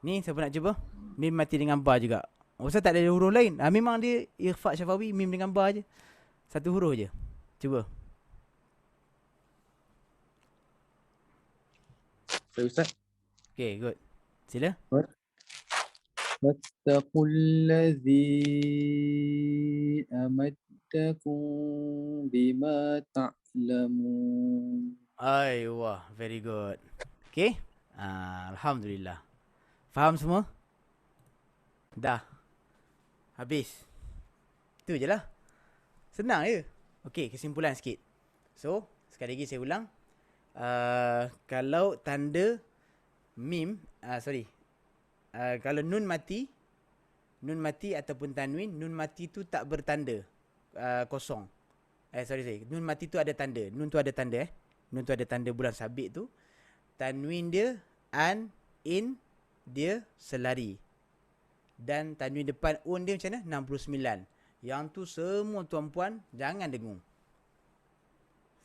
Ni siapa nak cuba? Mim mati dengan ba juga. Ustaz tak ada huruf lain. Memang dia ikhfa syafawi, mim dengan ba je. Satu huruf je. Cuba. Ustaz. Okay, good. Sila. Wattaqullazi amaddakum bima ta'lamun. Wah, very good. Okay. Alhamdulillah. Faham semua? Dah. Habis. Itu je lah. Senang je. Okay, kesimpulan sikit. So, sekali lagi saya ulang. Kalau tanda mim, kalau nun mati ataupun tanwin, nun mati tu tak bertanda kosong. Nun mati tu ada tanda. Nun tu ada tanda Nun tu ada tanda bulan sabit tu. Tanwin dia an, in dia selari. Dan tanwin depan un dia macam mana? 69. Yang tu semua tuan-puan jangan dengung.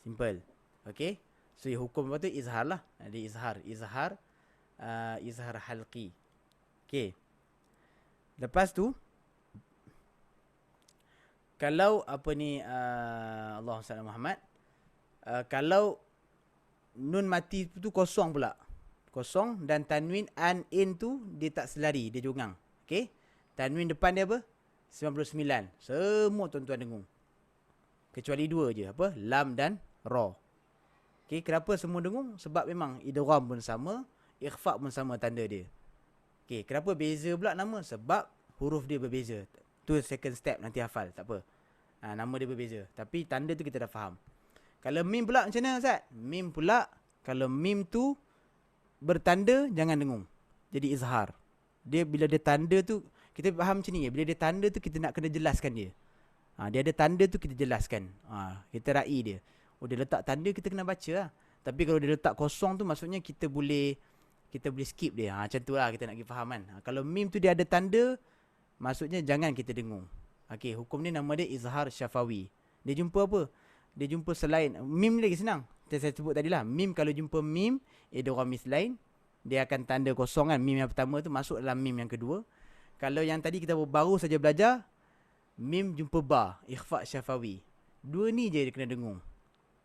Simple. Okay. So hukum apa tu? Izhar lah. Dia izhar halqi. Okay. Lepas tu kalau apa ni Allahumma salli Muhammad, kalau nun mati tu kosong pula. Kosong dan tanwin an, in tu dia tak selari, dia jongang. Okay. Tanwin depan dia apa? 99. Semua tuan-tuan dengung. Kecuali dua je. Apa? Lam dan ra. Okay. Kenapa semua dengung? Sebab memang idgham pun sama, ikhfa pun sama tanda dia. Okay. Kenapa beza pula nama? Sebab huruf dia berbeza. Tu second step, nanti hafal. Tak apa. Nama dia berbeza. Tapi tanda tu kita dah faham. Kalau mim pula macam mana Ustaz? Mim pula, kalau mim tu bertanda, jangan dengung. Jadi izhar. Dia bila dia tanda tu, kita faham macam ni. Bila dia tanda tu, kita nak kena jelaskan dia. Dia ada tanda tu, kita jelaskan. Kita ra'i dia. Dia letak tanda, kita kena baca lah. Tapi kalau dia letak kosong tu, maksudnya kita boleh skip dia. Macam tu lah kita nak pergi faham kan. Kalau mim tu dia ada tanda, maksudnya jangan kita dengung. Okay, hukum ni nama dia izhar syafawi. Dia jumpa apa? Dia jumpa selain. Mim ni lagi senang. Saya sebut tadi lah. Mim kalau jumpa mim, idgham mislain, dia akan tanda kosong kan. Mim yang pertama tu masuk dalam mim yang kedua. Kalau yang tadi kita baru saja belajar, mim jumpa ba, ikhfa syafawi. Dua ni je dia kena dengung.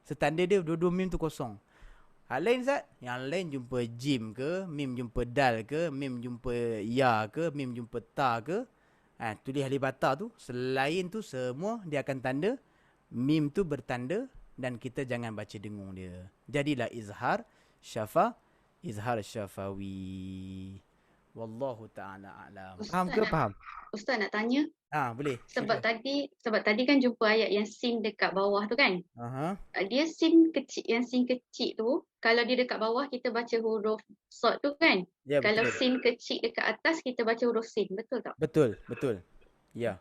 Setanda dia dua-dua mim tu kosong. Hal lain Ustaz? Yang lain jumpa jim ke, mim jumpa dal ke, mim jumpa ya ke, mim jumpa ta ke. Tulis alif bata tu, selain tu semua dia akan tanda mim tu bertanda dan kita jangan baca dengung dia. Jadilah izhar syafawi. Wallahu ta'ala a'lam. Faham ke? Faham? Ustaz nak tanya. Boleh. Sebab tadi kan jumpa ayat yang sin dekat bawah tu kan. Dia sin kecil, yang sin kecil tu kalau dia dekat bawah kita baca huruf sod tu kan. Ya, kalau betul. sin kecil dekat atas kita baca huruf sin, betul tak? Betul. Ya.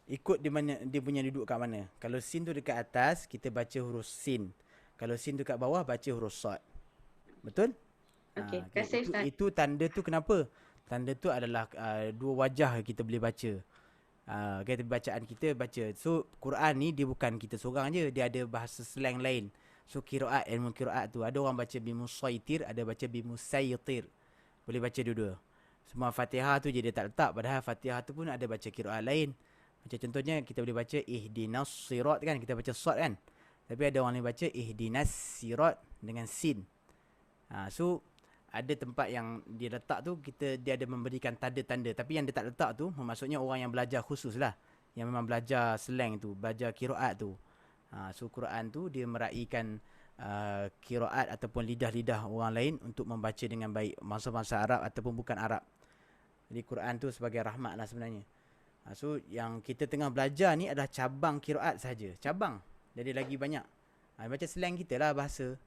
Ikut dia punya duduk kat mana. Kalau sin tu dekat atas kita baca huruf sin. Kalau sin tu kat bawah baca huruf sod. Betul? Okey, terima kasih Ustaz. Itu tanda tu kenapa? Tanda tu adalah dua wajah kita boleh baca. Kata bacaan kita baca. So Quran ni dia bukan kita seorang je, dia ada bahasa slang lain. So qiraat, ilmu qiraat tu ada orang baca bimusaitir, ada baca bimusaytir. Boleh baca dua-dua. Semua Fatihah tu je dia tak letak, padahal Fatihah tu pun ada baca qiraat lain. Macam contohnya kita boleh baca ihdinas sirat kan, kita baca sad kan. Tapi ada orang lain baca ihdinas sirat dengan sin. So ada tempat yang dia letak tu dia ada memberikan tanda-tanda, tapi yang dia tak letak tu maksudnya orang yang belajar khusus lah, yang memang belajar slang tu, belajar qiraat tu. So Quran tu dia meraihkan qiraat ataupun lidah-lidah orang lain untuk membaca dengan baik, bangsa-bangsa Arab ataupun bukan Arab. Jadi Quran tu sebagai rahmat lah sebenarnya. So yang kita tengah belajar ni adalah cabang qiraat saja, cabang. Jadi lagi banyak. Baca slang kita lah bahasa.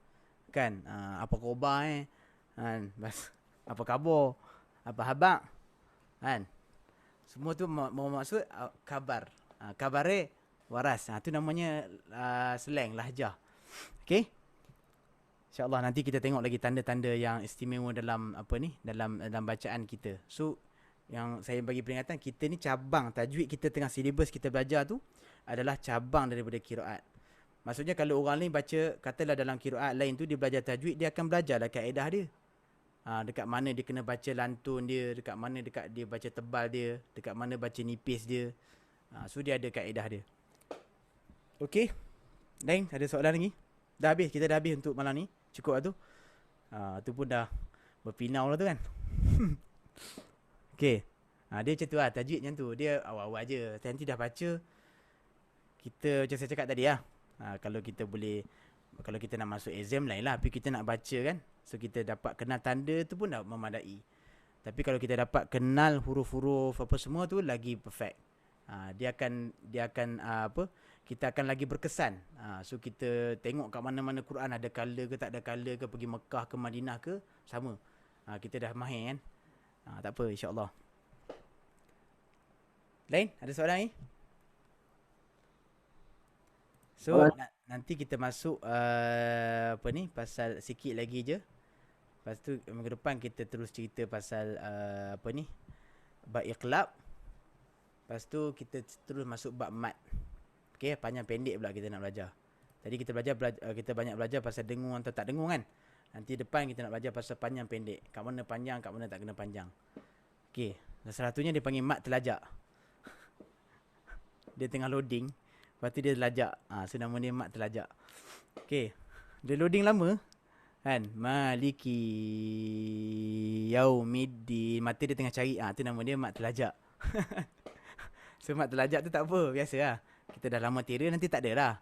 Kan? Apa khabar kan? Apa khabar? Apa habak? Kan? Semua tu maksud kabar. Kabare waras. Tu namanya slang, lahjah. Okey? InsyaAllah nanti kita tengok lagi tanda-tanda yang istimewa dalam dalam bacaan kita. So yang saya bagi peringatan, kita ni cabang tajwid kita tengah silibus kita belajar tu adalah cabang daripada qiraat. Maksudnya kalau orang lain baca, katalah dalam qiraat lain tu dia belajar tajwid, dia akan belajarlah kaedah dia. Dekat mana dia kena baca lantun dia, dekat mana dekat dia baca tebal dia, dekat mana baca nipis dia. So dia ada kaedah dia. Okey. Lain ada soalan lagi? Dah habis, kita dah habis untuk malam ni. Cukup lah tu. Tu pun dah berpinau lah tu kan. Okey. Dia macam tu lah, tajwid macam tu. Dia awal-awal je. Nanti dah baca, kita macam saya cakap tadi lah. Kalau kita boleh, kalau kita nak masuk exam lain lah, tapi kita nak baca kan, so kita dapat kenal tanda tu pun dah memadai. Tapi kalau kita dapat kenal huruf-huruf apa semua tu lagi perfect. Dia akan kita akan lagi berkesan. So kita tengok kat mana-mana Quran ada color ke tak ada color ke, pergi Mekah ke Madinah ke sama. Kita dah mahir kan. Tak apa, insya-Allah. Lain ada soalan ni? So nanti kita masuk pasal sikit lagi je. Lepas tu minggu depan kita terus cerita pasal bab iqlab. Lepas tu kita terus masuk bab mat. Okey, panjang pendek pula kita nak belajar. Tadi kita kita banyak belajar pasal dengung atau tak dengung kan. Nanti depan kita nak belajar pasal panjang pendek. Kat mana panjang, kat mana tak kena panjang. Okey, salah satunya dia panggil mat telajak. Dia tengah loading. Lepas tu dia telajak. So nama dia mat telajak. Okay. Dia loading lama. Kan. Maliki Yaumiddin. Mata dia tengah cari. Tu nama dia mat telajak. So mat telajak tu tak apa. Biasa lah. Kita dah lama tira nanti tak ada lah.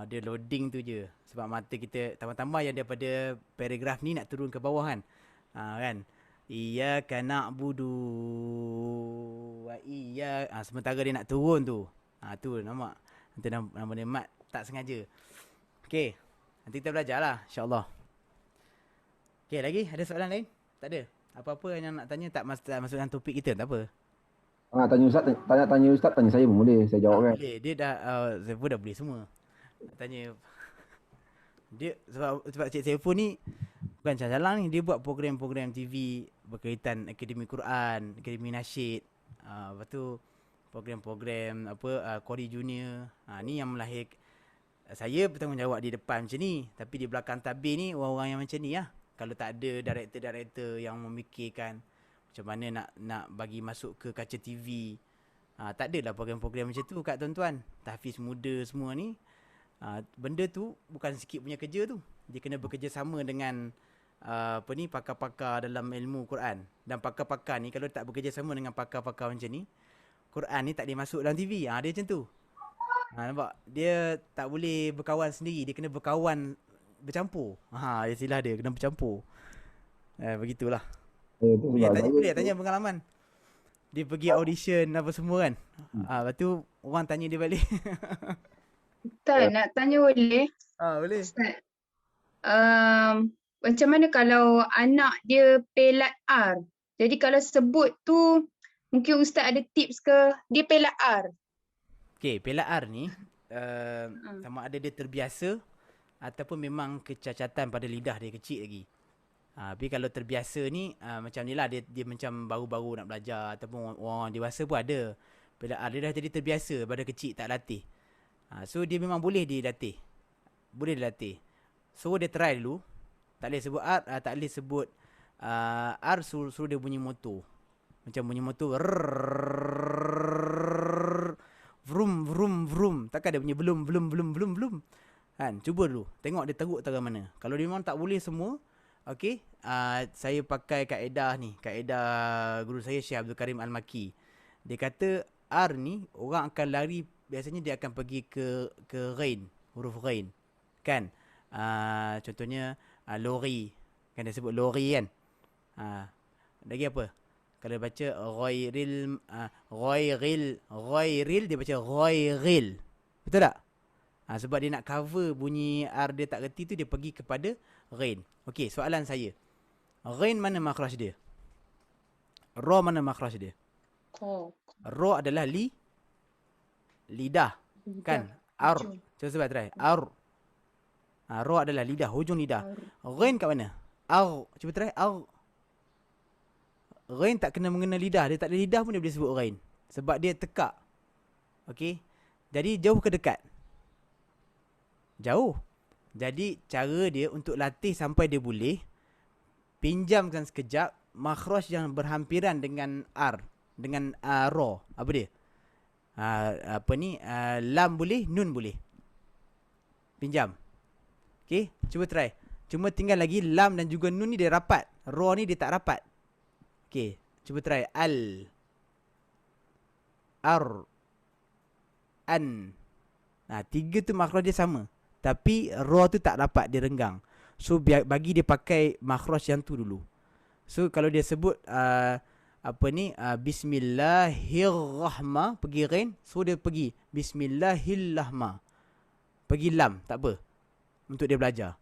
Dia loading tu je. Sebab mata kita tambah-tambah yang daripada paragraf ni nak turun ke bawah kan. Kan. Iyyaka na'budu wa iyyaka. Sementara dia nak turun tu. Tu nampak. Nanti nama dia mat tak sengaja. Okey. Nanti kita belajar lah, insya-Allah. Okey, lagi ada soalan lain? Tak ada. Apa-apa yang nak tanya tak masuk dalam topik kita, tak apa. Tanya Ustaz, tanya Ustaz, tanya saya pun boleh, saya jawab kan. Boleh. Dia dah saya pun dah boleh semua. Tanya dia sebab Cik Saiful ni bukan calang ni, dia buat program-program TV berkaitan Akademi Quran, Akademi Nasyid. Lepas tu program-program Qori Junior. Ni yang melahirkan saya bertanggungjawab di depan macam ni, tapi di belakang tabir ni orang-orang yang macam ni lah. Kalau tak ada director-director yang memikirkan macam mana nak bagi masuk ke kaca TV, tak adalah program-program macam tu kat tuan-tuan. Tahfiz muda semua ni, benda tu bukan sikit punya kerja tu. Dia kena bekerjasama dengan pakar-pakar dalam ilmu Quran. Dan pakar-pakar ni kalau tak bekerjasama dengan pakar-pakar macam ni, Quran ni tak boleh masuk dalam TV. Dia macam tu. Nampak? Dia tak boleh berkawan sendiri. Dia kena berkawan bercampur. Istilah dia kena bercampur. Begitulah. Itu sebab saya Boleh tu. tanya pengalaman. Dia pergi audition apa semua kan. Lepas tu orang tanya dia balik. Ustaz, nak tanya boleh? Boleh. Ustaz, macam mana kalau anak dia pelat R? Jadi kalau sebut tu, mungkin Ustaz ada tips ke dia pelat R? Okey, pelat R ni sama ada dia terbiasa ataupun memang kecacatan pada lidah dia kecil lagi. Tapi kalau terbiasa ni macam ni lah, dia macam baru-baru nak belajar ataupun orang dewasa pun ada. Pelat R dia dah jadi terbiasa pada kecil tak latih. So dia memang boleh dilatih. Boleh dilatih. So dia try dulu. Tak boleh sebut R, tak boleh sebut R, suruh dia bunyi motor. Macam bunyi motor. Vroom vroom vroom. Takkan dia bunyi belum. Kan, cuba dulu. Tengok dia teruk tak mana. Kalau dia memang tak boleh semua, okey, saya pakai kaedah ni, kaedah guru saya Syekh Abdul Karim Al-Maki. Dia kata R ni orang akan lari, biasanya dia akan pergi ke ghain, huruf ghain. Kan? Contohnya lori. Kan dia sebut lori kan? Lagi apa? Kalau baca ghairil dia baca ghairil. Betul tak? Sebab dia nak cover bunyi R dia tak reti tu, dia pergi kepada ghain. Okey, soalan saya. Ghain mana makhraj dia? Ra mana makhraj dia? Ra adalah lidah. Kan? Ar. Cuba sebut try. Ar. Ra adalah lidah, hujung lidah. Ghain kat mana? Ar. Cuba try. Ar. Ghain tak kena mengena lidah. Dia tak ada lidah pun dia boleh sebut ghain. Sebab dia tekak. Okey. Jadi jauh ke dekat? Jauh. Jadi cara dia untuk latih sampai dia boleh, pinjamkan sekejap makhraj yang berhampiran dengan R, dengan ra. Apa dia? Lam boleh, nun boleh. Pinjam. Okey, cuba try. Cuma tinggal lagi lam dan juga nun ni dia rapat. Ra ni dia tak rapat. Okey, cuba try. Al, ar, an. Tiga tu makhraj dia sama. Tapi ra tu tak dapat, dia renggang. So bagi dia pakai makhraj yang tu dulu. So kalau dia sebut bismillahirrahman, pergi ghain, so dia pergi bismillahirrahman. Pergi lam, tak apa. Untuk dia belajar.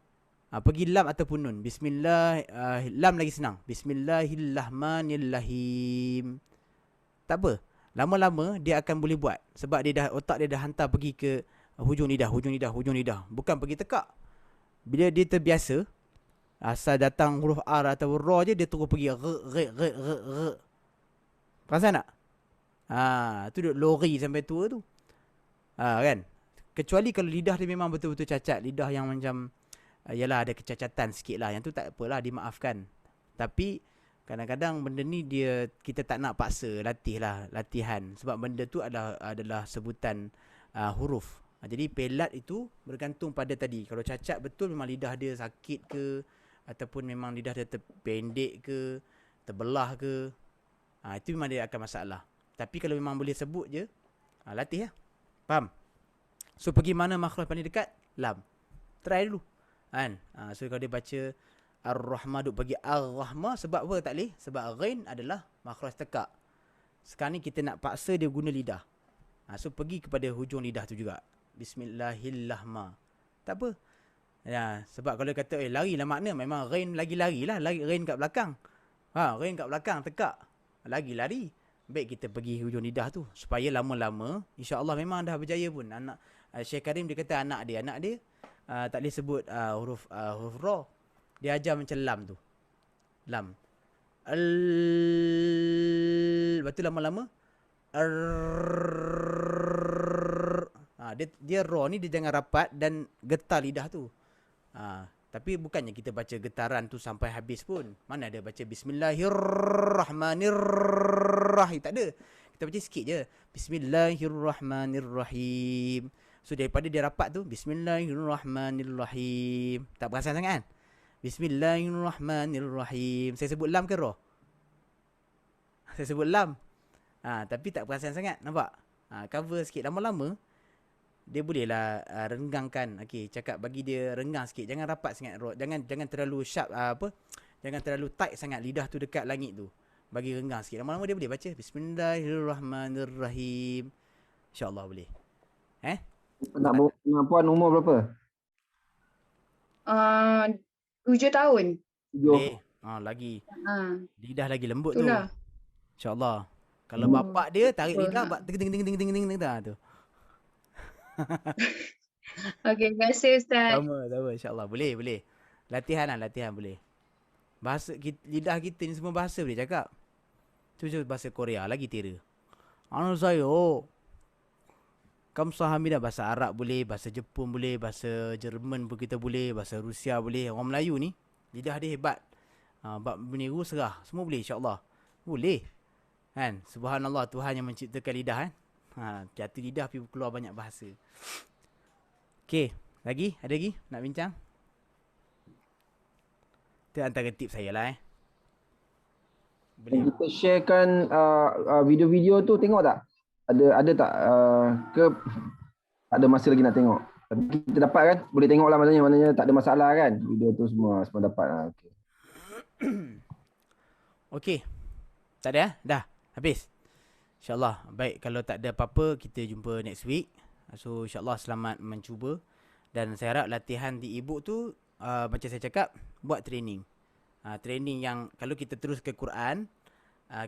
Pergi lam ataupun nun. Lam lagi senang. Bismillahirrahmanirrahim. Tak apa. Lama-lama dia akan boleh buat. Sebab otak dia dah hantar pergi ke hujung lidah. Bukan pergi tekak. Bila dia terbiasa, asal datang huruf R atau Ra je, dia terus pergi r. Perasan tak? Tu duduk lori sampai tua tu. Kan? Kecuali kalau lidah dia memang betul-betul cacat. Lidah yang macam, yalah ada kecacatan sikit lah. Yang tu tak apalah, dimaafkan. Tapi kadang-kadang benda ni kita tak nak paksa latihan. Sebab benda tu adalah sebutan huruf. Jadi pelat itu bergantung pada tadi. Kalau cacat betul memang lidah dia sakit ke, ataupun memang lidah dia terpendek ke, terbelah ke, itu memang dia akan masalah. Tapi kalau memang boleh sebut je, latih lah. Faham? So pergi mana makhraj paling dekat? Lam. Try dulu. Kan? So kalau dia baca Ar-Rahman, duk pergi Ar-Rahman, sebab apa tak boleh? Sebab ghain adalah makhraj tekak. Sekarang ni kita nak paksa dia guna lidah. So pergi kepada hujung lidah tu juga. Bismillahirrahman. Tak apa. Ya, sebab kalau kata lari lah makna, memang ghain lagi lari lah. Ghain kat belakang. Ghain kat belakang tekak. Lagi lari. Baik kita pergi hujung lidah tu. Supaya lama-lama, insya-Allah memang dah berjaya pun. Anak Syekh Karim dia kata anak dia tak boleh sebut huruf ra. Dia ajar macam lam tu. Lam. Lepas tu lama-lama dia ra ni dia jangan rapat dan getar lidah tu. Tapi bukannya kita baca getaran tu sampai habis pun. Mana ada baca bismillahirrahmanirrahim. Tak ada. Kita baca sikit je. Bismillahirrahmanirrahim. So daripada dia rapat tu, bismillahirrahmanirrahim. Tak perasan sangat kan? Bismillahirrahmanirrahim. Saya sebut lam ke ra? Saya sebut lam. Tapi tak perasan sangat. Nampak? Cover sikit. Lama-lama dia bolehlah renggangkan. Okey, cakap bagi dia renggang sikit. Jangan rapat sangat. Jangan terlalu sharp Jangan terlalu tight sangat lidah tu dekat langit tu. Bagi renggang sikit. Lama-lama dia boleh baca. Bismillahirrahmanirrahim. InsyaAllah boleh. Nak puan umur berapa? 7 tahun. Boleh. Lagi. Lidah lagi lembut tu. InsyaAllah. Kalau bapak dia tarik lidah, ting tu. Okey, terima kasih Ustaz. Sama, insyaAllah. Boleh. Latihan boleh. Bahasa lidah kita ni semua bahasa boleh cakap. Tu bahasa Korea lagi tira. Sayo. Kamsahamnida bahasa Arab boleh, bahasa Jepun boleh, bahasa Jerman pun kita boleh, bahasa Rusia boleh. Orang Melayu ni lidah dia hebat. Bab meniru serah, semua boleh insya-Allah. Boleh. Kan? Subhanallah, Tuhan yang menciptakan lidah kan. Jatuh lidah tapi keluar banyak bahasa. Okey, lagi? Ada lagi nak bincang? Itu antara tips saya lah Boleh. Kita sharekan video-video tu, tengok tak? Ada tak ke tak ada masa lagi nak tengok? Tapi kita dapat kan? Boleh tengok lah maknanya tak ada masalah kan? Video tu semua dapat lah. Okay. Okey. Tak ada dah habis. InsyaAllah. Baik, kalau tak ada apa-apa kita jumpa next week. So insyaAllah selamat mencuba. Dan saya harap latihan di e-book tu macam saya cakap, buat training. Training yang kalau kita terus ke Quran,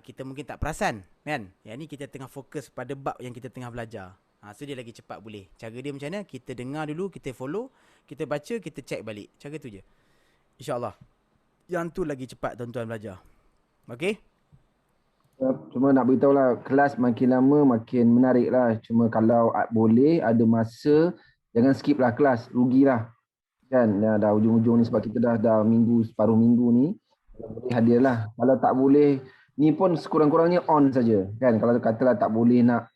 kita mungkin tak perasan kan. Yang ni kita tengah fokus pada bab yang kita tengah belajar. So dia lagi cepat boleh. Cara dia macam mana? Kita dengar dulu, kita follow, kita baca, kita check balik. Cara tu je. InsyaAllah. Yang tu lagi cepat tuan-tuan belajar. Okey? Cuma nak beritahu lah, kelas makin lama makin menarik lah. Cuma kalau boleh ada masa, jangan skip lah kelas, rugilah. Kan, dah ujung-ujung ni sebab kita dah separuh minggu ni. Kalau boleh hadirlah. Kalau tak boleh, ni pun sekurang-kurangnya on saja. Kan, kalau katalah tak boleh nak.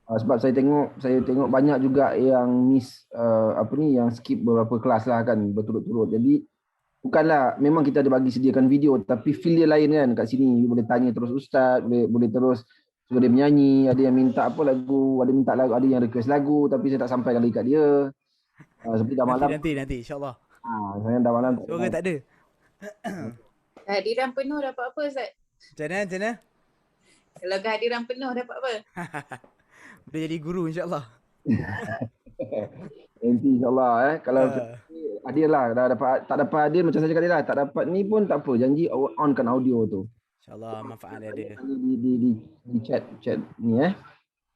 Sebab saya tengok banyak juga yang miss, yang skip beberapa kelas lah kan, berturut-turut. Jadi, bukanlah memang kita ada bagi sediakan video, tapi feel dia lain kan kat sini. Boleh tanya terus ustaz, boleh terus suruh dia menyanyi, ada yang minta apa lagu, ada yang request lagu tapi saya tak sampaikan lagi kat dia. Seperti dah malam. Nanti insya-Allah. Saya dah malam. Suara tak ada. Kehadiran penuh dapat apa Ustaz? Macam mana? Kalau kehadiran penuh dapat apa? Boleh jadi guru insya-Allah. Nanti insya-Allah kalau hadir lah, tak dapat hadir macam saya cakap tadi lah, tak dapat ni pun tak apa, janji onkan audio tu. InsyaAllah manfaat dia ada. Di chat ni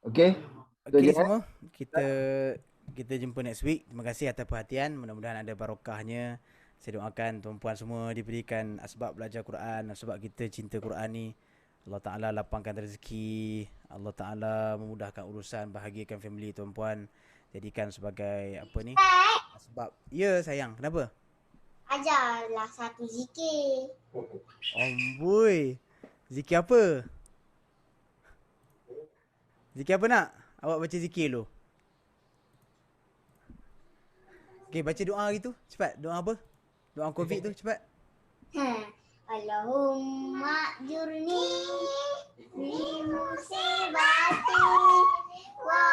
Okey. Okey semua. Kita jumpa next week. Terima kasih atas perhatian. Mudah-mudahan ada barokahnya. Saya doakan tuan-puan semua diberikan asbab belajar Quran, sebab kita cinta Quran ni. Allah Ta'ala lapangkan rezeki. Allah Ta'ala memudahkan urusan, bahagiakan family tuan-puan. Jadikan sebagai apa ni? Sebab ya sayang, kenapa? Ajarlah satu zikir. Amboi. Zikir apa? Zikir apa nak? Awak baca zikir dulu. Okey, baca doa gitu. Cepat. Doa apa? Doa COVID tu cepat. Allahumma jurni fi musibati wa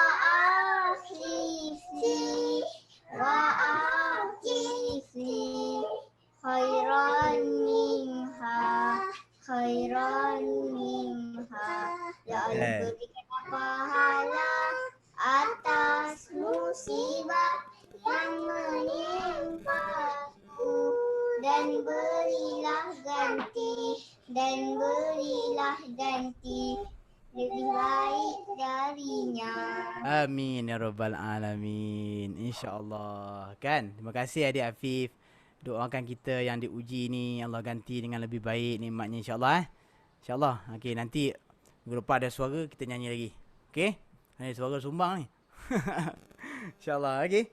akhlifi wa akhlifi khairan minha. Ya Allah, berikan pahala atas musibah yang menimpaku, dan berilah ganti lebih baik darinya. Amin ya rabbal alamin. InsyaAllah. Kan? Terima kasih adik Afif. Doakan kita yang diuji ni, Allah ganti dengan lebih baik nikmatnya insyaAllah. InsyaAllah. Okey, nanti minggu depan ada suara, kita nyanyi lagi. Okey? Ada suara sumbang ni. InsyaAllah. Okey?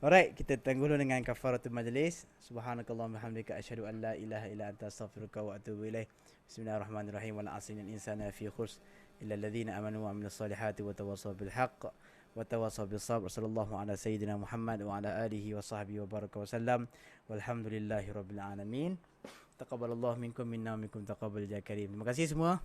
Alright, kita tunggu dulu dengan kafaratul majlis. Subhanakallahumma hamdika asyhadu an la ilaha illa anta astaghfiruka wa atubu ilaik. Bismillahirrahmanirrahim. Wal 'asri innal insana fi khusr illa alladhina amanu wa 'amilus solihati wa tawassaw bil haqq wa tawassaw bis sabr. Sallallahu ala sayyidina Muhammad wa ala alihi wa sahbihi wa baraka wa sallam. Walhamdulillahi rabbil alamin. Taqabbalallahu minkum minna wa minkum taqabbal ya karim. Terima kasih semua.